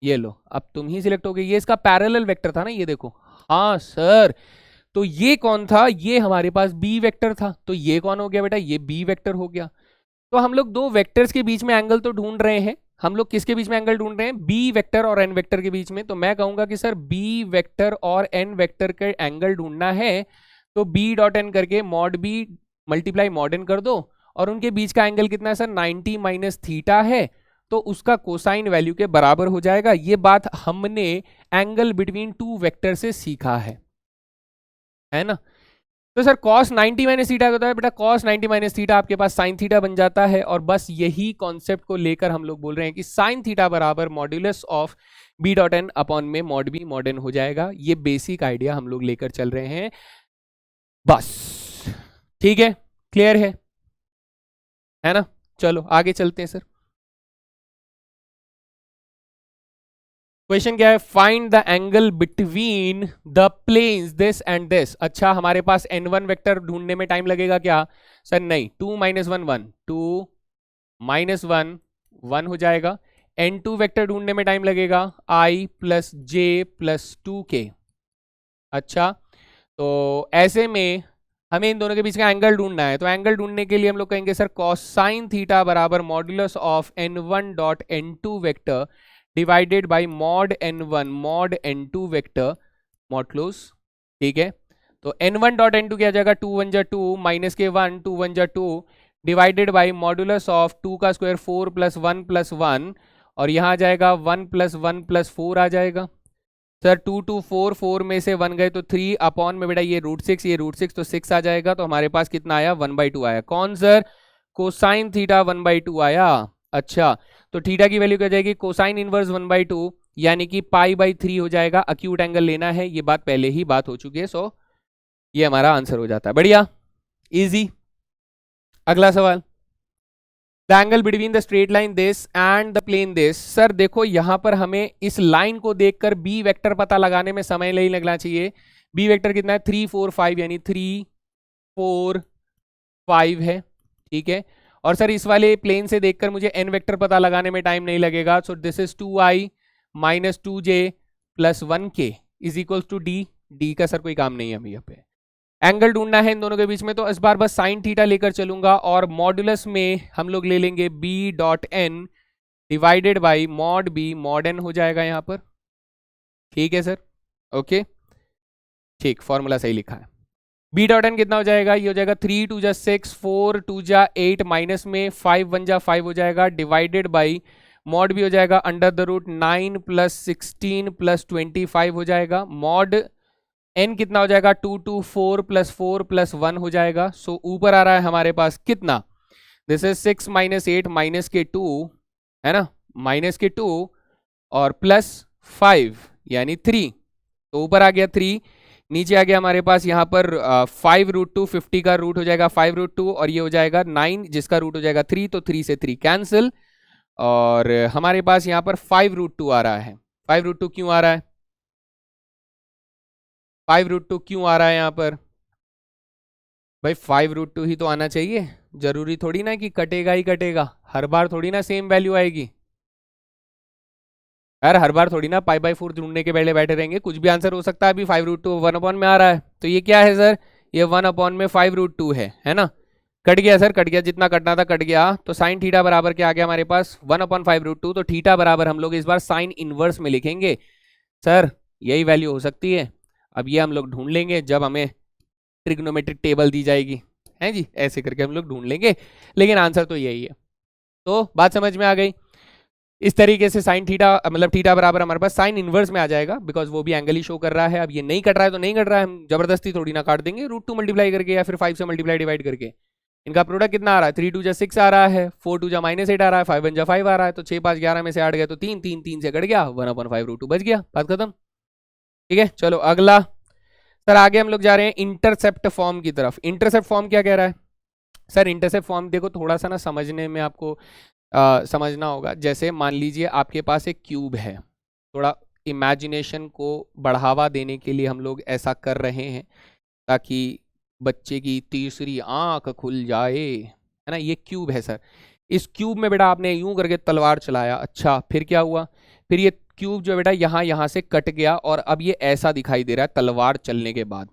ये लो अब तुम ही सिलेक्ट हो गई, ये इसका पैरेलल वेक्टर था ना, ये देखो, हाँ सर। तो ये कौन था, ये हमारे पास बी वेक्टर था, तो ये कौन हो गया बेटा, ये बी वेक्टर हो गया। तो हम लोग दो वेक्टर्स के बीच में एंगल तो ढूंढ रहे हैं, हम लोग किसके बीच में एंगल ढूंढ रहे हैं, बी वेक्टर और एन वेक्टर के बीच में। तो मैं कहूंगा कि सर बी वेक्टर और एन वेक्टर के एंगल ढूंढना है, तो बी डॉट एन करके mod b multiply mod n कर दो, और उनके बीच का एंगल कितना है सर, 90 माइनस थीटा है, तो उसका कोसाइन वैल्यू के बराबर हो जाएगा। ये बात हमने एंगल बिटवीन टू वेक्टर से सीखा है ना। तो सर cos 90 माइनस थीटा होता है बेटा, cos 90 माइनस थीटा आपके पास sin थीटा बन जाता है, और बस यही कॉन्सेप्ट को लेकर हम लोग बोल रहे हैं कि sin थीटा बराबर modulus of b dot n upon में मॉड बी मॉड एन हो जाएगा। ये बेसिक आइडिया हम लोग लेकर चल रहे हैं, बस ठीक है, क्लियर है ना। चलो आगे चलते हैं सर। क्वेश्चन क्या है, find the angle between the planes this and this. अच्छा, हमारे पास n1 वेक्टर ढूंढने में टाइम लगेगा क्या सर? नहीं, 2 माइनस 1 1, 2 माइनस 1 1 हो जाएगा। n2 वेक्टर ढूंढने में टाइम लगेगा i plus J plus 2k। अच्छा, तो ऐसे में हमें इन दोनों के बीच का एंगल ढूंढना है, तो एंगल ढूंढने के लिए हम लोग कहेंगे सर कोसाइन थीटा बराबर modulus of n1 dot n2 vector divided by mod n1 mod n2 vector mod close. ठीक है, तो n1 डॉट n2 क्या जाएगा, 2 1 जा 2 माइनस के 1 2 1 जा 2 डिवाइडेड बाय मॉडुलस ऑफ 2 का स्क्वायर 4 प्लस 1 और यहाँ आ जाएगा 1 प्लस 4 आ जाएगा। सर 2 2 4 4 में से 1 गए तो 3 अपॉन में बेटा ये √6, ये √6 तो 6 आ जाएगा। तो हमारे पास कितना आया, 1/2 आया। कौन सर? कोसाइन थीटा 1/2 आया। अच्छा, तो थीटा की वैल्यू क्या जाएगी, कोसाइन इनवर्स 1/2 यानी कि π/3 हो जाएगा। अक्यूट एंगल लेना है, ये बात पहले ही बात हो चुकी है, सो ये हमारा आंसर हो जाता है। बढ़िया, इजी। अगला सवाल, the angle between the straight line this and the plane this. Sir देखो यहां पर हमें इस लाइन को देखकर बी वेक्टर पता लगाने में समय नहीं लगना चाहिए। बी वेक्टर कितना है, 3 4 5 यानी 3 4 5 है। ठीक है, और सर इस वाले प्लेन से देखकर मुझे एन वेक्टर पता लगाने में टाइम नहीं लगेगा। So this is 2i minus 2j plus 1k is equal to D. D का सर कोई काम नहीं है हमें यहाँ पे। एंगल ढूंढना है इन दोनों के बीच में, तो इस बार बस साइन थीटा लेकर चलूंगा और मॉडुलस में हम लोग ले लेंगे b dot n divided by mod b mod n हो जाएगा यहाँ पर। ठीक है सर, ओके ठीक, फॉर्मूला सही लिखा है। b डॉट एन कितना हो जाएगा, ये हो जाएगा 3 2 जा 6 4 2 जा 8 माइनस में 5 1 जा 5 हो जाएगा डिवाइडेड बाई मॉड b हो जाएगा under the root 9 plus 16 plus 25 हो जाएगा। मॉड n कितना हो जाएगा, 2 2 4 प्लस 1 हो जाएगा। सो ऊपर आ रहा है हमारे पास कितना, दिस इज 6 माइनस 8 माइनस के 2 है ना, माइनस के 2 और प्लस 5 यानी 3, तो ऊपर आ गया 3, नीचे आ गया हमारे पास यहाँ पर 5√2, 50 का रूट हो जाएगा 5√2 और ये हो जाएगा 9 जिसका रूट हो जाएगा 3, तो 3 से 3 कैंसिल और हमारे पास यहाँ पर 5√2 आ रहा है। 5√2 क्यों आ रहा है, 5√2 क्यों आ रहा है यहाँ पर भाई, 5√2 ही तो आना चाहिए, जरूरी थोड़ी ना कि कटेगा ही कटेगा, हर बार थोड़ी ना सेम वैल्यू आएगी यार, हर बार थोड़ी ना π/4 ढूंढने के पहले बैठे रहेंगे, कुछ भी आंसर हो सकता है। अभी 5√2 1 अपॉन में आ रहा है, तो ये क्या है सर, ये 1 अपॉन में 5√2 है ना, कट गया सर, कट गया, जितना कटना था कट गया। तो साइन थीटा बराबर क्या आ गया हमारे पास, 1 अपॉन 5√2, तो थीटा बराबर हम लोग इस बार साइन इनवर्स में लिखेंगे। सर यही वैल्यू हो सकती है, अब ये हम लोग ढूंढ लेंगे जब हमें ट्रिग्नोमेट्रिक टेबल दी जाएगी, है जी, ऐसे करके हम लोग ढूंढ लेंगे, लेकिन आंसर तो यही है। तो बात समझ में आ गई। इस तरीके से साइन थीटा मतलब थीटा बराबर हमारे पास साइन इनवर्स में आ जाएगा, बिकॉज वो भी एंगल ही शो कर रहा है। अब ये नहीं कट रहा है तो नहीं कट रहा है, हम जबरदस्ती थोड़ी ना काट देंगे, √2 मल्टीप्लाई करके या फिर 5 से मल्टीप्लाई डिवाइड करके। इनका प्रोडक्ट कितना आ रहा है, 3 2 जा 6 आ रहा है, 4 2 जा -8 आ रहा है, 5 1 जा 5 आ रहा है, तो 6 5 11 में से 8 गए तो 3 3 3 से कट गया, 1 अपॉन 5√2 बच गया, बात खत्म। ठीक है, चलो अगला सर, आगे हम लोग जा रहे हैं इंटरसेप्ट फॉर्म की तरफ। इंटरसेप्ट फॉर्म क्या कह रहा है सर, इंटरसेप्ट फॉर्म देखो थोड़ा सा ना समझने में आपको समझना होगा। जैसे मान लीजिए आपके पास एक क्यूब है, थोड़ा इमेजिनेशन को बढ़ावा देने के लिए हम लोग ऐसा कर रहे हैं ताकि बच्चे की तीसरी आंख खुल जाए, है ना। ये क्यूब है सर, इस क्यूब में बेटा आपने यूं करके तलवार चलाया, अच्छा फिर क्या हुआ, फिर ये क्यूब जो बेटा यहाँ से कट गया और अब ये ऐसा दिखाई दे रहा है तलवार चलने के बाद,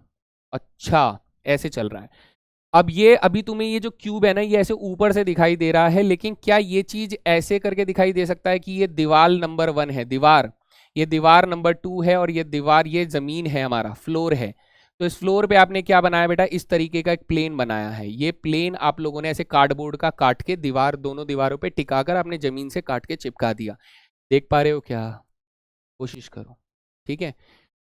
अच्छा ऐसे चल रहा है। अब ये अभी तुम्हें ये जो क्यूब है ना, ये ऐसे ऊपर से दिखाई दे रहा है, लेकिन क्या ये चीज ऐसे करके दिखाई दे सकता है कि ये दीवार नंबर 1 है, दीवार, ये दीवार नंबर 2 है और ये दीवार, ये जमीन है, हमारा फ्लोर है। तो इस फ्लोर पे आपने क्या बनाया बेटा, इस तरीके का एक प्लेन बनाया है। ये प्लेन आप लोगों ने ऐसे कार्डबोर्ड का काट के दीवार, दोनों दीवारों पे टिकाकर आपने जमीन से काट के चिपका दिया। देख पा रहे हो क्या, कोशिश करो, ठीक है।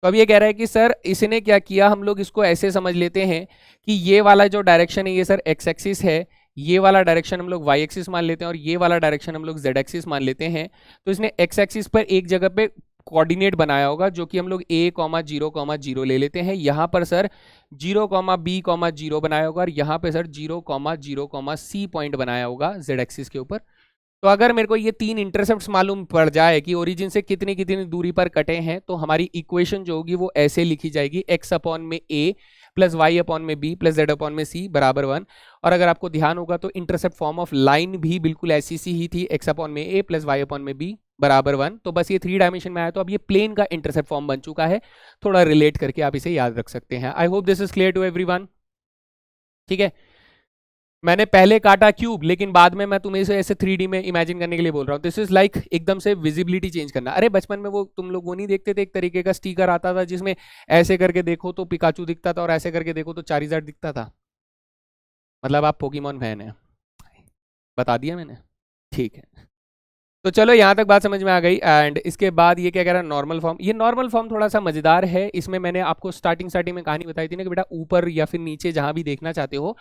तो अब ये कह रहा है कि सर इसने क्या किया, हम लोग इसको ऐसे समझ लेते हैं कि ये वाला जो डायरेक्शन है ये सर एक्स एक्सिस है, ये वाला डायरेक्शन हम लोग वाई एक्सिस मान लेते हैं और ये वाला डायरेक्शन हम लोग जेड एक्सिस मान लेते हैं। तो इसने एक्स एक्सिस पर एक जगह पे कोऑर्डिनेट बनाया होगा जो कि हम लोग a,0,0 ले लेते हैं। यहाँ पर सर 0,b,0 बनाया होगा और यहाँ पे सर 0,0,c पॉइंट बनाया होगा जेड एक्सिस के ऊपर। तो अगर मेरे को ये 3 इंटरसेप्ट्स मालूम पड़ जाए कि ओरिजिन से कितनी कितनी दूरी पर कटे हैं, तो हमारी इक्वेशन जो होगी वो ऐसे लिखी जाएगी, x अपॉन में a प्लस y अपॉन में b प्लस z अपॉन में c बराबर 1। और अगर आपको ध्यान होगा तो इंटरसेप्ट फॉर्म ऑफ लाइन भी बिल्कुल ऐसी सी ही थी, x अपॉन में a प्लस y अपॉन में b बराबर 1। तो बस ये 3 डायमेंशन में आया, तो अब ये प्लेन का इंटरसेप्ट फॉर्म बन चुका है। थोड़ा रिलेट करके आप इसे याद रख सकते हैं। I hope this is clear to everyone. ठीक है, मैंने पहले काटा क्यूब, लेकिन बाद में मैं तुम्हें इसे ऐसे 3D में इमेजिन करने के लिए बोल रहा हूँ। दिस इज लाइक एकदम से विजिबिलिटी चेंज करना। अरे बचपन में वो तुम लोग वो नहीं देखते थे, एक तरीके का स्टिकर आता था जिसमें ऐसे करके देखो तो पिकाचू दिखता था और ऐसे करके देखो तो चारिज़ार्ड दिखता था। मतलब आप पोकेमॉन फैन है, बता दिया मैंने। ठीक है, तो चलो यहाँ तक बात समझ में आ गई। एंड इसके बाद ये क्या कह रहा है, नॉर्मल फॉर्म। ये नॉर्मल फॉर्म थोड़ा सा मजेदार है। इसमें मैंने आपको स्टार्टिंग में कहानी बताई थी ना कि बेटा ऊपर या फिर नीचे जहां भी देखना चाहते हो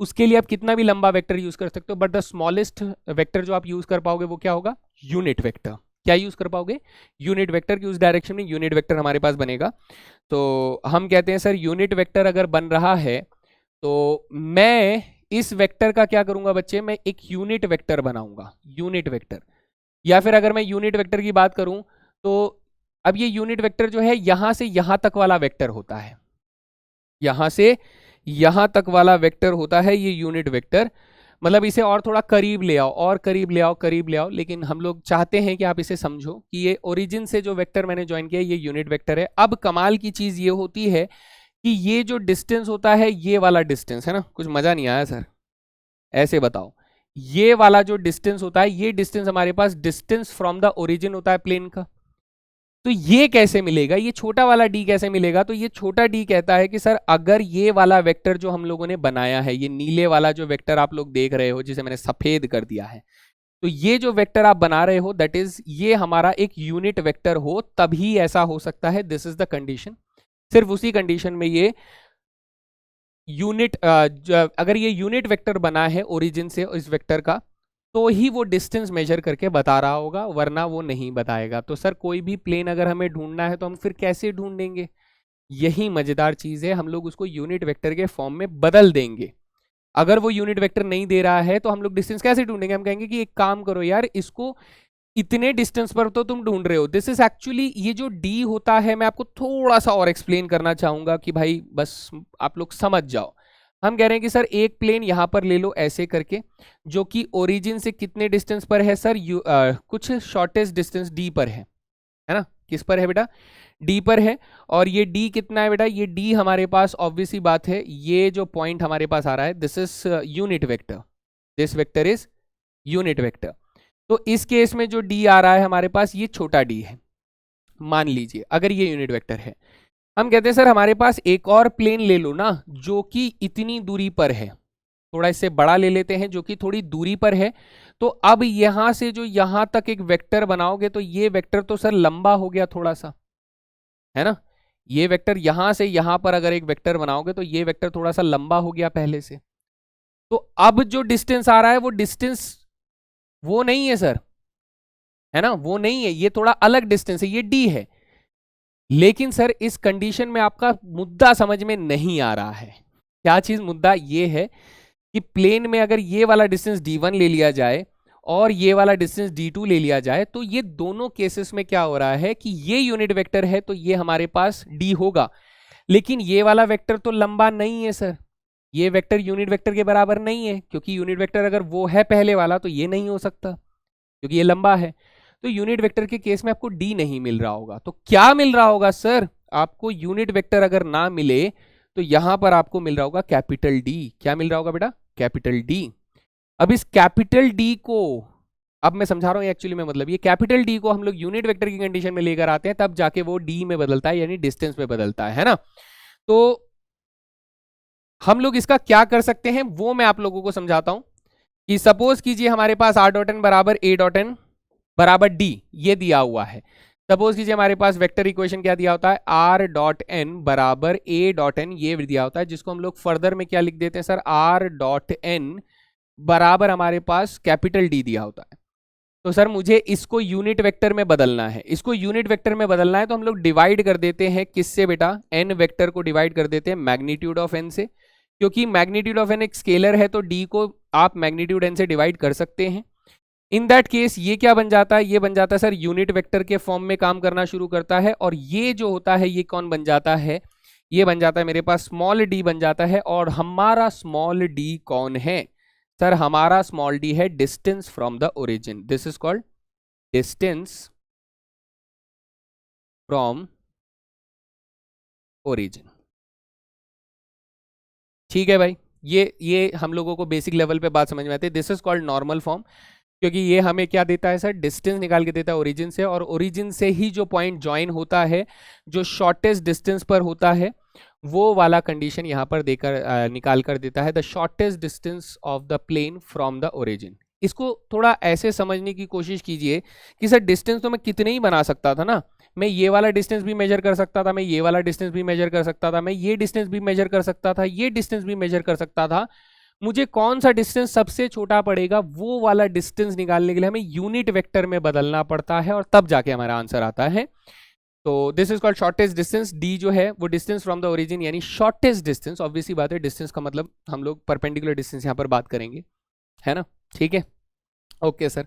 उसके लिए आप कितना भी लंबा वेक्टर यूज कर सकते हो, बट द स्मॉलेस्ट वेक्टर जो आप यूज कर पाओगे वो क्या होगा, यूनिट वेक्टर। क्या यूज कर पाओगे, यूनिट वेक्टर की उस डायरेक्शन में यूनिट वेक्टर हमारे पास बनेगा। तो हम कहते हैं सर यूनिट वेक्टर अगर बन रहा है तो मैं इस वेक्टर का क्या करूंगा बच्चे, मैं एक यूनिट वेक्टर बनाऊंगा, यूनिट वेक्टर। या फिर अगर मैं यूनिट वेक्टर की बात करूं तो अब ये यूनिट वेक्टर जो है यहां से यहां तक वाला वेक्टर होता है, यहां से यहां तक वाला वेक्टर होता है ये यूनिट वेक्टर। मतलब इसे और थोड़ा करीब ले आओ, और करीब ले आओ, करीब ले आओ, लेकिन हम लोग चाहते हैं कि आप इसे समझो कि ये ओरिजिन से जो वेक्टर मैंने ज्वाइन किया ये यूनिट वेक्टर है। अब कमाल की चीज ये होती है कि ये जो डिस्टेंस होता है, ये वाला डिस्टेंस है ना, कुछ मजा नहीं आया सर, ऐसे बताओ, ये वाला जो डिस्टेंस होता है ये डिस्टेंस हमारे पास डिस्टेंस फ्रॉम द ओरिजिन होता है प्लेन का। तो ये कैसे मिलेगा, ये छोटा वाला d कैसे मिलेगा, तो ये छोटा d कहता है कि सर अगर ये वाला वेक्टर जो हम लोगों ने बनाया है, ये नीले वाला जो वेक्टर आप लोग देख रहे हो जिसे मैंने सफेद कर दिया है, तो ये जो वेक्टर आप बना रहे हो दैट इज ये हमारा एक यूनिट वेक्टर हो, तभी ऐसा हो सकता है। This is the condition. सिर्फ उसी कंडीशन में ये यूनिट अगर ये यूनिट वेक्टर बना है ओरिजिन से इस वेक्टर का, तो ही वो डिस्टेंस मेजर करके बता रहा होगा, वरना वो नहीं बताएगा। तो सर कोई भी प्लेन अगर हमें ढूंढना है तो हम फिर कैसे ढूंढेंगे, यही मजेदार चीज है, हम लोग उसको यूनिट वेक्टर के फॉर्म में बदल देंगे। अगर वो यूनिट वेक्टर नहीं दे रहा है तो हम लोग डिस्टेंस कैसे ढूंढेंगे, हम कहेंगे कि एक काम करो यार, इसको इतने डिस्टेंस पर तो तुम ढूंढ रहे हो, दिस इज एक्चुअली, ये जो डी होता है मैं आपको थोड़ा सा और एक्सप्लेन करना चाहूंगा कि भाई बस आप लोग समझ जाओ। हम कह रहे हैं कि सर एक प्लेन यहां पर ले लो ऐसे करके, जो कि ओरिजिन से कितने डिस्टेंस पर है सर, कुछ शॉर्टेस्ट डिस्टेंस डी पर है ना, किस पर है बेटा, डी पर है। और ये डी कितना है बेटा, ये डी हमारे पास ऑब्वियस ही बात है, ये जो पॉइंट हमारे पास आ रहा है this is unit vector, this vector is unit vector. तो इस केस में जो डी आ रहा है हमारे पास ये छोटा डी है, मान लीजिए अगर ये यूनिट वेक्टर है। हम कहते हैं सर हमारे पास एक और प्लेन ले लो ना जो कि इतनी दूरी पर है, थोड़ा इससे बड़ा ले लेते हैं जो कि थोड़ी दूरी पर है। तो अब यहां से जो यहां तक एक वेक्टर बनाओगे तो ये वेक्टर तो सर लंबा हो गया थोड़ा सा, है ना, ये वेक्टर यहां से यहां पर अगर एक वेक्टर बनाओगे तो ये वेक्टर थोड़ा सा लंबा हो गया पहले से। तो अब जो डिस्टेंस आ रहा है वो डिस्टेंस वो नहीं है सर, है ना, वो नहीं है, ये थोड़ा अलग डिस्टेंस है, ये डी है। लेकिन सर इस कंडीशन में आपका मुद्दा समझ में नहीं आ रहा है। क्या चीज मुद्दा, ये है कि प्लेन में अगर ये वाला डिस्टेंस d1 ले लिया जाए और ये वाला डिस्टेंस d2 ले लिया जाए, तो ये दोनों केसेस में क्या हो रहा है कि ये यूनिट वेक्टर है तो ये हमारे पास d होगा, लेकिन ये वाला वेक्टर तो लंबा नहीं है सर, ये वेक्टर यूनिट वेक्टर के बराबर नहीं है, क्योंकि यूनिट वेक्टर अगर वो है पहले वाला तो ये नहीं हो सकता क्योंकि ये लंबा है। तो यूनिट वेक्टर के केस में आपको डी नहीं मिल रहा होगा, तो क्या मिल रहा होगा सर, आपको यूनिट वेक्टर अगर ना मिले तो यहां पर आपको मिल रहा होगा कैपिटल डी। क्या मिल रहा होगा बेटा, कैपिटल डी। अब इस कैपिटल डी को, अब मैं समझा रहा हूं एक्चुअली में, मतलब ये कैपिटल डी को हम लोग यूनिट वेक्टर की कंडीशन में लेकर आते हैं, तब जाके वो डी में बदलता है, यानी डिस्टेंस में बदलता है ना। तो हम लोग इसका क्या कर सकते हैं वो मैं आप लोगों को समझाता हूं कि सपोज कीजिए हमारे पास r डॉट एन बराबर a डॉट एन बराबर d ये दिया हुआ है। सपोज कीजिए हमारे पास वेक्टर इक्वेशन क्या दिया होता है, r डॉट एन बराबर a डॉट एन ये दिया होता है, जिसको हम लोग फर्दर में क्या लिख देते हैं सर, r डॉट एन बराबर हमारे पास कैपिटल D दिया होता है। तो सर मुझे इसको यूनिट वेक्टर में बदलना है, इसको यूनिट वेक्टर में बदलना है तो हम लोग डिवाइड कर देते हैं किससे बेटा, n वेक्टर को डिवाइड कर देते हैं मैग्नीट्यूड ऑफ n से, क्योंकि मैग्नीट्यूड ऑफ n एक स्केलर है तो d को आप मैग्नीट्यूड n से डिवाइड कर सकते हैं। इन दैट केस ये क्या बन जाता है, ये बन जाता है सर यूनिट वेक्टर के फॉर्म में काम करना शुरू करता है, और ये जो होता है ये कौन बन जाता है, ये बन जाता है मेरे पास स्मॉल डी बन जाता है। और हमारा स्मॉल डी कौन है सर, हमारा स्मॉल डी है distance from the origin, this is called distance from origin. ठीक है भाई, ये हम लोगों को बेसिक लेवल पे बात समझ में आती है। This is called normal form, क्योंकि ये हमें क्या देता है सर, डिस्टेंस निकाल के देता है ओरिजिन से, और ओरिजिन से ही जो पॉइंट ज्वाइन होता है, जो शॉर्टेस्ट डिस्टेंस पर होता है, वो वाला कंडीशन यहाँ पर देकर निकाल कर देता है the shortest distance of the plane from the origin. इसको थोड़ा ऐसे समझने की कोशिश कीजिए कि सर डिस्टेंस तो मैं कितने ही बना सकता था ना, मैं ये वाला डिस्टेंस भी मेजर कर सकता था, मैं ये वाला डिस्टेंस भी मेजर कर सकता था, मैं ये डिस्टेंस भी मेजर कर सकता था, ये डिस्टेंस भी मेजर कर सकता था। मुझे कौन सा डिस्टेंस सबसे छोटा पड़ेगा, वो वाला डिस्टेंस निकालने के लिए हमें यूनिट वेक्टर में बदलना पड़ता है, और तब जाके हमारा आंसर आता है। तो this is called shortest distance. D जो है वो डिस्टेंस फ्रॉम द ओरिजिन यानी शॉर्टेस्ट डिस्टेंस, ऑब्वियसली बात है डिस्टेंस का मतलब हम लोग परपेंडिकुलर डिस्टेंस यहाँ पर बात करेंगे, है ना। ठीक है, ओके सर।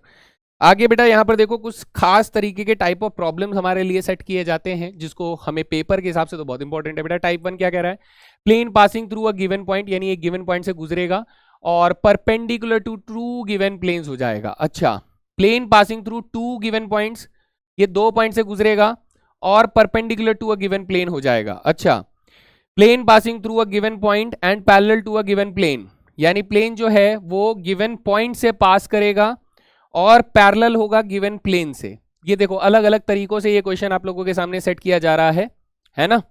आगे बेटा यहाँ पर देखो कुछ खास तरीके के टाइप ऑफ प्रॉब्लम्स हमारे लिए सेट किए जाते हैं, जिसको हमें पेपर के हिसाब से तो बहुत इंपॉर्टेंट है बेटा। टाइप 1 क्या कह रहा है, plane passing through a given point, यानी एक गिवन पॉइंट से गुजरेगा और perpendicular to two given planes हो जाएगा। अच्छा, plane passing through two given points, ये 2 पॉइंट से गुजरेगा और perpendicular to a given plane हो जाएगा। अच्छा, plane passing through a given point and parallel to a given plane, यानी प्लेन जो है वो गिवन पॉइंट से पास करेगा और पैरेलल होगा गिवन प्लेन से। ये देखो अलग अलग तरीकों से ये क्वेश्चन आप लोगों के सामने सेट किया जा रहा है ना,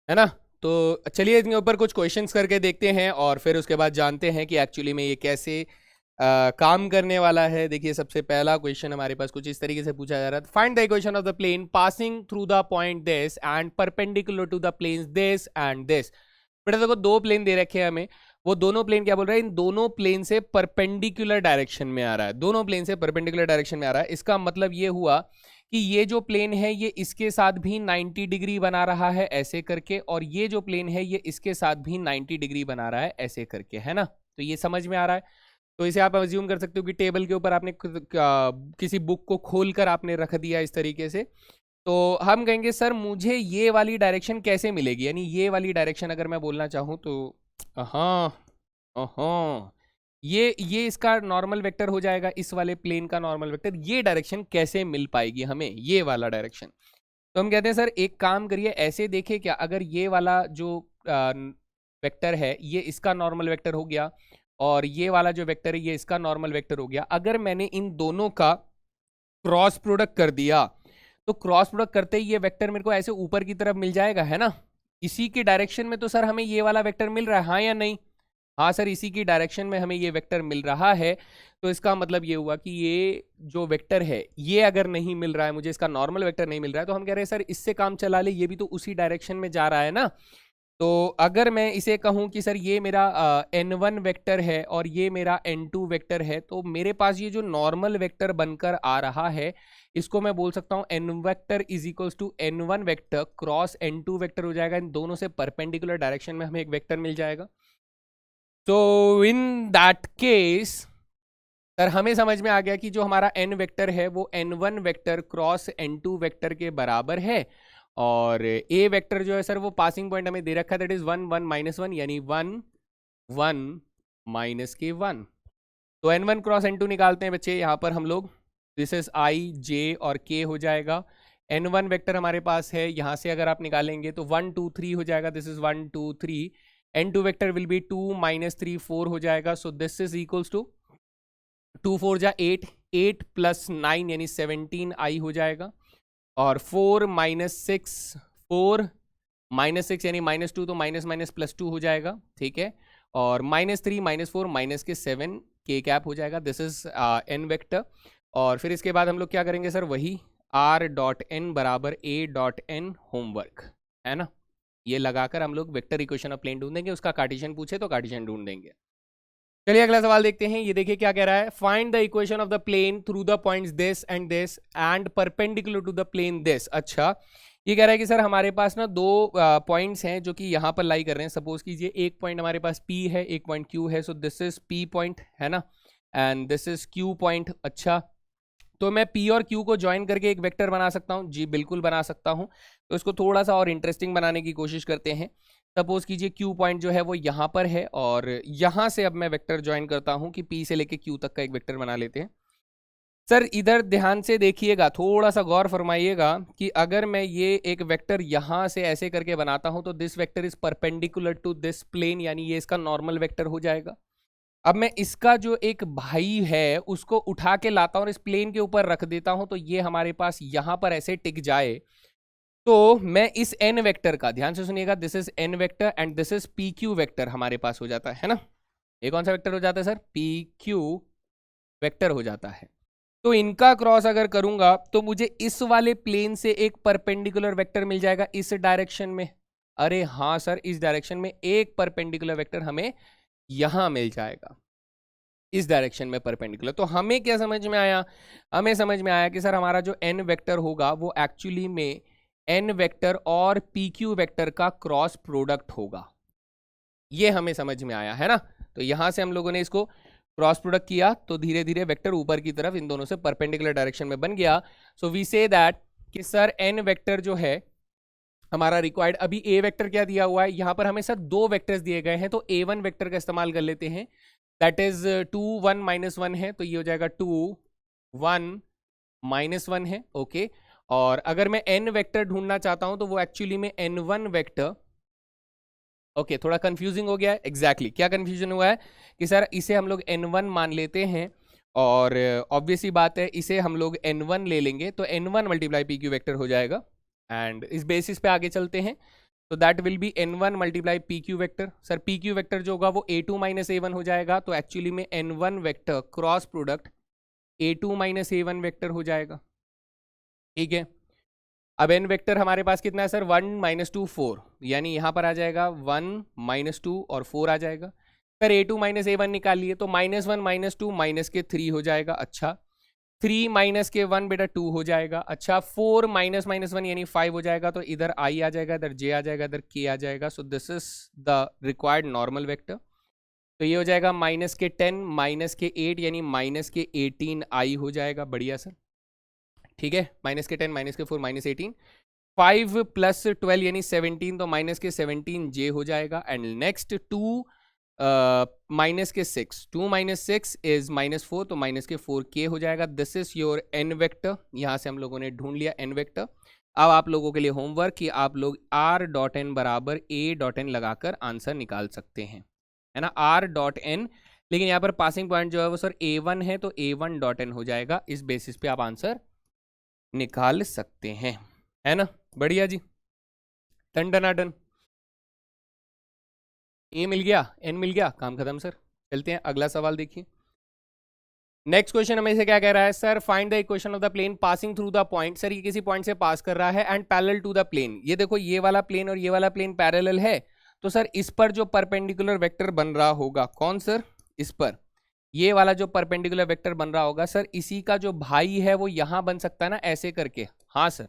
है ना। तो चलिए इसके ऊपर कुछ क्वेश्चंस करके देखते हैं और फिर उसके बाद जानते हैं कि एक्चुअली में ये कैसे काम करने वाला है। देखिए सबसे पहला क्वेश्चन हमारे पास कुछ इस तरीके से पूछा जा रहा है, find the equation of the plane passing through the point this and perpendicular to the planes this and this. बेटा देखो 2 प्लेन दे रखे हैं हमें, वो दोनों प्लेन क्या बोल रहे हैं, इन दोनों प्लेन से परपेंडिकुलर डायरेक्शन में आ रहा है, दोनों प्लेन से परपेंडिकुलर डायरेक्शन में आ रहा है। इसका मतलब ये हुआ कि ये जो प्लेन है ये इसके साथ भी 90 डिग्री बना रहा है ऐसे करके, और ये जो प्लेन है ये इसके साथ भी 90 डिग्री बना रहा है ऐसे करके, है ना। तो ये समझ में आ रहा है। तो इसे आप अज्यूम कर सकते हो कि टेबल के ऊपर आपने किसी बुक को खोलकर आपने रख दिया इस तरीके से। तो हम कहेंगे सर मुझे ये वाली डायरेक्शन कैसे मिलेगी, यानी ये वाली डायरेक्शन अगर मैं बोलना चाहूँ तो हाँ हाँ, ये इसका नॉर्मल वेक्टर हो जाएगा, इस वाले प्लेन का नॉर्मल वेक्टर। ये डायरेक्शन कैसे मिल पाएगी हमें, ये वाला डायरेक्शन। तो हम कहते हैं सर एक काम करिए, ऐसे देखे क्या, अगर ये वाला जो वेक्टर है ये इसका नॉर्मल वेक्टर हो गया और ये वाला जो वेक्टर है ये इसका नॉर्मल वेक्टर हो गया, अगर मैंने इन दोनों का क्रॉस प्रोडक्ट कर दिया तो क्रॉस प्रोडक्ट करते ही ये वेक्टर मेरे को ऐसे ऊपर की तरफ मिल जाएगा, है ना। इसी के डायरेक्शन में तो सर हमें ये वाला वेक्टर मिल रहा है, हाँ या नहीं। हाँ सर, इसी की डायरेक्शन में हमें ये वेक्टर मिल रहा है। तो इसका मतलब ये हुआ कि ये जो वेक्टर है ये अगर नहीं मिल रहा है मुझे, इसका नॉर्मल वेक्टर नहीं मिल रहा है, तो हम कह रहे हैं सर इससे काम चला ले, ये भी तो उसी डायरेक्शन में जा रहा है ना। तो अगर मैं इसे कहूं कि सर ये मेरा n1 वेक्टर है और ये मेरा n2 वेक्टर है, तो मेरे पास ये जो नॉर्मल वेक्टर बनकर आ रहा है इसको मैं बोल सकता हूं n vector is equals to n1 vector cross n2 vector हो जाएगा। इन दोनों से परपेंडिकुलर डायरेक्शन में हमें एक वेक्टर मिल जाएगा। तो इन दैट केस सर हमें समझ में आ गया कि जो हमारा n वेक्टर है वो n1 vector cross n2 vector के बराबर है, और a वेक्टर जो है सर वो पासिंग पॉइंट हमें दे रखा है, दैट इज 1 1 -1, यानी 1 1 माइनस के 1। तो n1 क्रॉस n2 निकालते हैं बच्चे यहाँ पर हम लोग, दिस इज i j और k हो जाएगा। n1 वेक्टर हमारे पास है, यहाँ से अगर आप निकालेंगे तो 1 2 3 हो जाएगा, दिस इज 1 2 3। n2 वेक्टर विल बी 2 -3 4 हो जाएगा। So this is equals to 2 4 जा 8, 8 + 9 यानी 17 i हो जाएगा, और 4 - 6 4 -6 यानी -2, तो माइनस माइनस प्लस 2 हो जाएगा, ठीक है। और -3 -4 माइनस के 7 k कैप हो जाएगा, दिस इज n वेक्टर। और फिर इसके बाद हम लोग क्या करेंगे सर, वही r.n बराबर a.n होमवर्क, है ना। ये लगाकर हम लोग वेक्टर इक्वेशन ऑफ प्लेन ढूंढेंगे, उसका कार्टेशियन पूछे तो कार्टेशियन ढूंढ देंगे। चलिए अगला सवाल देखते हैं। ये देखिए क्या कह रहा है, find the equation of the plane through the points this and perpendicular to the plane this. अच्छा, ये कह रहा है कि सर हमारे पास ना 2 पॉइंट्स हैं जो कि यहाँ पर लाई कर रहे हैं। सपोज कीजिए एक पॉइंट हमारे पास P है, एक पॉइंट Q है, so this is P point, है ना। And this is Q point. अच्छा, तो मैं P और Q को ज्वाइन करके एक वेक्टर बना सकता हूँ? जी बिल्कुल बना सकता हूँ। तो इसको थोड़ा सा और इंटरेस्टिंग बनाने की कोशिश करते हैं। सपोज कीजिए Q पॉइंट जो है वो यहाँ पर है और यहाँ से अब मैं वेक्टर ज्वाइन करता हूँ कि P से लेके Q तक का एक वेक्टर बना लेते हैं। सर इधर ध्यान से देखिएगा, थोड़ा सा गौर फरमाइएगा कि अगर मैं ये एक वेक्टर यहाँ से ऐसे करके बनाता हूँ तो this vector is perpendicular to this plane, यानी ये इसका नॉर्मल वेक्टर हो जाएगा। अब मैं इसका जो एक भाई है उसको उठा के लाता हूँ और इस प्लेन के ऊपर रख देता हूं, तो ये हमारे पास यहां पर ऐसे टिक जाए। तो मैं इस एन वेक्टर का, ध्यान से सुनिएगा, this is an vector and this is P Q vector हमारे पास हो जाता है ना। ये कौन सा वेक्टर हो जाता है सर? पी क्यू वेक्टर हो जाता है। तो इनका क्रॉस अगर करूंगा तो मुझे इस वाले प्लेन से एक परपेंडिकुलर वेक्टर मिल जाएगा इस डायरेक्शन में। अरे हाँ सर, इस डायरेक्शन में एक परपेंडिकुलर वेक्टर हमें यहां मिल जाएगा, इस डायरेक्शन में परपेंडिकुलर। तो हमें क्या समझ में आया? हमें समझ में आया कि सर हमारा जो एन वेक्टर होगा वो एक्चुअली में एन वेक्टर और पी क्यू वेक्टर का क्रॉस प्रोडक्ट होगा। ये हमें समझ में आया है ना। तो यहां से हम लोगों ने इसको क्रॉस प्रोडक्ट किया तो धीरे धीरे वेक्टर ऊपर की तरफ इन दोनों से परपेंडिकुलर डायरेक्शन में बन गया। सो वी से दैट कि सर एन वेक्टर जो है हमारा रिक्वायर्ड, अभी ए वेक्टर क्या दिया हुआ है यहाँ पर हमें सर दो वेक्टर्स दिए गए हैं, तो ए वन वेक्टर का इस्तेमाल कर लेते हैं। दैट इज 2 1 -1 है, तो ये हो जाएगा 2 1 -1 है। ओके, और अगर मैं एन वेक्टर ढूंढना चाहता हूं तो वो एक्चुअली में एन वन वेक्टर। ओके, थोड़ा कंफ्यूजिंग हो गया है। एग्जैक्टली क्या कंफ्यूजन हुआ है कि सर इसे हम लोग एन वन मान लेते हैं और ऑब्वियसली बात है इसे हम लोग एन वन ले लेंगे तो n one multiply P Q vector हो जाएगा। एंड इस बेसिस पे आगे चलते हैं, तो that will be n1 multiply P Q vector. Sir P Q vector जो होगा वो a2 माइनस a1 हो जाएगा, तो एक्चुअली में n1 vector cross product a2 minus a1 vector हो जाएगा। ठीक है, अब n वेक्टर हमारे पास कितना है सर? 1 -2 4, यानी यहां पर आ जाएगा 1 -2 और 4 आ जाएगा। सर a2 माइनस a1 निकालिए तो -1 -2 माइनस के 3 हो जाएगा। अच्छा, 3 माइनस के 1 बेटा 2 हो जाएगा। अच्छा, 4 माइनस -1 यानी 5 हो जाएगा, तो इधर i आ जाएगा, इधर j आ जाएगा, इधर k आ जाएगा। So this is the required normal vector. तो ये हो जाएगा माइनस के 10 माइनस के 8 यानी माइनस के 18 i हो जाएगा। बढ़िया सर, ठीक है, माइनस के 10 माइनस के 4 माइनस 18, 5 प्लस 12 यानी 17, तो माइनस के 17 j हो जाएगा। एंड नेक्स्ट 2 माइनस के 6, 2 - 6 इज -4, तो माइनस के 4k हो जाएगा। This is your n vector. यहां से हम लोगों ने ढूंढ लिया एन वेक्टर। अब आप लोगों के लिए होमवर्क कि आप लोग r.n बराबर a.n लगाकर आंसर निकाल सकते हैं, है ना, r.n। लेकिन यहाँ पर पासिंग पॉइंट जो है वो सर a1 है, तो a1.n हो जाएगा। इस बेसिस पे आप आंसर निकाल सकते हैं, है ना। बढ़िया जी, डन डन डन। ए मिल गया, एन मिल गया, काम खत्म सर। चलते हैं अगला सवाल देखिए। नेक्स्ट क्वेश्चन हमें से क्या कह रहा है? Sir find the equation of the plane passing through the point. Sir ये किसी पॉइंट से पास कर रहा है and parallel to the plane. ये देखो ये वाला प्लेन और ये वाला प्लेन पैरेलल है, तो सर इस पर जो परपेंडिकुलर वेक्टर बन रहा होगा, कौन सर? इस पर ये वाला जो परपेंडिकुलर वेक्टर बन रहा होगा सर, इसी का जो भाई है वो यहां बन सकता है ना, ऐसे करके। हाँ सर,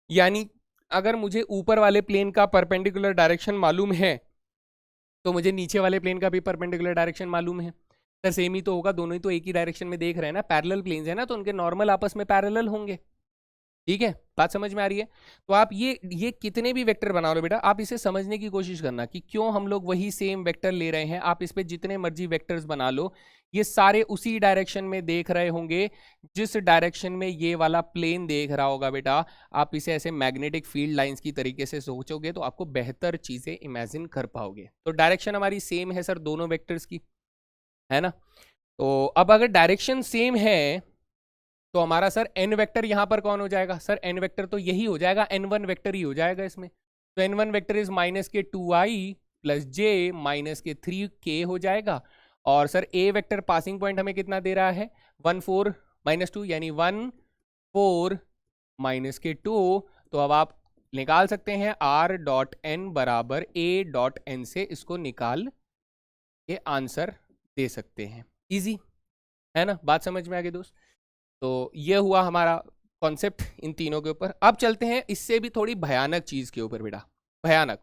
यानी अगर मुझे ऊपर वाले प्लेन का परपेंडिकुलर डायरेक्शन मालूम है तो मुझे नीचे वाले प्लेन का भी परपेंडिकुलर डायरेक्शन मालूम है। सर सेम ही तो होगा, दोनों ही तो एक ही डायरेक्शन में देख रहे हैं ना, पैरेलल प्लेन्स है ना, तो उनके नॉर्मल आपस में पैरेलल होंगे। ठीक है, बात समझ में आ रही है? तो आप ये कितने भी वेक्टर बना लो बेटा, आप इसे समझने की कोशिश करना कि क्यों हम लोग वही सेम वेक्टर ले रहे हैं। आप इस पे जितने मर्जी वेक्टर्स बना लो, ये सारे उसी डायरेक्शन में देख रहे होंगे जिस डायरेक्शन में ये वाला प्लेन देख रहा होगा बेटा। आप इसे ऐसे मैग्नेटिक फील्ड लाइंस की तरीके से सोचोगे तो आपको बेहतर चीजें इमेजिन कर पाओगे। तो डायरेक्शन हमारी सेम है सर दोनों वेक्टर्स की, है ना। तो अब अगर डायरेक्शन सेम है तो हमारा सर एन वेक्टर यहां पर कौन हो जाएगा? सर एन वेक्टर तो यही हो जाएगा, n1 वेक्टर ही हो जाएगा इसमें। तो n1 वेक्टर इज माइनस के 2i प्लस j माइनस के 3k हो जाएगा। और सर ए वेक्टर पासिंग पॉइंट हमें कितना दे रहा है? 1 4 -2 यानी 1 4 माइनस के 2। तो अब आप निकाल सकते हैं r.n बराबर a.n से, इसको निकाल के आंसर दे सकते हैं। इजी है ना, बात समझ में आ गई दोस्त? तो ये हुआ हमारा कॉन्सेप्ट इन तीनों के ऊपर। अब चलते हैं इससे भी थोड़ी भयानक चीज के ऊपर बेटा, भयानक।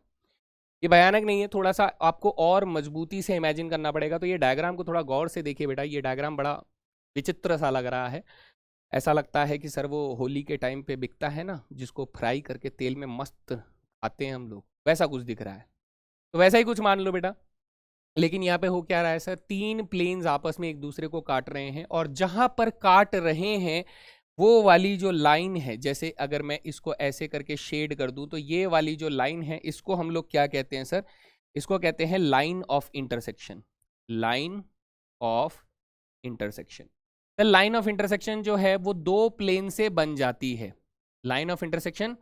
ये भयानक नहीं है, थोड़ा सा आपको और मजबूती से इमेजिन करना पड़ेगा। तो ये डायग्राम को थोड़ा गौर से देखिए बेटा, ये डायग्राम बड़ा विचित्र सा लग रहा है। ऐसा लगता है कि सर वो होली के टाइम पे बिकता है ना, जिसको फ्राई करके तेल में मस्त खाते हैं हम लोग, वैसा कुछ दिख रहा है। तो वैसा ही कुछ मान लो बेटा। लेकिन यहाँ पे हो क्या रहा है सर, तीन प्लेन्स आपस में एक दूसरे को काट रहे हैं, और जहां पर काट रहे हैं वो वाली जो लाइन है, जैसे अगर मैं इसको ऐसे करके शेड कर दूं, तो ये वाली जो लाइन है इसको हम लोग क्या कहते हैं सर, इसको कहते हैं line of intersection. Line of intersection. The line of intersection जो है वो दो प्लेन से बन जाती है। लाइन ऑफ इंटरसेक्शन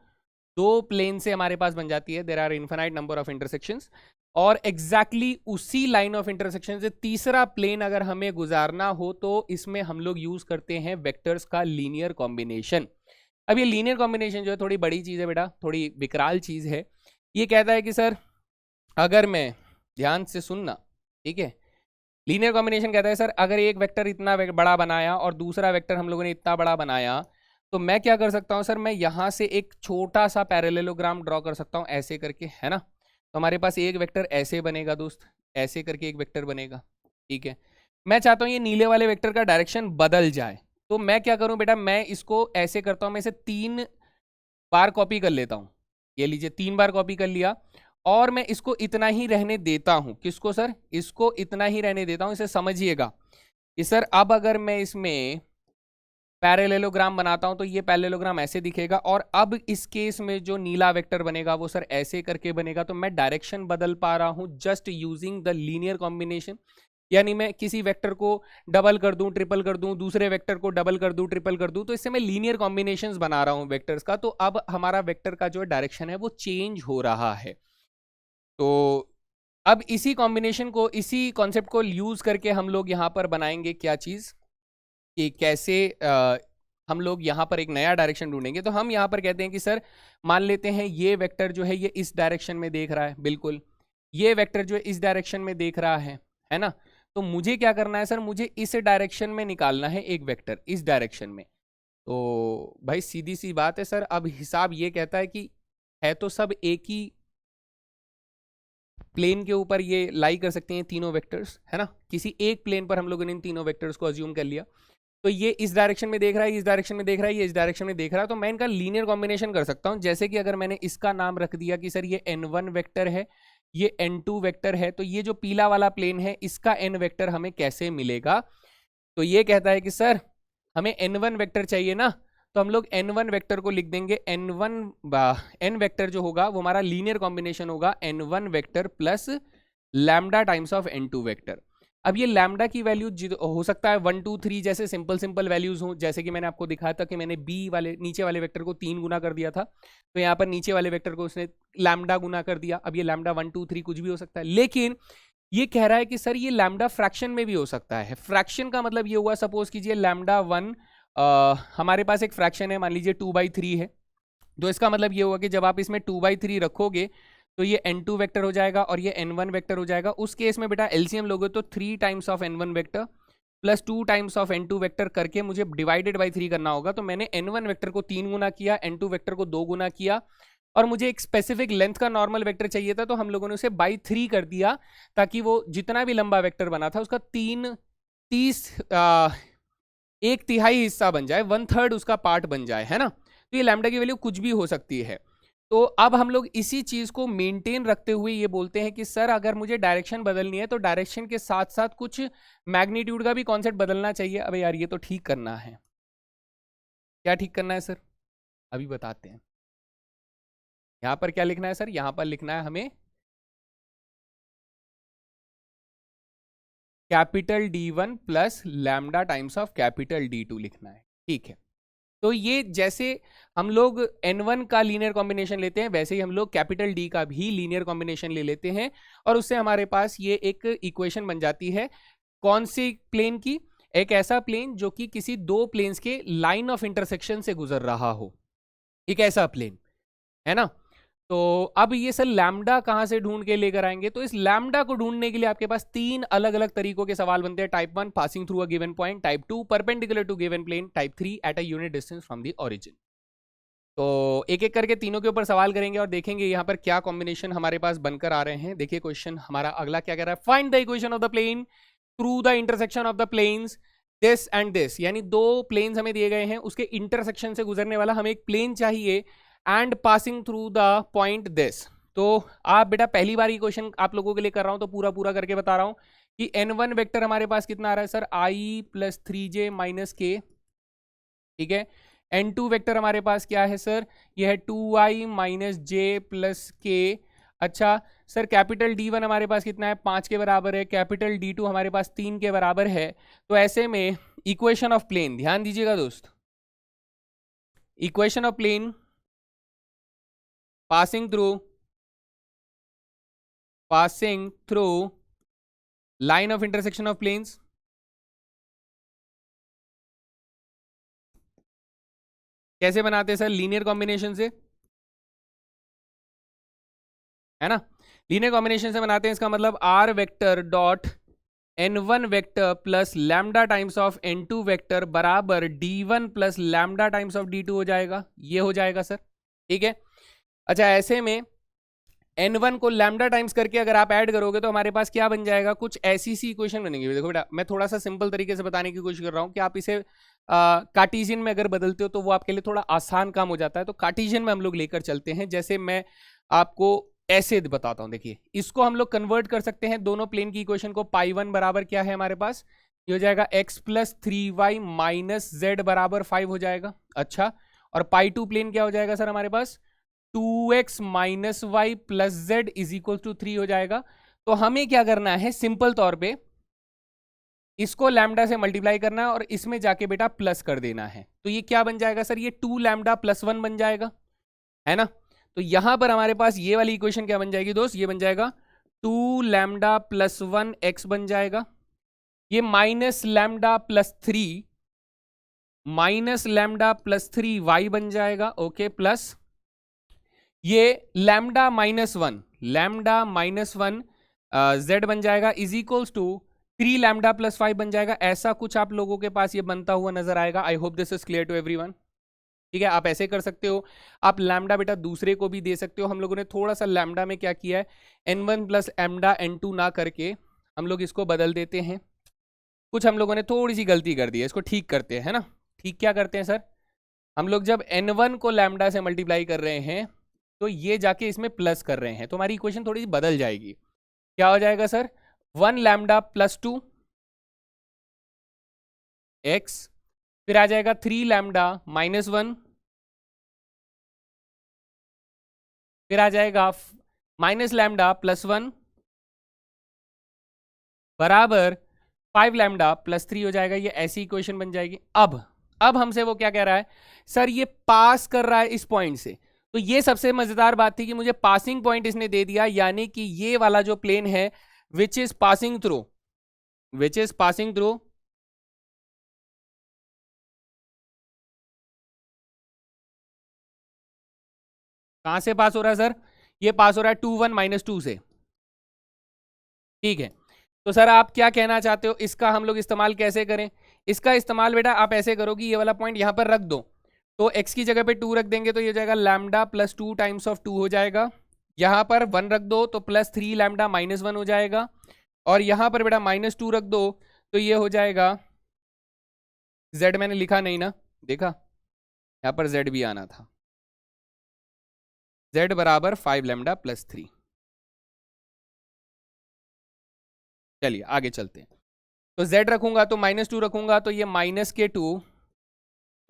दो प्लेन से हमारे पास बन जाती है। There are infinite number of intersections, और एग्जैक्टली उसी लाइन ऑफ इंटरसेक्शन से तीसरा प्लेन अगर हमें गुजारना हो तो इसमें हम लोग यूज करते हैं वेक्टर्स का लीनियर कॉम्बिनेशन। अब ये लीनियर कॉम्बिनेशन जो है थोड़ी बड़ी चीज है बेटा, थोड़ी विकराल चीज है। ये कहता है कि सर अगर मैं, ध्यान से सुनना, ठीक है, लीनियर कॉम्बिनेशन कहता है सर अगर एक वेक्टर इतना बड़ा बनाया और दूसरा वेक्टर हम लोगों ने इतना बड़ा बनाया, तो मैं क्या कर सकता हूं सर, मैं यहां से एक छोटा सा पैरेललोग्राम ड्रॉ कर सकता हूं ऐसे करके, है ना। तो हमारे पास एक वेक्टर ऐसे बनेगा दोस्त, ऐसे करके एक वेक्टर बनेगा, ठीक है। मैं चाहता हूं ये नीले वाले वेक्टर का डायरेक्शन बदल जाए, तो मैं क्या करूं बेटा, मैं इसको ऐसे करता हूं, मैं इसे 3 बार कॉपी कर लेता हूं। ये लीजिए 3 बार कॉपी कर लिया, और मैं इसको इतना ही रहने देता हूं। किसको सर, इसको इतना ही रहने देता हूं। इसे समझिएगा कि सर अब अगर मैं इसमें पैरेललोग्राम बनाता हूं तो ये पैरेललोग्राम ऐसे दिखेगा, और अब इस केस में जो नीला वेक्टर बनेगा वो सर ऐसे करके बनेगा। तो मैं डायरेक्शन बदल पा रहा हूं just using the linear combination. यानी मैं किसी वेक्टर को डबल कर दूं, ट्रिपल कर दूं, दूसरे वेक्टर को डबल कर दूं, ट्रिपल कर दूं, तो इससे मैं लीनियर कॉम्बिनेशंस बना रहा हूं वेक्टर्स का। तो अब हमारा वेक्टर का जो डायरेक्शन है वो चेंज हो रहा है। तो अब इसी कॉम्बिनेशन को, इसी कॉन्सेप्ट को यूज करके हम लोग यहाँ पर बनाएंगे क्या चीज, कि कैसे हम लोग यहाँ पर एक नया डायरेक्शन ढूंढेंगे। तो हम यहाँ पर कहते हैं कि सर मान लेते हैं ये वेक्टर जो है ये इस डायरेक्शन में देख रहा है, बिल्कुल ये वेक्टर जो है इस डायरेक्शन में देख रहा है ना। तो मुझे क्या करना है सर, मुझे इस डायरेक्शन में निकालना है एक वेक्टर, इस डायरेक्शन में। तो भाई सीधी सी बात है सर, अब हिसाब ये कहता है कि है तो सब एक ही प्लेन के ऊपर ये लाई कर सकते हैं तीनों वेक्टर्स, है ना। किसी एक प्लेन पर हम लोगों ने इन तीनों वेक्टर्स को अज्यूम कर लिया। तो ये इस डायरेक्शन में देख रहा है, इस डायरेक्शन में देख रहा है, ये इस डायरेक्शन में देख रहा है। तो मैं इनका लीनियर कॉम्बिनेशन कर सकता हूं। जैसे कि अगर मैंने इसका नाम रख दिया कि सर ये n1 वेक्टर है, ये n2 वेक्टर है, तो ये जो पीला वाला प्लेन है इसका n वेक्टर हमें कैसे मिलेगा। तो ये कहता है कि सर हमें n1 वेक्टर चाहिए ना, तो हम लोग n1 वेक्टर को लिख देंगे n वेक्टर जो होगा वो हमारा लीनियर कॉम्बिनेशन होगा n1 vector plus lambda times of n2 vector. अब ये लैम्डा की वैल्यू हो सकता है 1 2 3 जैसे सिंपल वैल्यूज हो, जैसे कि मैंने आपको दिखाया था कि मैंने b वाले नीचे वाले वेक्टर को 3 गुना कर दिया था, तो यहाँ पर नीचे वाले वेक्टर को उसने लैम्डा गुना कर दिया। अब ये लैम्डा 1 2 3 कुछ भी हो सकता है, लेकिन ये कह रहा है कि सर ये लैम्डा फ्रैक्शन में भी हो सकता है। फ्रैक्शन का मतलब ये हुआ, सपोज कीजिए लैम्डा 1 हमारे पास एक फ्रैक्शन है, मान लीजिए 2/3 है। तो इसका मतलब ये होगा कि जब आप इसमें 2/3 रखोगे तो ये n2 वेक्टर हो जाएगा और ये n1 वेक्टर हो जाएगा। उस केस में बेटा एलसीएम लोगे तो 3 times of n1 vector plus 2 times of n2 vector करके मुझे डिवाइडेड बाई 3 करना होगा। तो मैंने n1 वेक्टर को 3 गुना किया, n2 वेक्टर को 2 गुना किया, और मुझे एक स्पेसिफिक लेंथ का नॉर्मल वेक्टर चाहिए था, तो हम लोगों ने उसे बाई 3 कर दिया, ताकि वो जितना भी लंबा वेक्टर बना था उसका 1/3 हिस्सा बन जाए, 1/3 उसका पार्ट बन जाए, है ना। तो ये लैम्डा की वैल्यू कुछ भी हो सकती है। तो अब हम लोग इसी चीज को मेंटेन रखते हुए ये बोलते हैं कि सर अगर मुझे डायरेक्शन बदलनी है तो डायरेक्शन के साथ साथ कुछ मैग्नीट्यूड का भी कॉन्सेप्ट बदलना चाहिए। अबे यार ये तो ठीक करना है, क्या ठीक करना है सर, अभी बताते हैं। यहां पर क्या लिखना है सर, यहां पर लिखना है हमें capital D1 plus lambda times of capital D2 लिखना है, ठीक है। तो ये जैसे हम लोग n1 का लीनियर कॉम्बिनेशन लेते हैं, वैसे ही हम लोग कैपिटल D का भी लीनियर कॉम्बिनेशन ले लेते हैं, और उससे हमारे पास ये एक इक्वेशन बन जाती है। कौन सी प्लेन की, एक ऐसा प्लेन जो कि किसी दो प्लेन्स के लाइन ऑफ इंटरसेक्शन से गुजर रहा हो, एक ऐसा प्लेन, है ना। तो अब ये सर लैम्डा कहां से ढूंढ के लेकर आएंगे, तो इस लैम्डा को ढूंढने के लिए आपके पास 3 अलग अलग तरीकों के सवाल बनते हैं। Type 1 passing through a given point, type 2 perpendicular to given plane, type 3 at a unit distance from the origin. तो एक एक करके तीनों के ऊपर सवाल करेंगे और देखेंगे यहाँ पर क्या कॉम्बिनेशन हमारे पास बनकर आ रहे हैं। देखिए क्वेश्चन हमारा अगला क्या कह रहा है, find the equation of the plane through the intersection of the planes this and this, यानी दो प्लेन्स हमें दिए गए हैं, उसके इंटरसेक्शन से गुजरने वाला हमें एक प्लेन चाहिए and passing through the point this. तो आप बेटा पहली बार ये क्वेश्चन आप लोगों के लिए कर रहा हूं तो पूरा पूरा करके बता रहा हूं कि n1 वेक्टर हमारे पास कितना आ रहा है sir, i plus 3j minus के, ठीक है। n2 वेक्टर हमारे पास क्या है सर, यह है 2i माइनस जे प्लस के। अच्छा सर कैपिटल D1 हमारे पास कितना है, 5 के बराबर है, कैपिटल D2 हमारे पास 3 के बराबर है। तो ऐसे में इक्वेशन ऑफ प्लेन, ध्यान दीजिएगा दोस्त, equation of plane passing through line of intersection of planes, कैसे बनाते हैं सर, लीनियर कॉम्बिनेशन से, है ना। लीनियर कॉम्बिनेशन से बनाते हैं, इसका मतलब r vector dot n1 vector plus lambda times of n2 vector बराबर d1 plus lambda times of d2 हो जाएगा, ये हो जाएगा सर, ठीक है। अच्छा ऐसे में n1 को लैम्डा टाइम्स करके अगर आप ऐड करोगे तो हमारे पास क्या बन जाएगा, कुछ ऐसी सी इक्वेशन बनेगी। देखो बेटा मैं थोड़ा सा सिंपल तरीके से बताने की कोशिश कर रहा हूँ कि आप इसे कार्टेशियन में अगर बदलते हो तो वो आपके लिए थोड़ा आसान काम हो जाता है। तो कार्टेशियन में हम लोग लेकर चलते हैं, जैसे मैं आपको ऐसे बताता हूं। देखिए इसको हम लोग कन्वर्ट कर सकते हैं दोनों प्लेन की इक्वेशन को। पाई वन बराबर क्या है हमारे पास, ये हो जाएगा x plus 3y minus Z बराबर 5 हो जाएगा। अच्छा और पाई टू प्लेन क्या हो जाएगा सर हमारे पास, 2x minus y plus z is equal to 3 हो जाएगा। तो हमें क्या करना है, सिंपल तौर पे इसको लैम्डा से मल्टीप्लाई करना है और इसमें जाके बेटा प्लस कर देना है। तो ये क्या बन जाएगा सर, ये 2 लैम्डा प्लस 1 बन जाएगा, है ना। तो यहां पर हमारे पास ये वाली इक्वेशन क्या बन जाएगी दोस्त, ये बन जाएगा 2 लैम्डा प्लस 1 एक्स बन जाएगा। ये माइनस लैम्डा प्लस 3 वाई बन जाएगा, ओके, प्लस ये लैम्डा माइनस वन जेड बन जाएगा is equals to 3 lambda plus 5 बन जाएगा। ऐसा कुछ आप लोगों के पास ये बनता हुआ नजर आएगा। I hope this is clear to everyone, ठीक है। आप ऐसे कर सकते हो, आप लैम्डा बेटा दूसरे को भी दे सकते हो। हम लोगों ने थोड़ा सा लैम्डा में क्या किया है, n1 प्लस एमडा n2 ना करके हम लोग इसको बदल देते हैं। कुछ हम लोगों ने थोड़ी सी गलती कर दी है, इसको ठीक करते हैं, है ना। ठीक क्या करते हैं सर, हम लोग जब n1 को लैम्डा से मल्टीप्लाई कर रहे हैं तो ये जाके इसमें प्लस कर रहे हैं, तो हमारी इक्वेशन थोड़ी सी बदल जाएगी। क्या हो जाएगा सर, 1 लैम्डा प्लस 2 एक्स, फिर आ जाएगा 3 लैम्डा माइनस 1, फिर आ जाएगा माइनस लैम्डा प्लस 1 बराबर 5 लैम्डा प्लस 3 हो जाएगा। ये ऐसी इक्वेशन बन जाएगी। अब हमसे वो क्या कह रहा है, सर ये पास कर रहा है इस पॉइंट से। तो ये सबसे मजेदार बात थी कि मुझे पासिंग पॉइंट इसने दे दिया, यानी कि ये वाला जो प्लेन है विच इज पासिंग थ्रू कहां से पास हो रहा है सर, ये पास हो रहा है 2 1 माइनस 2 से, ठीक है। तो सर आप क्या कहना चाहते हो, इसका हम लोग इस्तेमाल कैसे करें। इसका इस्तेमाल बेटा आप ऐसे करो कि ये वाला पॉइंट यहां पर रख दो, तो x की जगह पे 2 रख देंगे तो ये हो जाएगा लैम्डा प्लस 2 टाइम्स ऑफ 2 हो जाएगा। यहां पर 1 रख दो तो प्लस 3 लैम्डा माइनस 1 हो जाएगा, और यहां पर बेटा माइनस 2 रख दो तो ये हो जाएगा, z मैंने लिखा नहीं ना, देखा यहां पर z भी आना था, z बराबर 5 लैम्डा प्लस 3। चलिए आगे चलते हैं। तो z रखूंगा तो माइनस 2 रखूंगा तो ये माइनस के 2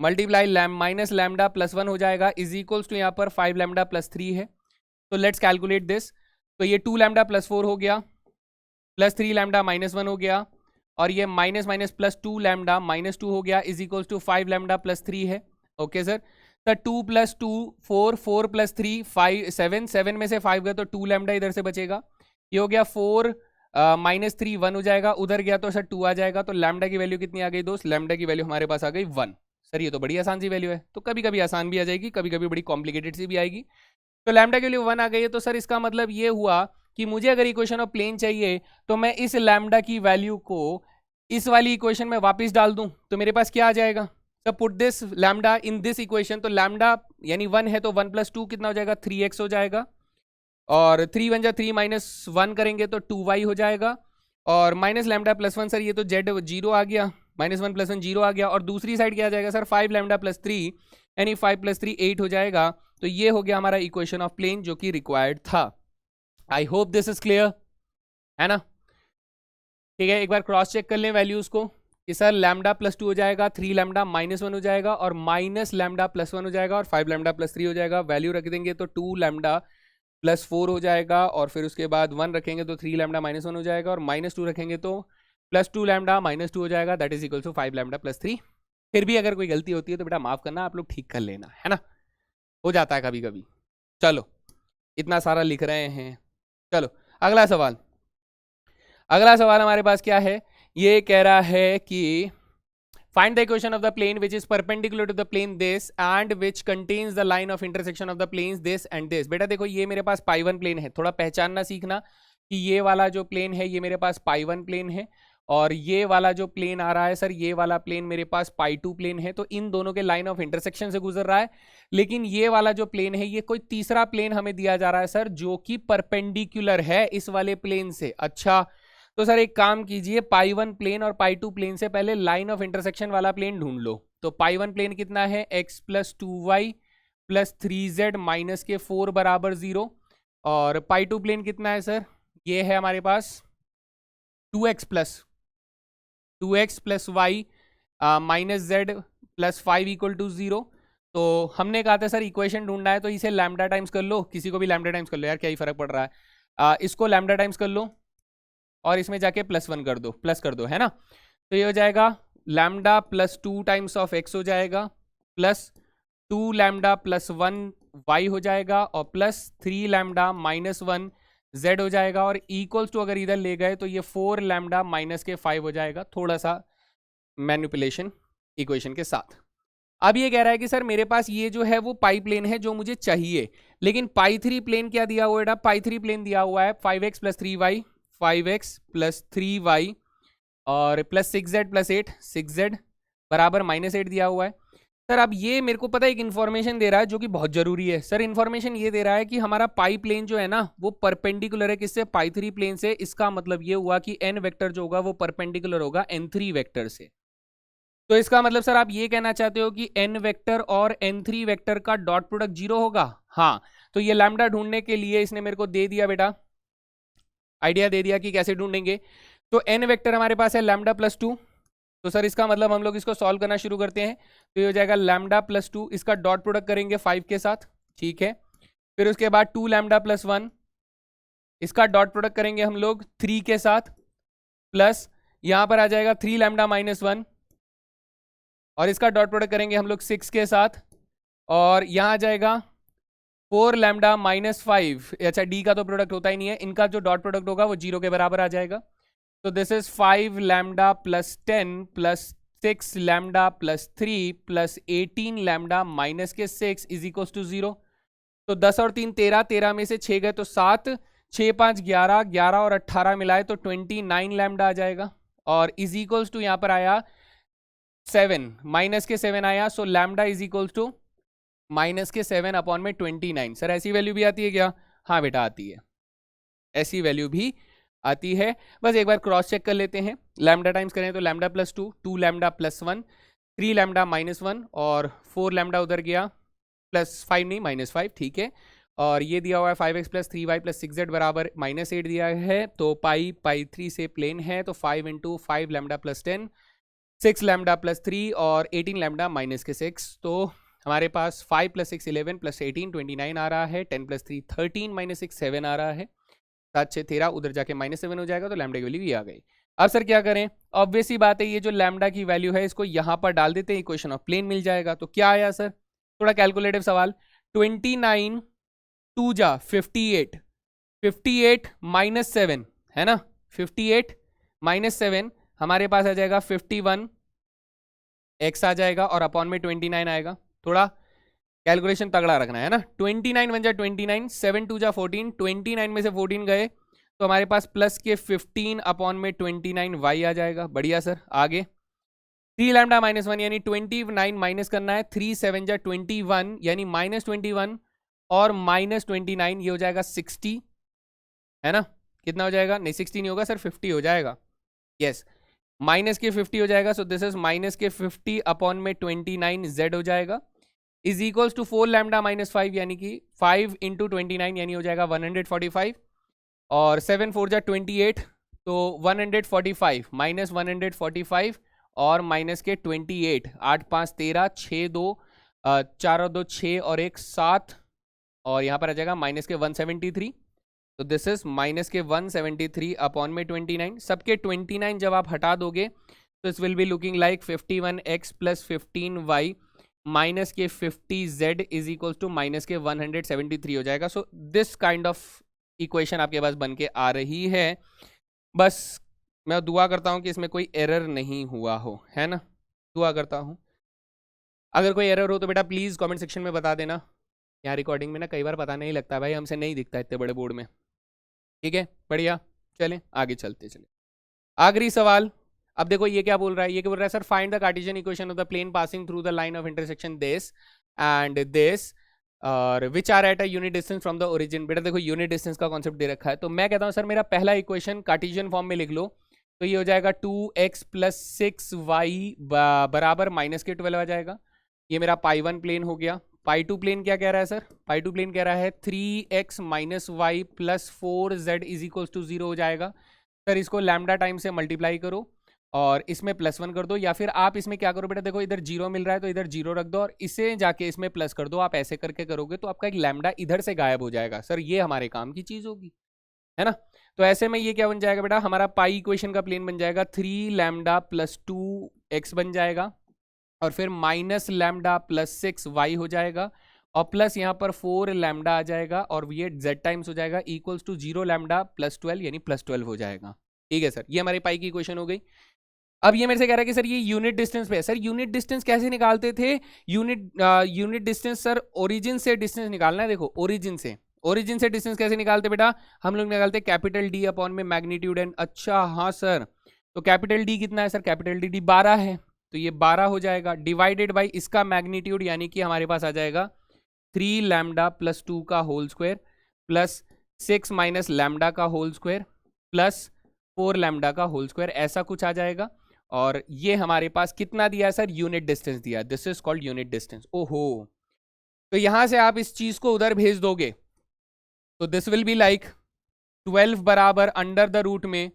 मल्टीप्लाई माइनस लैम्डा प्लस 1 हो जाएगा इज इक्वल्स टू यहाँ पर 5 लैम्डा प्लस 3 है। तो लेट्स कैलकुलेट दिस। तो ये 2 लैम्डा प्लस 4 हो गया, प्लस 3 लैम्डा माइनस 1 हो गया, और ये minus minus plus 2 lambda minus 2 हो गया is equals to 5 lambda plus 3 है। ओके सर, तो 2 प्लस 2 4, 4 प्लस 3 5 7, 7 में से 5 गया तो 2 लैम्डा इधर से बचेगा। ये हो गया 4 माइनस 3 1 हो जाएगा, उधर गया तो सर 2 आ जाएगा। तो लैम्डा की वैल्यू कितनी आ गई दोस्त, लैम्डा की वैल्यू हमारे पास आ गई 1। सर ये तो बड़ी आसान सी वैल्यू है। तो कभी कभी आसान भी आ जाएगी, कभी कभी बड़ी कॉम्प्लिकेटेड सी भी आएगी। तो लैम्डा की वैल्यू 1 आ गई है। तो सर इसका मतलब ये हुआ कि मुझे अगर इक्वेशन ऑफ प्लेन चाहिए तो मैं इस लैम्डा की वैल्यू को इस वाली इक्वेशन में वापस डाल दूं तो मेरे पास क्या आ जाएगा तो put this lambda in this equation, तो लैम्डा यानी 1 है तो 1 + 2 कितना हो जाएगा 3x हो जाएगा, और 3 × 3 - 1 करेंगे तो 2y हो जाएगा, और माइनस लैम्डा प्लस 1 सर ये तो z 0 आ गया, -1 + 1 0 आ गया, और दूसरी साइड क्या आ जाएगा सर 5 लैम्डा + 3 यानी 5 + 3 8 हो जाएगा। तो ये हो गया हमारा इक्वेशन ऑफ प्लेन जो कि रिक्वायर्ड था। आई होप दिस इज क्लियर, है ना। ठीक है, एक बार क्रॉस चेक कर लें वैल्यूज को कि सर लैम्डा + 2 हो जाएगा, 3 लैम्डा -1 हो जाएगा, और माइनस लैम्डा + 1 हो जाएगा, और 5 लैम्डा + 3 हो जाएगा। वैल्यू रख देंगे तो 2 लैम्डा + 4 हो जाएगा, और फिर उसके बाद 1 रखेंगे तो 3 लैम्डा -1 हो जाएगा, और -2 रखेंगे तो +2 लैम्डा -2 हो जाएगा, that is equal to 5 lambda + 3। फिर भी अगर कोई गलती होती है तो बेटा माफ करना, आप लोग ठीक कर लेना, है ना, हो जाता है कभी कभी। चलो इतना सारा लिख रहे हैं, चलो अगला सवाल। अगला सवाल हमारे पास क्या है, ये कह रहा है कि find the equation of the plane which is perpendicular to the plane this and which contains the line of intersection of the planes this and this। बेटा देखो ये मेरे पास पाई1 प्लेन है, थोड़ा पहचानना सीखना कि ये वाला जो प्लेन है ये मेरे पास पाई1 प्लेन है, और ये वाला जो प्लेन आ रहा है सर ये वाला प्लेन मेरे पास पाई2 प्लेन है। तो इन दोनों के लाइन ऑफ इंटरसेक्शन से गुजर रहा है, लेकिन ये वाला जो प्लेन है ये कोई तीसरा प्लेन हमें दिया जा रहा है सर जो कि परपेंडिकुलर है इस वाले प्लेन से। अच्छा, तो सर एक काम कीजिए, पाई1 प्लेन और पाई2 प्लेन से पहले लाइन ऑफ इंटरसेक्शन वाला प्लेन ढूंढ लो। तो पाई1 प्लेन कितना है x + 2y + 3z - 4 = 0, और पाई2 प्लेन कितना है सर, ये है हमारे पास 2x + y - z + 5 = 0। तो हमने कहा था सर इक्वेशन ढूंढना है तो इसे लैम्डा टाइम्स कर लो, किसी को भी लैम्डा टाइम्स कर लो यार, क्या ही फर्क पड़ रहा है। इसको लैम्डा टाइम्स कर लो और इसमें जाके +1 कर दो, प्लस कर दो, है ना। तो ये हो जाएगा लैम्डा + 2 टाइम्स ऑफ x हो जाएगा, +2 लैम्डा + 1 y हो जाएगा, और +3 लैम्डा -1 z हो जाएगा, और इक्वल्स टू अगर इधर ले गए तो ये 4 लैम्डा -5 हो जाएगा, थोड़ा सा मैनिपुलेशन इक्वेशन के साथ। अब ये कह रहा है कि सर मेरे पास ये जो है वो पाई प्लेन है जो मुझे चाहिए, लेकिन पाई3 प्लेन क्या दिया हुआ है, पाई3 प्लेन दिया हुआ है 5x + 3y 5x + 3y और +6z + 8 6z बराबर -8 दिया हुआ है। सर अब ये मेरे को पता है एक इन्फॉर्मेशन दे रहा है जो कि बहुत जरूरी है। सर इन्फॉर्मेशन ये दे रहा है कि हमारा पाई प्लेन जो है ना वो परपेंडिकुलर है किससे, पाई3 प्लेन से। इसका मतलब ये हुआ कि n वेक्टर जो होगा वो परपेंडिकुलर होगा n3 वेक्टर से। तो इसका मतलब सर आप ये कहना चाहते हो कि n वेक्टर और n3 वेक्टर का डॉट प्रोडक्ट 0 होगा। हाँ, तो ये लैम्डा ढूंढने के लिए इसने मेरे को दे दिया बेटा, आइडिया दे दिया कि कैसे ढूंढेंगे। तो n वेक्टर हमारे पास है लैम्डा + 2, तो सर इसका मतलब हम लोग इसको सॉल्व करना शुरू करते हैं। तो ये हो जाएगा लैम्डा + 2, इसका डॉट प्रोडक्ट करेंगे 5 के साथ, ठीक है। फिर उसके बाद 2 लैम्डा + 1, इसका डॉट प्रोडक्ट करेंगे हम लोग 3 के साथ, प्लस यहाँ पर आ जाएगा 3 लैम्डा -1, और इसका डॉट प्रोडक्ट करेंगे हम लोग 6 के साथ, और यहाँ आ जाएगा 4 लैम्डा -5। अच्छा, डी का तो प्रोडक्ट होता ही नहीं है, इनका जो डॉट प्रोडक्ट होगा वो 0 के बराबर आ जाएगा। तो this is 5 lambda + 10 + 6 lambda + 3 + 18 lambda -6 = 0। तो 10 और 3 13, 13 में से 6 गए तो 7, 6 5 11, 11 और 18 मिलाए तो 29 लैम्डा आ जाएगा, और इज इक्वल्स टू यहाँ पर आया 7 -7 आया। So lambda is equals to -7/29। Sir ऐसी वैल्यू भी आती है क्या? हाँ बेटा आती है, ऐसी वैल्यू भी आती है। बस एक बार क्रॉस चेक कर लेते हैं। लैम्डा टाइम्स करें तो लैम्डा + 2, 2 लैम्डा + 1, 3 लैम्डा -1 और 4 लैम्डा उधर गया, +5 नहीं -5, ठीक है। और ये दिया हुआ है 5x + 3y + 6z बराबर -8 दिया है। तो पाई3 से प्लेन है, तो 5 × 5 लैम्डा + 10, 6 लैम्डा + 3 और 18 लैम्डा -6। तो हमारे पास 5 + 6 11 + 18 29 आ रहा है, 10 + 3 13 -6 7 आ रहा है, 7 6 13, उधर जाके -7 हो जाएगा, तो लैम्डा की वैल्यू ये आ गई। अब सर क्या करें, ऑब्वियस सी बात है ये जो लैम्डा की वैल्यू है इसको यहाँ पर डाल देते हैं, इक्वेशन ऑफ प्लेन मिल जाएगा। तो क्या आया सर, थोड़ा कैलकुलेटिव सवाल, 29 2 जा 58, 58 -7 है ना, 58 -7 हमारे पास आ जाएगा 51 x आ जाएगा, और अपॉन में 29 आएगा। थोड़ा कैलकुलेशन तगड़ा रखना है ना। 29 बन जाए 29, 7 2 जा 14, 29 में से 14 गए तो हमारे पास प्लस के 15 अपॉन में 29 y आ जाएगा। बढ़िया सर, आगे 3 लैम्डा माइनस 1 यानी 29 माइनस करना है, 3 7 जा 21 यानी -21 और -29 ये हो जाएगा 60, है ना? कितना हो जाएगा? नहीं 60 नहीं होगा सर, 50 हो जाएगा। यस, माइनस के 50 हो जाएगा। सो दिस इज माइनस के 50 अपॉन में 29 जेड हो जाएगा, is equals to 4 lambda minus 5 यानी कि 5 इंटू 29 यानी हो जाएगा 145 और 7 4 जा 28 तो 145 माइनस 145 और माइनस के 28, 8 5 13, 6 2 4 और 2 6 और 1 7 और यहाँ पर आ जाएगा माइनस के 173। तो दिस इज माइनस के 173 अपॉन में 29। सबके 29 जब आप हटा दोगे तो इस will be looking like 51x plus 15y minus के 50z is equals to minus के 173 हो जाएगा। So this kind of equation आपके पास बन के आ रही है। बस मैं दुआ करता हूँ कि इसमें कोई एरर नहीं हुआ हो, है ना? दुआ करता हूँ। अगर कोई एरर हो तो बेटा प्लीज़ कमेंट सेक्शन में बता देना। यहाँ रिकॉर्डिंग में ना कई बार पता नहीं लगता भाई, हमसे नहीं दिखता इतने बड़े बोर्ड में। ठीक है, बढ़िया, चलें आगे चलते चले। आखिरी सवाल। अब देखो ये क्या बोल रहा है, ये क्या बोल रहा है sir, find the Cartesian equation of the plane passing through the line of intersection this and this और which are at a unit distance from the origin. बेटा देखो यूनिट डिस्टेंस का कॉन्सेप्ट दे रखा है, तो मैं कहता हूँ सर मेरा पहला इक्वेशन कार्टेशियन फॉर्म में लिख लो, तो ये हो जाएगा 2x प्लस 6y बराबर माइनस के 12 आ जाएगा। ये मेरा पाई 1 प्लेन हो गया। पाई 2 प्लेन क्या कह रहा है सर? पाई 2 प्लेन कह रहा है 3x minus y plus 4z is equals to 0 हो जाएगा। सर इसको लैम्डा टाइम से मल्टीप्लाई करो और इसमें +1 कर दो, या फिर आप इसमें क्या करो बेटा, देखो इधर 0 मिल रहा है तो इधर 0 रख दो और इसे जाके इसमें प्लस कर दो। आप ऐसे करके करोगे तो आपका एक लैम्डा इधर से गायब हो जाएगा। सर ये हमारे काम की चीज़ होगी, है ना? तो ऐसे में ये क्या बन जाएगा बेटा, हमारा पाई इक्वेशन का प्लेन बन जाएगा 3 लैम्डा प्लस 2x बन जाएगा और फिर माइनस लैम्डा प्लस 6y हो जाएगा और प्लस यहाँ पर 4 लैम्डा आ जाएगा और ये z टाइम्स हो जाएगा इक्वल्स टू 0 लैम्डा प्लस 12 यानी +12 हो जाएगा। ठीक है सर, ये हमारी पाई की इक्वेशन हो गई। अब ये मेरे से कह रहा है कि सर ये यूनिट डिस्टेंस पे है। सर यूनिट डिस्टेंस कैसे निकालते थे? यूनिट डिस्टेंस सर ओरिजिन से डिस्टेंस निकालना है। देखो ओरिजिन से डिस्टेंस कैसे निकालते बेटा, हम लोग निकालते कैपिटल डी अपॉन में मैग्नीट्यूड एन। अच्छा हाँ सर, तो कैपिटल डी कितना है सर? कैपिटल डी 12 है, तो ये 12 हो जाएगा डिवाइडेड बाई इसका मैग्नीट्यूड यानी कि हमारे पास आ जाएगा 3 लैम्डा प्लस 2 का whole square plus 6 minus lambda का होल स्क्वायर प्लस 4 लैम्डा का होल स्क्वायर, ऐसा कुछ आ जाएगा। और ये हमारे पास कितना दिया है सर? यूनिट डिस्टेंस दिया है। This is called unit distance. ओहो, तो यहां से आप इस चीज को उधर भेज दोगे तो दिस विल बी लाइक 12 बराबर अंडर द रूट में,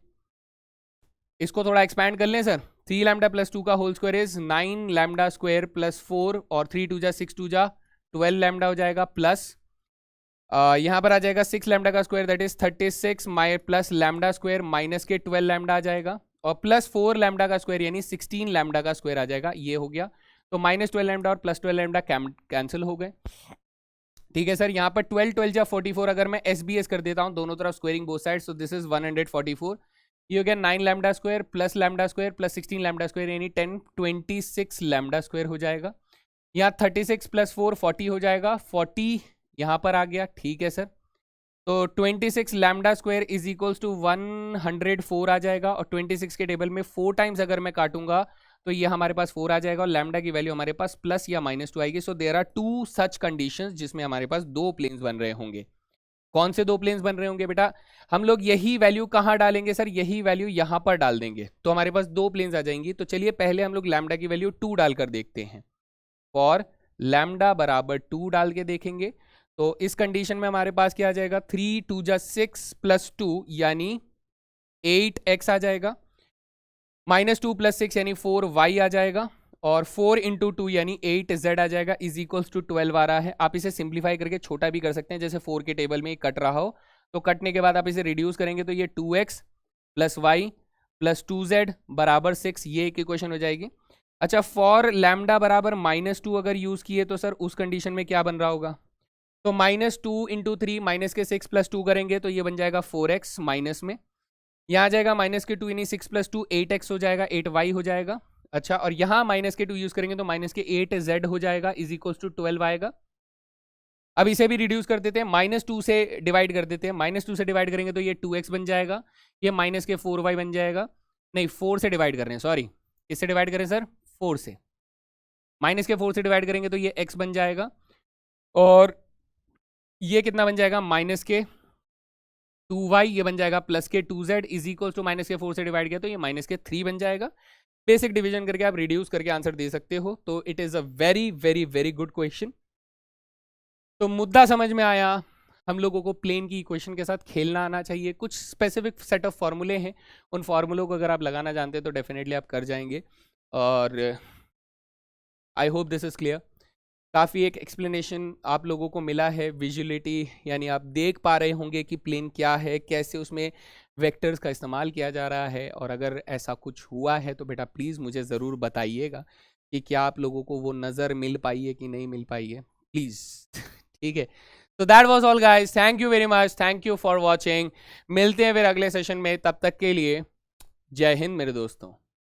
इसको थोड़ा एक्सपैंड कर लें सर, 3 लैम्डा प्लस 2 का whole square is 9 lambda square plus 4 और 3 2 जा 6 2 जा 12 लैम्डा हो जाएगा प्लस यहाँ पर आ जाएगा 6 लैम्डा का square that is 36 my plus lambda square minus के 12 लैम्डा आ जाएगा और प्लस 4 लैम्डा का स्क्वायर यानी 16 लैम्डा का स्क्वायर आ जाएगा। ये हो गया, तो -12 लैम्डा और +12 लैम्डा कैंसिल हो गए। ठीक है सर, यहाँ पर 12 12 जा 44, अगर मैं SBS कर देता हूँ दोनों तरफ squaring both side, so this is 144। ये हो गया 9 lambda square plus 16 lambda square यानी 26 लैम्डा स्क्वायर हो जाएगा। यहाँ 36 प्लस 4 40 हो जाएगा, 40 यहाँ पर आ गया। ठीक है सर, तो 26 lambda square is equals to 104 आ जाएगा और 26 के टेबल में 4 टाइम्स अगर मैं काटूंगा तो ये हमारे पास 4 आ जाएगा और लैम्डा की वैल्यू हमारे पास प्लस या -2 आएगी। So there are 2 such conditions जिसमें हमारे पास 2 प्लेन्स बन रहे होंगे। कौन से 2 प्लेन्स बन रहे होंगे बेटा? हम लोग यही वैल्यू कहाँ डालेंगे सर? यही वैल्यू यहाँ पर डाल देंगे तो हमारे पास 2 प्लेन्स आ जाएंगी। तो चलिए पहले हम लोग लैम्डा की वैल्यू 2 डालकर देखते हैं। फॉर लैम्डा बराबर 2 डाल के देखेंगे तो इस कंडीशन में हमारे पास क्या आ जाएगा, 3 2 जा 6 प्लस 2 यानी 8x आ जाएगा, -2 प्लस 6 यानी 4y आ जाएगा और 4 इंटू 2 यानी 8z आ जाएगा इज इक्वल्स टू 12 आ रहा है। आप इसे सिंप्लीफाई करके छोटा भी कर सकते हैं, जैसे 4 के टेबल में कट रहा हो तो कटने के बाद आप इसे रिड्यूस करेंगे तो ये 2x plus Y plus 2z बराबर 6, ये एक इक्वेशन हो जाएगी। अच्छा, फॉर लैम्डा बराबर -2 अगर यूज किए तो सर उस कंडीशन में क्या बन रहा होगा? तो -2 इंटू 3 माइनस के 6 प्लस 2 करेंगे तो ये बन जाएगा 4x माइनस में, यहाँ आ जाएगा माइनस के 2 यानी 6 प्लस 2 8x हो जाएगा, 8y हो जाएगा। अच्छा, और यहाँ माइनस के 2 यूज करेंगे तो माइनस के 8z हो जाएगा इज इक्वल टू 12 आएगा। अब इसे भी रिड्यूस कर देते हैं, -2 से डिवाइड कर देते हैं, -2 से डिवाइड करेंगे तो ये 2x बन जाएगा, ये माइनस के 4y बन जाएगा, नहीं 4 से डिवाइड कर रहे हैं, सॉरी इससे डिवाइड करें सर 4 से, माइनस के 4 से डिवाइड करेंगे तो ये x बन जाएगा, और ये कितना बन जाएगा, माइनस के 2y, ये बन जाएगा प्लस के 2z is equal to minus के 4 से डिवाइड किया तो ये माइनस के 3 बन जाएगा। बेसिक डिवीजन करके आप रिड्यूस करके आंसर दे सकते हो। तो it is a very very very good question. तो मुद्दा समझ में आया, हम लोगों को प्लेन की इक्वेशन के साथ खेलना आना चाहिए। कुछ स्पेसिफिक सेट ऑफ फॉर्मूले हैं, उन फॉर्मूलों को अगर आप लगाना जानते हैं तो डेफिनेटली आप कर जाएंगे। और आई होप दिस इज क्लियर। काफ़ी एक एक्सप्लेनेशन आप लोगों को मिला है, विजुअलिटी, यानी आप देख पा रहे होंगे कि प्लेन क्या है, कैसे उसमें वेक्टर्स का इस्तेमाल किया जा रहा है। और अगर ऐसा कुछ हुआ है तो बेटा प्लीज़ मुझे ज़रूर बताइएगा कि क्या आप लोगों को वो नज़र मिल पाई है कि नहीं मिल पाई है, प्लीज़। ठीक है, तो that was all guys, thank you very much, thank you for watching. मिलते हैं फिर अगले सेशन में, तब तक के लिए जय हिंद मेरे दोस्तों।